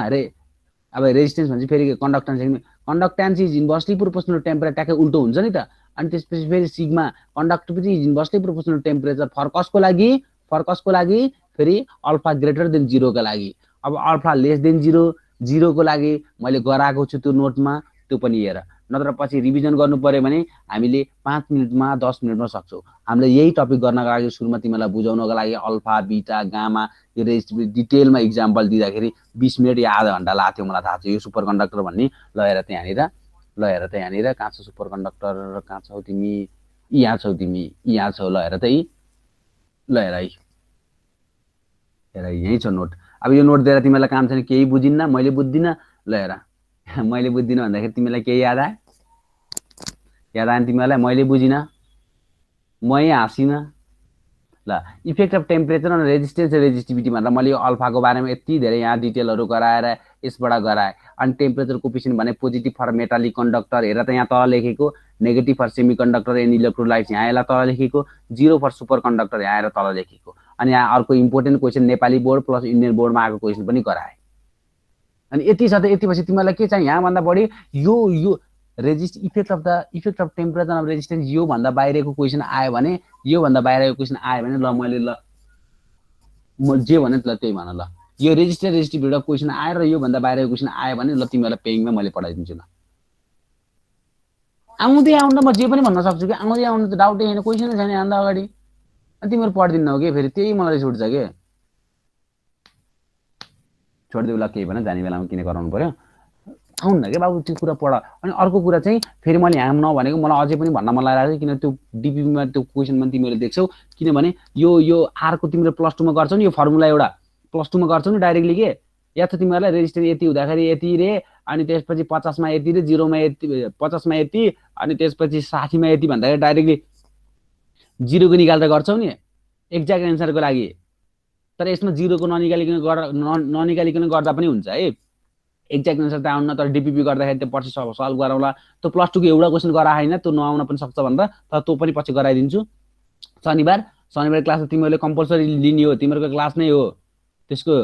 अब रेजिस्टेन्स भन्छ, फेरि conductance is inversely proportional to temperature, ट्याक्कै उल्टो हुन्छ नि त। अनि त्यसपछि फेरि sigma conductivity is inversely proportional to temperature. फर्कसको लागि फेरि अल्फा ग्रेटर देन 0 का लागि। अब अल्फा लेस देन 0 को लागि मैले गराएको छु त्यो नोटमा, त्यो पनि हेर। नत्र पछि रिभिजन गर्नु पर्यो भने हामीले 5 मिनटमा 10 मिनटमा सक्छौँ। हामीले यही टपिक गर्नका लागि सुरुमा तिमीलाई बुझाउनको लागि अल्फा बीटा गामा यो रेजिस्टिभिटी डिटेलमा इक्जाम्पल दिँदाखेरि 20 मिनट या आधा घन्टा लाग्थ्यो, मलाई थाहा छ। यो सुपर कन्डक्टर भन्ने ल हेर त यहाँनिर कहाँ छ सुपर कन्डक्टर? कहाँ छौ तिमी? यहाँ छौ तिमी, यहाँ छौ। ल हेर त हेर यही छ नोट। अब यो नोट दिएर तिमीलाई काम छैन, केही बुझिन्न, मैले बुझ्दिनँ। ल हेर मैले बुझ्दिनँ भन्दाखेरि तिमीलाई केही याद आएन तिमीलाई? मैले बुझिनँ, म यही हाँसिनँ। ल इफेक्ट अफ टेम्परेचर अनि रेजिस्टेन्स र रेजिस्टिभिटी भनेर मैले यो अल्फाको बारेमा यति धेरै यहाँ डिटेलहरू गराएर यसबाट गराएँ। अनि टेम्परेचर कोफिसिएन्ट भने पोजिटिभ फर मेटालिक कन्डक्टर, हेर त यहाँ तल लेखेको, negative for semiconductor and electrolytes यहाँ यसलाई तल लेखेको, 0 फर सुपर कन्डक्टर यहाँ आएर तल लेखेको। अनि यहाँ अर्को important question Nepali board plus Indian बोर्डमा आएको क्वेसन पनि गराएँ। अनि यति छ त, यति पछि तिमीलाई के चाहिँ यहाँभन्दा बढी यो effect of temperature of resistance यो भन्दा बाहिरको क्वेसन आयो भने, योभन्दा बाहिरको क्वेसन आयो भने ल मैले म जे भने ल त्यही भन। ल यो रेजिस्टेन्स रेजिस्टिभिटी क्वेसन आयो र योभन्दा बाहिरको क्वेसन आयो भने ल तिमीहरूलाई पेइङमा मैले पढाइदिन्छु। ल आउँदै आउनु त म जे पनि भन्न सक्छु कि आउँदै आउनु त डाउटै छैन, क्वेसनै छैन यहाँभन्दा अगाडि। अनि तिमीहरू पढिदिनु हो कि फेरि त्यही मलाई रिस उठ्छ कि छोडिदिउ ल, केही भएन, जाने बेलामा किन कराउनु पर्यो? आउनु के बाबु त्यो कुरा पढ। अनि अर्को कुरा चाहिँ फेरि मैले यहाँ नभनेको मलाई अझै पनि भन्न मन लागिरहेको छ, किन त्यो डिपिपीमा त्यो क्वेसन पनि तिमीहरूले देख्छौ। किनभने यो आरको तिमीले +2 मा गर्छौ नि, यो फर्मुला एउटा +2 मा गर्छौ नि डाइरेक्टली के, या त तिमीहरूलाई रेजिस्टेन्स यति हुँदाखेरि यति रे, अनि त्यसपछि 50 मा यति रे, 0 मा यति, 50 मा यति, अनि त्यसपछि 60 मा यति भन्दाखेरि डाइरेक्टली 0 को निकाल्दा गर्छौ नि एक्ज्याक्ट एन्सरको लागि। तर यसमा 0 को ननिकालिकन गर्दा पनि हुन्छ है, एक्ज्याक्ट एन्सर त आउन। तर डिपिपी गर्दाखेरि त्यो पछि सल्भ गरौँला। त्यो +2 को एउटा क्वेसन गरा होइन, त्यो नआउन पनि सक्छ भनेर, तर त्यो पनि पछि गराइदिन्छु। शनिबार क्लास तिमीहरूले कम्पलसरी लिने हो, तिमीहरूको क्लास नै हो त्यसको।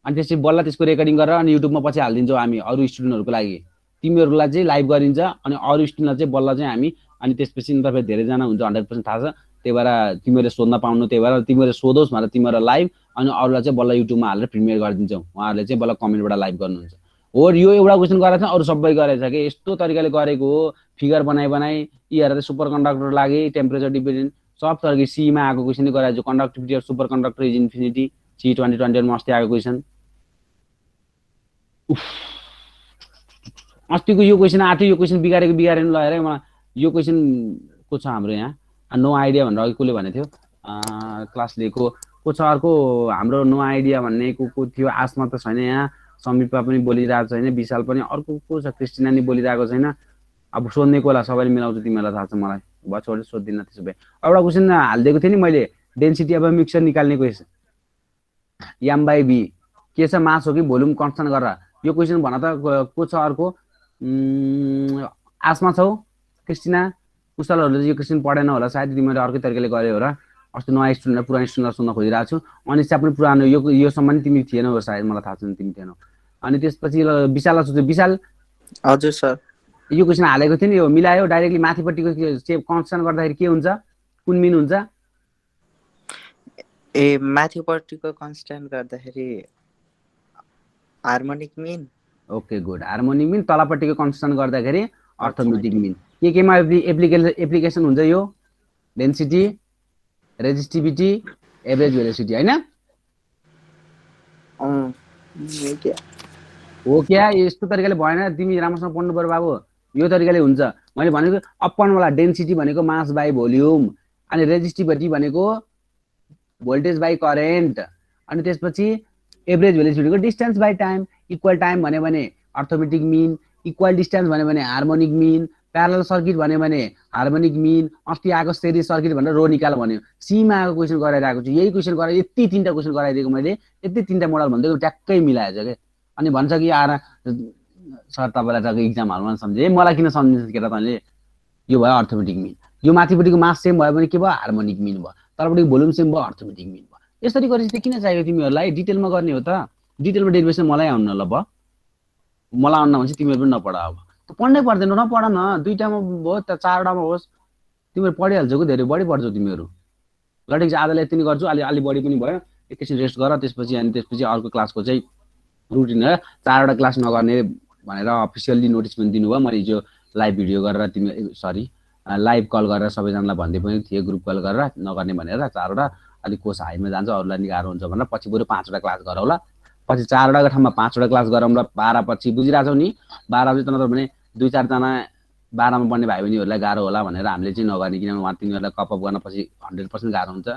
अनि त्यसपछि बल्ल त्यसको रेकर्डिङ गरेर अनि युट्युबमा पछि हालिदिन्छौँ हामी अरू स्टुडेन्टहरूको लागि। तिमीहरूलाई चाहिँ लाइभ गरिन्छ, अनि अरू स्टुडेन्टलाई चाहिँ बल्ल चाहिँ हामी, अनि त्यसपछि तपाईँ धेरैजना हुन्छ 100% थाहा छ, त्यही भएर तिमीहरूले सोध्न पाउनु, त्यही भएर तिमीहरूले सोधोस् भनेर तिमीहरूलाई लाइभ, अनि अरूलाई चाहिँ बल्ल युट्युबमा हालेर प्रिमियर गरिदिन्छौँ। उहाँहरूले चाहिँ बल्ल कमेन्टबाट लाइभ गर्नुहुन्छ। हो यो एउटा क्वेसन गरेको छ, अरू सबै गरेछ कि यस्तो तरिकाले गरेको हो, फिगर बनाइ यी हेरेर सुपर कन्डक्टर लागि टेम्परेचर डिपेन्डेन्ट सब तरिका सीमा आएको क्वेसन नै गराएको। Conductivity of super conductor is infinity, C 2020 मा अस्ति आएको क्वेसन। अस्तिको यो क्वेसन आएको थियो, यो क्वेसन बिगारेन ल हेरे मलाई। यो क्वेसन को छ हाम्रो यहाँ नो आइडिया भनेर अघि कसले भनेको थियो, क्लास लिएको को छ अर्को हाम्रो नो आइडिया भन्ने को थियो। आसमा त छैन यहाँ, समीपा पनि बोलिरहेको छैन, विशाल पनि, अर्को को छ क्रिस्टिना नि बोलिरहेको छैन। अब सोध्ने कोला सबैले मिलाउँछु, तिमीलाई थाहा छ मलाई, भयो छोडेर सोध्दिनँ त्यसो भए। एउटा क्वेसन हालिदिएको थिएँ नि मैले, डेन्सिटी अब मिक्सचर निकाल्ने क्वेसन, M/V के छ, मास हो कि भोल्युम कन्स्टेन्ट गरेर यो क्वेसन भन त को छ अर्को आसमा छौ क्रिस्टिना कुशलहरूले चाहिँ यो क्वेसन पढेन होला सायद तिमीले अर्कै तरिकाले गर्यो होला अस्ति नयाँ स्टुडेन्ट पुरानो स्टुडेन्टलाई सुन्न खोजिरहेको छु अनिसा पनि पुरानो योसम्म नि तिमी थिएनौ सायद मलाई थाहा छैन तिमी थिएनौ अनि त्यसपछि विशाललाई सोध्छु विशाल हजुर सर यो क्वेसन हालेको थियो नि यो मिलायो डाइरेक्टली माथिपट्टिको कन्स्ट्यान्ट गर्दाखेरि के हुन्छ कुन मिन हुन्छ ए माथिपट्टिको कन्स्ट्यान्ट गर्दाखेरि harmonic mean okay good harmonic mean तलपट्टिको कन्स्ट्यान्ट गर्दाखेरि अर्थमेटिक मिन केमा एप्लिकेसन हुन्छ यो डेन्सिटी रेजिस्टिभिटी एभरेज भेलोसिटी हैन हो क्या यस्तो तरिकाले भएन तिमी राम्रोसँग पढ्नु पर्यो बाबु यो तरिकाले हुन्छ मैले भनेको अपनवाला डेन्सिटी भनेको मास बाई भोल्युम अनि रेजिस्टिभिटी भनेको भोल्टेज बाई करेन्ट अनि त्यसपछि एभरेज भेलोसिटीको distance by time equal time भन्यो भने अर्थमेटिक मिन इक्वल डिस्टेन्स भन्यो भने हार्मोनिक मिन प्यारलल सर्किट भन्यो भने हार्मोनिक मिन अस्ति आएको सिरिज सर्किट भनेर रो निकाल भन्यो सीमा आएको क्वेसन गराइरहेको छु यही क्वेसन गराइ यति तीनटा क्वेसन गराइदिएको मैले यति तीनटा मोडल भन्दै ट्याक्कै मिलाएछ के अनि भन्छ कि आएर सर तपाईँलाई जग्गा इक्जाम हाल्नु सम्झे मलाई किन सम्झिन्छ केटा तैँले यो भयो अर्थमेटिक मिन यो माथिपट्टिको मास सेम भयो भने के भयो हार्मोनिक मिन भयो तलपट्टिको भोल्युम सेम भयो अर्थमेटिक मिन भयो यसरी गरेपछि किन चाहियो तिमीहरूलाई डिटेलमा गर्ने हो त डिटेलमा डेरिभेसन मलाई आउनु ल भयो मलाई आउन भने तिमीहरू पनि नपढ अब पढ्नै पर्दैन नपढ न दुईटामा भयो त चारवटामा होस् तिमीहरू पढिहाल्छौ कि धेरै बढी पढ्छौ तिमीहरू ल ठिक छ आजलाई यति नै गर्छु अलि बढी पनि भयो एकैछिन रेस्ट गर त्यसपछि अर्को क्लासको चाहिँ रुटिन हो चारवटा क्लास नगर्ने भनेर अफिसियल्ली नोटिस पनि दिनुभयो मैले हिजो लाइभ भिडियो गरेर तिमी सरी लाइभ कल गरेर सबैजनालाई भन्दै पनि थिएँ ग्रुप कल गरेर नगर्ने भनेर चारवटा अलिक कोर्स हाइमा जान्छ अरूलाई नि गाह्रो हुन्छ भनेर पछि बरु 5वटा क्लास गरौँला पछि 4वटाको ठाउँमा 5वटा क्लास गरौँला 12 पछि बुझिरहेछौ नि 12 बजी त नत्र भने 2-4 जना 12मा पढ्ने भाइ बहिनीहरूलाई गाह्रो होला भनेर हामीले चाहिँ नगर्ने किनभने उहाँ तिनीहरूलाई कपअप गर्न पछि 100% गाह्रो हुन्छ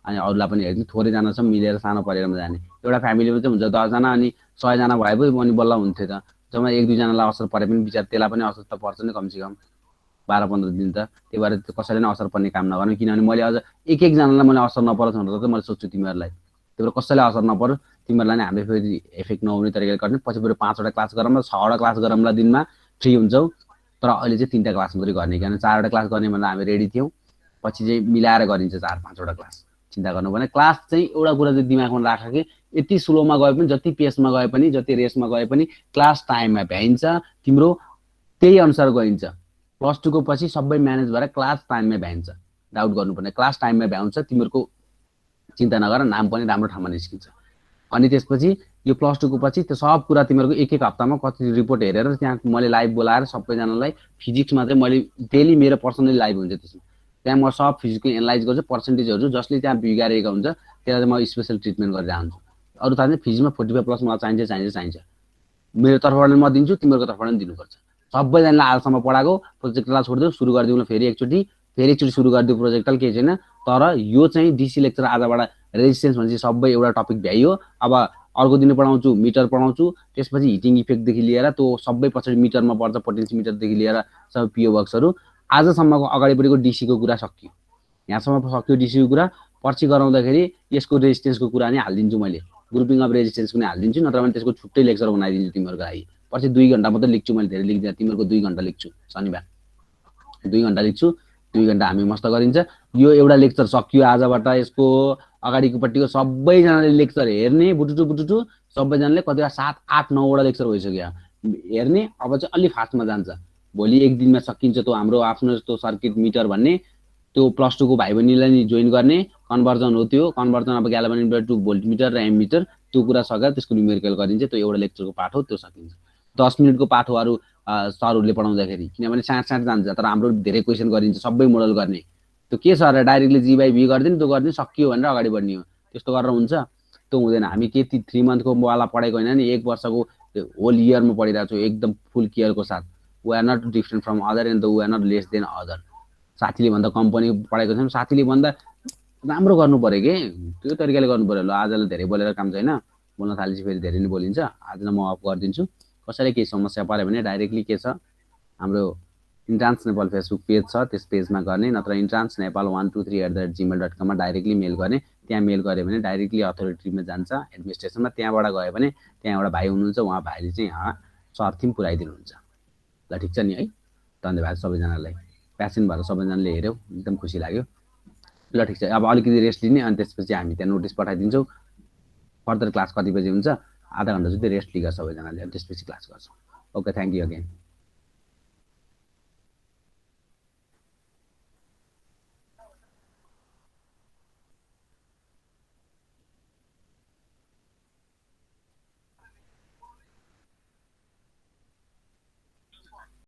अनि अरूलाई पनि हेर्नु थोरैजना छ मिलेर सानो परिवारमा जाने एउटा फ्यामिलीमा चाहिँ हुन्छ 10 जना अनि 100 जना भए पो अनि बल्ल हुन्थ्यो त जम्मा 1-2 जनालाई असर परे पनि विचार त्यसलाई पनि असर त पर्छ नि कमसेकम 12-15 दिन त त्यही भएर कसैले नै असर पर्ने काम नगर्नु किनभने मैले अझ एक जनालाई मैले असर नपरोस् भनेर त मैले सोच्छु तिमीहरूलाई त्यही भएर कसैलाई असर नपरोस् तिमीहरूलाई नै हामीले फेरि इफेक्ट नहुने तरिकाले गर्ने पछि बरु 5वटा क्लास गरौँला 6वटा क्लास गरौँला दिनमा फ्री हुन्छौ तर अहिले चाहिँ 3टा क्लास मात्रै गर्ने किनभने 4वटा क्लास गर्ने भनेर हामी रेडी थियौँ पछि चाहिँ मिलाएर गरिन्छ 4-5वटा क्लास चिन्ता गर्नु भने क्लास चाहिँ एउटा कुरा चाहिँ दिमागमा राख कि यति स्लोमा गए पनि जति पेसमा गए पनि जति रेसमा गए पनि क्लास टाइममा भ्याइन्छ तिम्रो त्यही अनुसार गइन्छ +2 को पछि सबै म्यानेज भएर क्लास टाइममा भ्याइन्छ डाउट गर्नुपर्ने क्लास टाइममा भ्याउँछ तिमीहरूको चिन्ता नगर नाम पनि राम्रो ठाउँमा निस्किन्छ अनि त्यसपछि यो +2 को पछि त्यो सब कुरा तिमीहरूको एक हप्तामा कति रिपोर्ट हेरेर त्यहाँ मैले लाइभ बोलाएर सबैजनालाई फिजिक्समा चाहिँ मैले डेली मेरो पर्सनली लाइभ हुन्छ त्यसमा त्यहाँ म सब फिजिक्सको एनालाइज गर्छु पर्सेन्टेजहरू जसले त्यहाँ बिगारेको हुन्छ त्यसलाई चाहिँ म स्पेसल ट्रिटमेन्ट गरेर आउँछु अरू थाहा चाहिँ फिजिक्समा 45+ मलाई चाहिन्छ मेरो तर्फबाट म दिन्छु तिमीहरूको तर्फबाट पनि दिनुपर्छ सबैजनाले आजसम्म पढाएको प्रोजेक्टलाई छोडिदियो सुरु गरिदिउँ फेरि एकचोटि सुरु गरिदियो प्रोजेक्टल केही छैन तर यो चाहिँ डिसी लेक्चर आजबाट रेजिस्टेन्स भनेपछि सबै एउटा टपिक भ्याइयो अब अर्को दिन पढाउँछु मिटर पढाउँछु त्यसपछि हिटिङ इफेक्टदेखि लिएर त्यो सबै पछाडि मिटरमा पर्छ पोटेन्सियोमिटरदेखि लिएर सबै पिओ बक्सहरू आजसम्मको अगाडि बढेको डिसीको कुरा सकियो यहाँसम्म सकियो डिसीको कुरा पर्सि गराउँदाखेरि यसको रेजिस्टेन्सको कुरा नै हालिदिन्छु मैले ग्रुपिङ अफ रेजिस्टेन्स पनि हालिदिन्छु नत्र भने त्यसको छुट्टै लेक्चर बनाइदिन्छु तिमीहरूको लागि पर्सि 2 घण्टा मात्रै लेख्छु मैले धेरै लेख्दिनँ तिमीहरूको 2 घण्टा लेख्छु शनिबार 2 घण्टा लेख्छु 2 घण्टा हामी मस्त गरिन्छ यो एउटा लेक्चर सकियो आजबाट यसको अगाडिको पट्टिको सबैजनाले लेक्चर हेर्ने बुटुटु सबैजनाले कतिवटा 7-8-9वटा लेक्चर भइसक्यो हेर्ने अब चाहिँ अलि फास्टमा जान्छ भोलि एक दिनमा सकिन्छ त्यो हाम्रो आफ्नो जस्तो सर्किट मिटर भन्ने त्यो +2 को भाइ बहिनीलाई नि जोइन गर्ने कन्भर्जन हो त्यो कन्भर्जन अब ग्याल्भनिक टु भोल्टमिटर र एममिटर त्यो कुरा सकेर त्यसको न्युमेरिकल गरिन्छ त्यो एउटा लेक्चरको पाठ हो त्यो सकिन्छ 10 मिनेटको पाठ हो अरू सरहरूले पढाउँदाखेरि किनभने साँट जान्छ तर हाम्रो धेरै क्वेसन गरिन्छ सबै मोडल गर्ने त्यो के छ र डाइरेक्टली जी बाई भी गरिदिनु त्यो गरिदिनु सकियो भनेर अगाडि बढ्ने हो त्यस्तो गरेर हुन्छ त्यो हुँदैन हामी के 3 मन्थको वाला पढेको होइन नि 1 वर्षको होल इयरमा पढिरहेको छु एकदम फुल केयरको साथ we are not different from other and we are not less than other साथीले भन्दा कम्पनी पढाएको छ साथीले भन्दा राम्रो गर्नु पर्यो के त्यो तरिकाले गर्नु पर्यो ल आजलाई धेरै बोलेर काम छैन बोल्न थालेपछि फेरि धेरै नै बोलिन्छ आज म अफ गरिदिन्छु कसैले केही समस्या पर्यो भने डाइरेक्टली के छ हाम्रो इन्ट्रान्स नेपाल फेसबुक पेज छ त्यस पेजमा गर्ने नत्र इन्ट्रान्स नेपाल 123@gmail.com मा डाइरेक्टली मेल गर्ने त्यहाँ मेल गऱ्यो भने डाइरेक्टली अथोरिटीमा जान्छ एडमिनिस्ट्रेसनमा, त्यहाँबाट गयो भने त्यहाँ एउटा भाइ हुनुहुन्छ, उहाँ भाइले चाहिँ सर्ट थिम पुऱ्याइदिनुहुन्छ। ल ठिक छ नि है, धन्यवाद सबैजनालाई, प्यासन भएर सबैजनाले हेऱ्यौ, एकदम खुसी लाग्यो। ल ठिक छ, अब अलिकति रेस्ट लिने अनि त्यसपछि हामी त्यहाँ नोटिस पठाइदिन्छौँ। फर्दर क्लास कति बजी हुन्छ, आधा घन्टा जति रेस्ट लिएर सबैजनाले, अनि त्यसपछि क्लास गर्छौँ। Okay, thank you again.